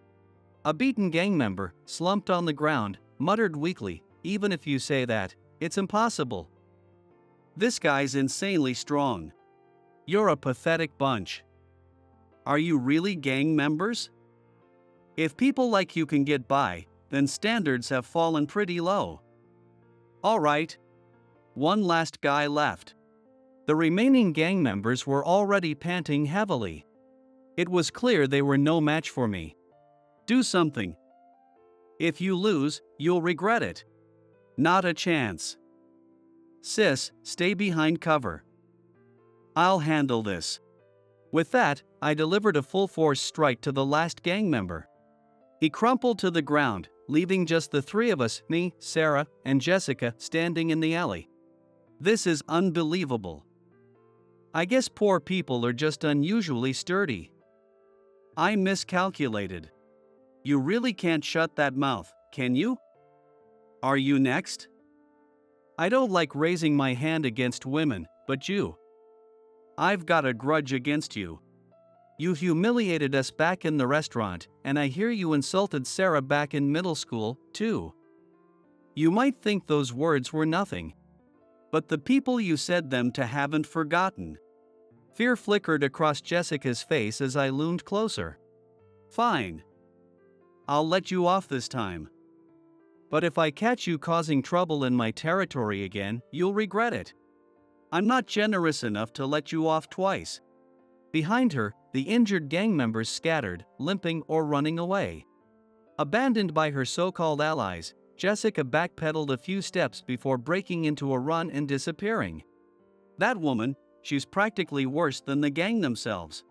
A beaten gang member, slumped on the ground, muttered weakly, "Even if you say that, it's impossible. This guy's insanely strong. You're a pathetic bunch. Are you really gang members? If people like you can get by, then standards have fallen pretty low." "All right. One last guy left." The remaining gang members were already panting heavily. It was clear they were no match for me. "Do something. If you lose, you'll regret it." "Not a chance. Sis, stay behind cover. I'll handle this." With that, I delivered a full-force strike to the last gang member. He crumpled to the ground, leaving just the three of us, me, Sarah, and Jessica, standing in the alley. This is unbelievable. I guess poor people are just unusually sturdy. I miscalculated. You really can't shut that mouth, can you? Are you next? I don't like raising my hand against women, but you. I've got a grudge against you. You humiliated us back in the restaurant, and I hear you insulted Sarah back in middle school, too. You might think those words were nothing. But the people you said them to haven't forgotten. Fear flickered across Jessica's face as I loomed closer. Fine. I'll let you off this time. But if I catch you causing trouble in my territory again, you'll regret it. I'm not generous enough to let you off twice. Behind her, the injured gang members scattered, limping or running away. Abandoned by her so-called allies, Jessica backpedaled a few steps before breaking into a run and disappearing. That woman, she's practically worse than the gang themselves.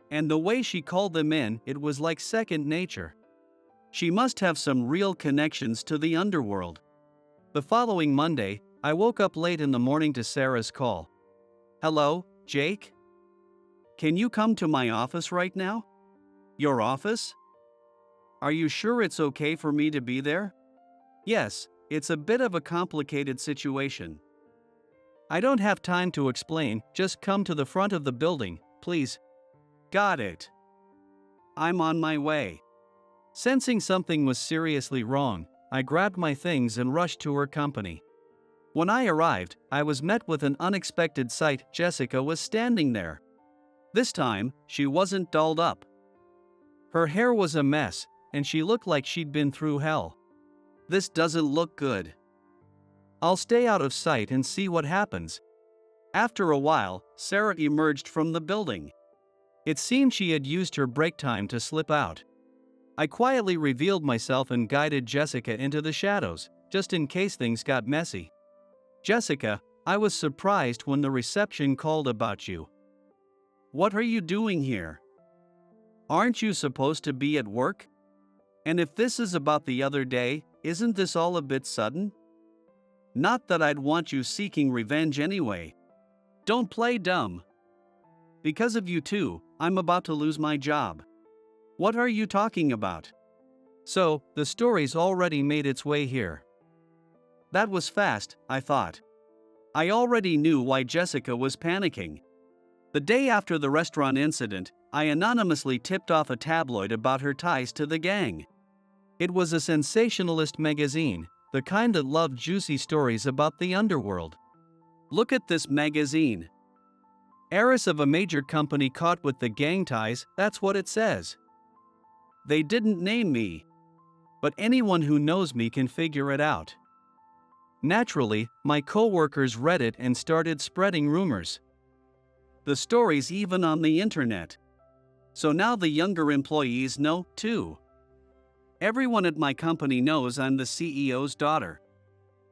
And the way she called them in, it was like second nature. She must have some real connections to the underworld. The following Monday, I woke up late in the morning to Sarah's call. "Hello, Jake? Can you come to my office right now?" "Your office? Are you sure it's okay for me to be there?" "Yes, it's a bit of a complicated situation." "I don't have time to explain, just come to the front of the building, please." "Got it. I'm on my way." Sensing something was seriously wrong, I grabbed my things and rushed to her company. When I arrived, I was met with an unexpected sight. Jessica was standing there. This time, she wasn't dolled up. Her hair was a mess, and she looked like she'd been through hell. "This doesn't look good. I'll stay out of sight and see what happens." After a while, Sarah emerged from the building. It seemed she had used her break time to slip out. I quietly revealed myself and guided Jessica into the shadows, just in case things got messy. "Jessica, I was surprised when the reception called about you. What are you doing here? Aren't you supposed to be at work? And if this is about the other day, isn't this all a bit sudden? Not that I'd want you seeking revenge anyway. Don't play dumb. Because of you two, I'm about to lose my job." "What are you talking about?" So, the story's already made its way here. That was fast, I thought. I already knew why Jessica was panicking. The day after the restaurant incident, I anonymously tipped off a tabloid about her ties to the gang. It was a sensationalist magazine, the kind that loved juicy stories about the underworld. Look at this magazine. "Heiress of a major company caught with the gang ties," that's what it says. They didn't name me. But anyone who knows me can figure it out. Naturally, my coworkers read it and started spreading rumors. The story's even on the internet. So now the younger employees know, too. Everyone at my company knows I'm the CEO's daughter.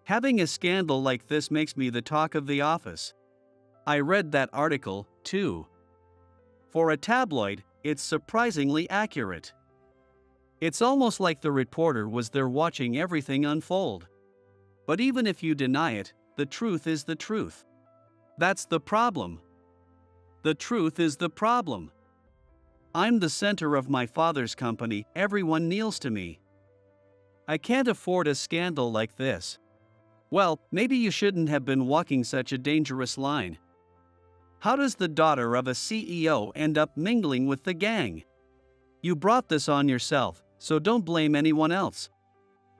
Having a scandal like this makes me the talk of the office. I read that article, too. For a tabloid, it's surprisingly accurate. It's almost like the reporter was there watching everything unfold. But even if you deny it, the truth is the truth. That's the problem. The truth is the problem. I'm the center of my father's company, everyone kneels to me. I can't afford a scandal like this. Well, maybe you shouldn't have been walking such a dangerous line. How does the daughter of a CEO end up mingling with the gang? You brought this on yourself, so don't blame anyone else.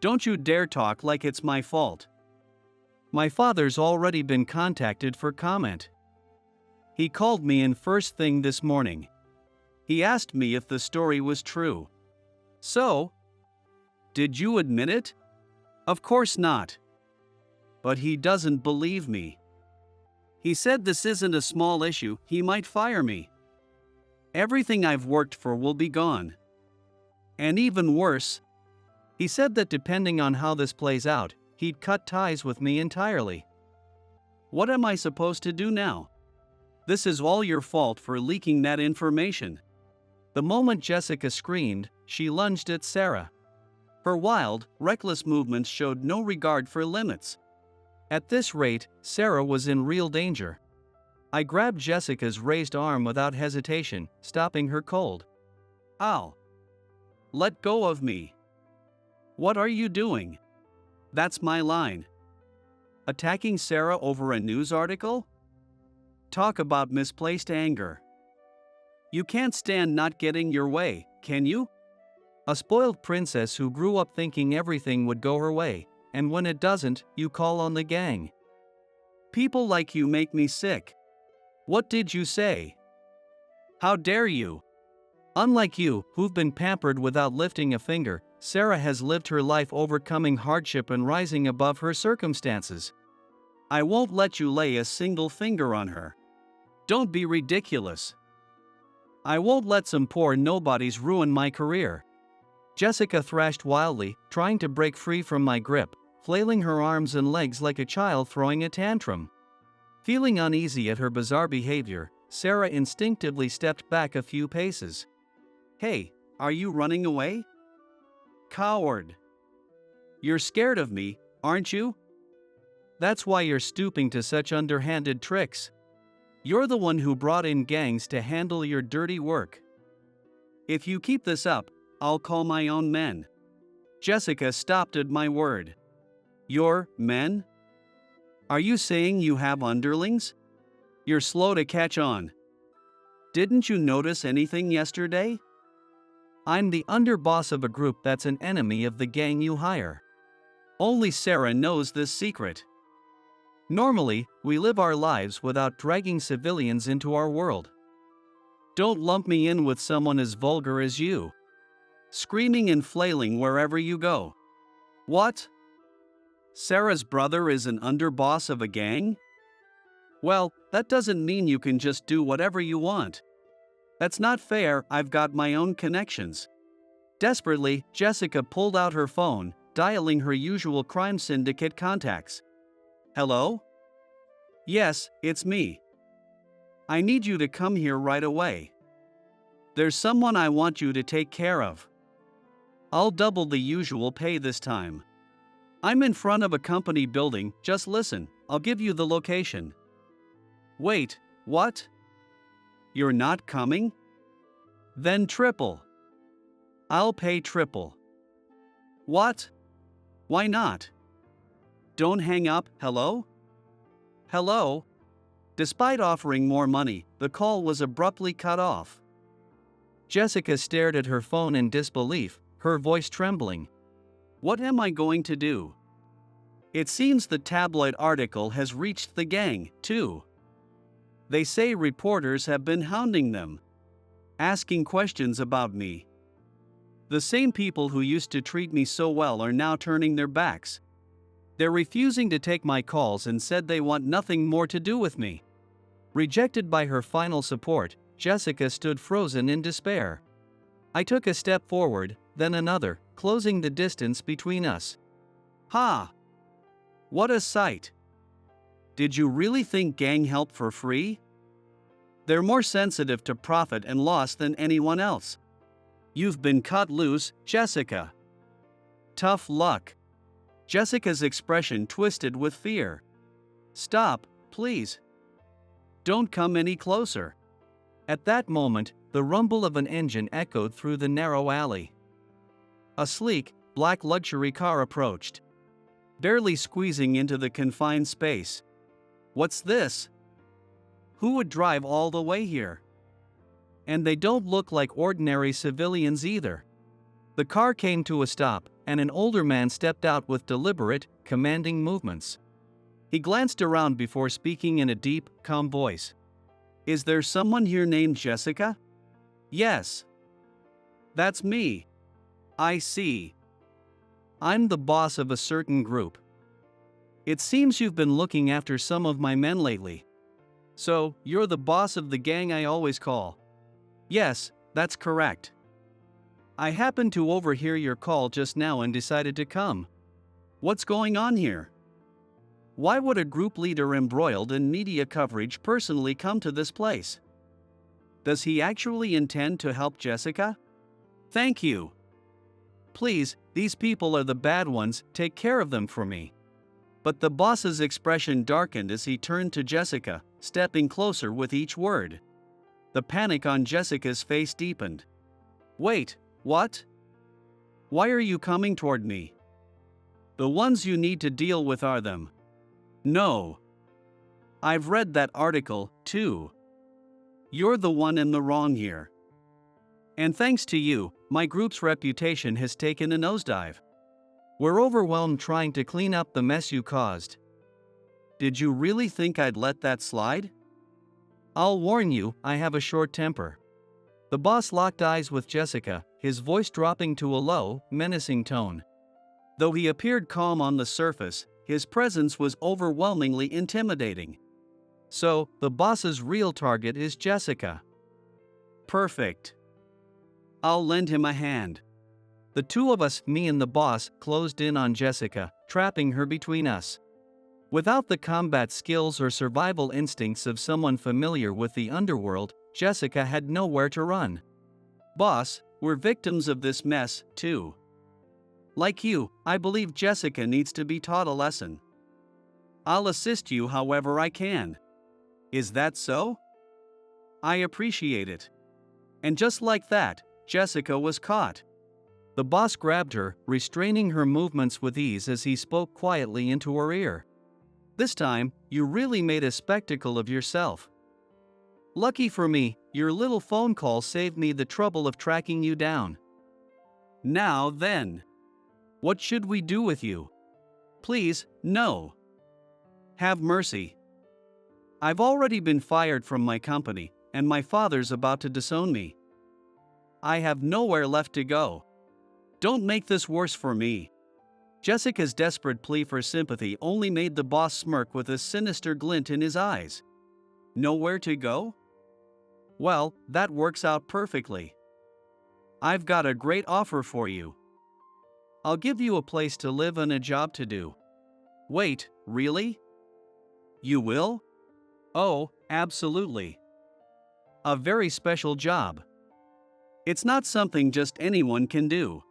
Don't you dare talk like it's my fault. My father's already been contacted for comment. He called me in first thing this morning. He asked me if the story was true. So? Did you admit it? Of course not. But he doesn't believe me. He said this isn't a small issue, he might fire me. Everything I've worked for will be gone. And even worse, he said that depending on how this plays out, he'd cut ties with me entirely. What am I supposed to do now? This is all your fault for leaking that information. The moment Jessica screamed, she lunged at Sarah. Her wild, reckless movements showed no regard for limits. At this rate, Sarah was in real danger. I grabbed Jessica's raised arm without hesitation, stopping her cold. "Ow. Let go of me. What are you doing?" That's my line. Attacking Sarah over a news article? Talk about misplaced anger. You can't stand not getting your way, can you? A spoiled princess who grew up thinking everything would go her way, and when it doesn't, you call on the gang. People like you make me sick. What did you say? How dare you? Unlike you, who've been pampered without lifting a finger, Sarah has lived her life overcoming hardship and rising above her circumstances. I won't let you lay a single finger on her. Don't be ridiculous. I won't let some poor nobodies ruin my career. Jessica thrashed wildly, trying to break free from my grip, flailing her arms and legs like a child throwing a tantrum. Feeling uneasy at her bizarre behavior, Sarah instinctively stepped back a few paces. Hey, are you running away? Coward. You're scared of me, aren't you? That's why you're stooping to such underhanded tricks. You're the one who brought in gangs to handle your dirty work. If you keep this up, I'll call my own men. Jessica stopped at my word. Your men? Are you saying you have underlings? You're slow to catch on. Didn't you notice anything yesterday? I'm the underboss of a group that's an enemy of the gang you hire. Only Sarah knows this secret. Normally, we live our lives without dragging civilians into our world. Don't lump me in with someone as vulgar as you. Screaming and flailing wherever you go. What? Sarah's brother is an underboss of a gang? Well, that doesn't mean you can just do whatever you want. That's not fair, I've got my own connections. Desperately, Jessica pulled out her phone, dialing her usual crime syndicate contacts. Hello? Yes, it's me. I need you to come here right away. There's someone I want you to take care of. I'll double the usual pay this time. I'm in front of a company building, just listen, I'll give you the location. Wait, what? You're not coming? Then triple. I'll pay triple. What? Why not? Don't hang up, hello? Hello? Despite offering more money, the call was abruptly cut off. Jessica stared at her phone in disbelief, her voice trembling. What am I going to do? It seems the tabloid article has reached the gang, too. They say reporters have been hounding them, asking questions about me. The same people who used to treat me so well are now turning their backs. They're refusing to take my calls and said they want nothing more to do with me. Rejected by her final support, Jessica stood frozen in despair. I took a step forward, then another, closing the distance between us. Ha! What a sight! Did you really think gang help for free? They're more sensitive to profit and loss than anyone else. You've been cut loose, Jessica. Tough luck. Jessica's expression twisted with fear. Stop, please. Don't come any closer. At that moment, the rumble of an engine echoed through the narrow alley. A sleek, black luxury car approached, barely squeezing into the confined space. What's this? Who would drive all the way here? And they don't look like ordinary civilians either. The car came to a stop, and an older man stepped out with deliberate, commanding movements. He glanced around before speaking in a deep, calm voice. Is there someone here named Jessica? Yes. That's me. I see. I'm the boss of a certain group. It seems you've been looking after some of my men lately. So, you're the boss of the gang I always call. Yes, that's correct. I happened to overhear your call just now and decided to come. What's going on here? Why would a group leader embroiled in media coverage personally come to this place? Does he actually intend to help Jessica? Thank you. Please, these people are the bad ones, take care of them for me. But the boss's expression darkened as he turned to Jessica, stepping closer with each word. The panic on Jessica's face deepened. Wait, what? Why are you coming toward me? The ones you need to deal with are them. No. I've read that article, too. You're the one in the wrong here. And thanks to you, my group's reputation has taken a nosedive. We're overwhelmed trying to clean up the mess you caused. Did you really think I'd let that slide? I'll warn you, I have a short temper. The boss locked eyes with Jessica, his voice dropping to a low, menacing tone. Though he appeared calm on the surface, his presence was overwhelmingly intimidating. So, the boss's real target is Jessica. Perfect. I'll lend him a hand. The two of us, me and the boss, closed in on Jessica, trapping her between us. Without the combat skills or survival instincts of someone familiar with the underworld, Jessica had nowhere to run. Boss, we're victims of this mess, too. Like you, I believe Jessica needs to be taught a lesson. I'll assist you however I can. Is that so? I appreciate it. And just like that, Jessica was caught. The boss grabbed her, restraining her movements with ease as he spoke quietly into her ear. This time, you really made a spectacle of yourself. Lucky for me, your little phone call saved me the trouble of tracking you down. Now then. What should we do with you? Please, no. Have mercy. I've already been fired from my company, and my father's about to disown me. I have nowhere left to go. Don't make this worse for me. Jessica's desperate plea for sympathy only made the boss smirk with a sinister glint in his eyes. Nowhere to go? Well, that works out perfectly. I've got a great offer for you. I'll give you a place to live and a job to do. Wait, really? You will? Oh, absolutely. A very special job. It's not something just anyone can do.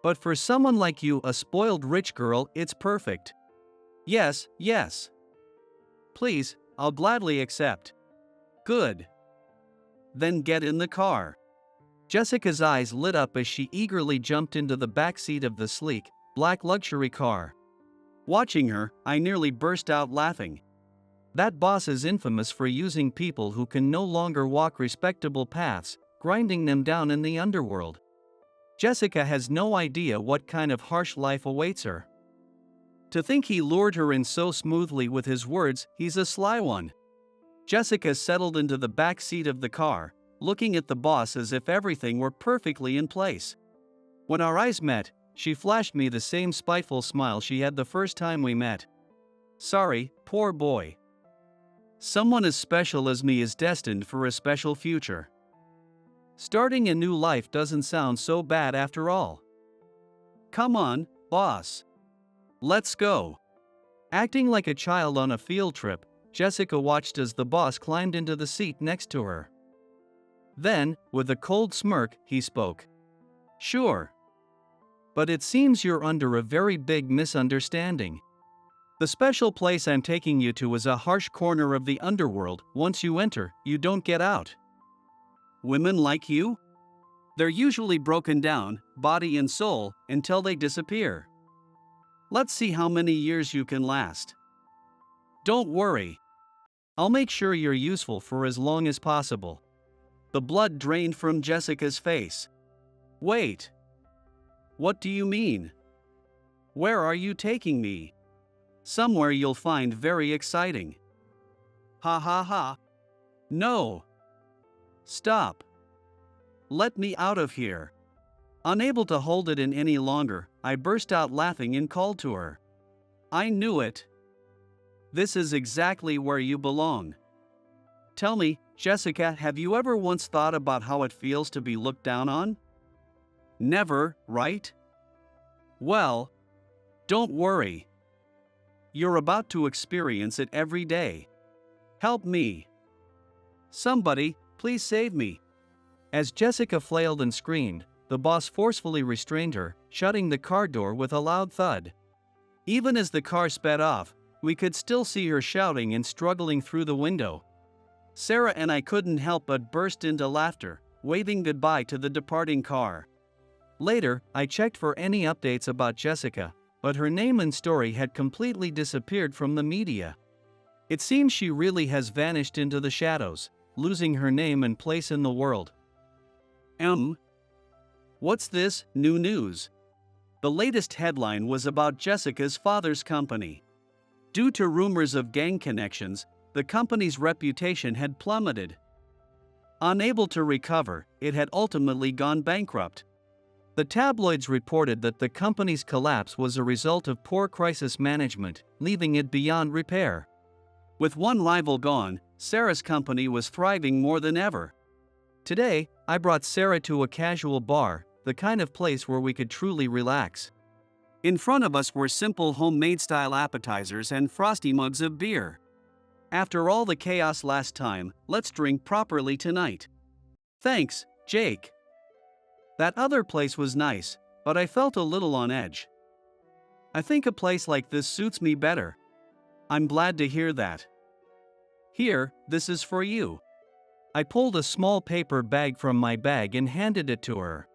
But for someone like you, a spoiled rich girl, it's perfect. Yes, yes. Please, I'll gladly accept. Good. Then get in the car. Jessica's eyes lit up as she eagerly jumped into the back seat of the sleek, black luxury car. Watching her, I nearly burst out laughing. That boss is infamous for using people who can no longer walk respectable paths, grinding them down in the underworld. Jessica has no idea what kind of harsh life awaits her. To think he lured her in so smoothly with his words, he's a sly one. Jessica settled into the back seat of the car, looking at the boss as if everything were perfectly in place. When our eyes met, she flashed me the same spiteful smile she had the first time we met. Sorry, poor boy. Someone as special as me is destined for a special future. Starting a new life doesn't sound so bad after all. Come on, boss. Let's go. Acting like a child on a field trip, Jessica watched as the boss climbed into the seat next to her. Then, with a cold smirk, he spoke. Sure. But it seems you're under a very big misunderstanding. The special place I'm taking you to is a harsh corner of the underworld. Once you enter, you don't get out. Women like you? They're usually broken down, body and soul, until they disappear. Let's see how many years you can last. Don't worry. I'll make sure you're useful for as long as possible. The blood drained from Jessica's face. Wait. What do you mean? Where are you taking me? Somewhere you'll find very exciting. Ha ha ha. No. Stop. Let me out of here. Unable to hold it in any longer, I burst out laughing and called to her. I knew it. This is exactly where you belong. Tell me, Jessica, have you ever once thought about how it feels to be looked down on? Never, right? Well, don't worry. You're about to experience it every day. Help me. Somebody, please save me. As Jessica flailed and screamed, the boss forcefully restrained her, shutting the car door with a loud thud. Even as the car sped off, we could still see her shouting and struggling through the window. Sarah and I couldn't help but burst into laughter, waving goodbye to the departing car. Later, I checked for any updates about Jessica, but her name and story had completely disappeared from the media. It seems she really has vanished into the shadows, losing her name and place in the world. What's this, new news? The latest headline was about Jessica's father's company. Due to rumors of gang connections, the company's reputation had plummeted. Unable to recover, it had ultimately gone bankrupt. The tabloids reported that the company's collapse was a result of poor crisis management, leaving it beyond repair. With one rival gone, Sarah's company was thriving more than ever. Today, I brought Sarah to a casual bar, the kind of place where we could truly relax. In front of us were simple homemade-style appetizers and frosty mugs of beer. After all the chaos last time, let's drink properly tonight. Thanks, Jake. That other place was nice, but I felt a little on edge. I think a place like this suits me better. I'm glad to hear that. Here, this is for you. I pulled a small paper bag from my bag and handed it to her.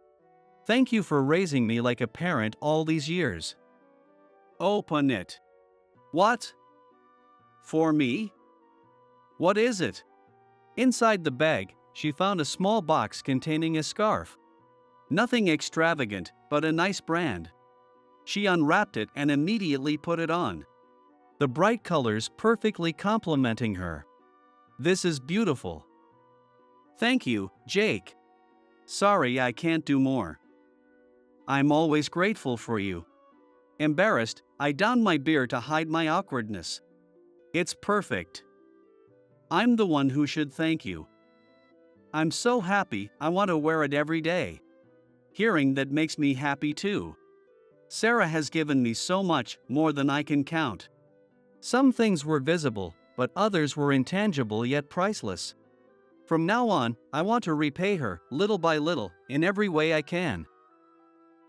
Thank you for raising me like a parent all these years. Open it. What? For me? What is it? Inside the bag, she found a small box containing a scarf. Nothing extravagant, but a nice brand. She unwrapped it and immediately put it on. The bright colors perfectly complementing her. This is beautiful. Thank you, Jake. Sorry I can't do more. I'm always grateful for you. Embarrassed, I downed my beer to hide my awkwardness. It's perfect. I'm the one who should thank you. I'm so happy, I want to wear it every day. Hearing that makes me happy too. Sarah has given me so much, more than I can count. Some things were visible, but others were intangible yet priceless. From now on, I want to repay her, little by little, in every way I can.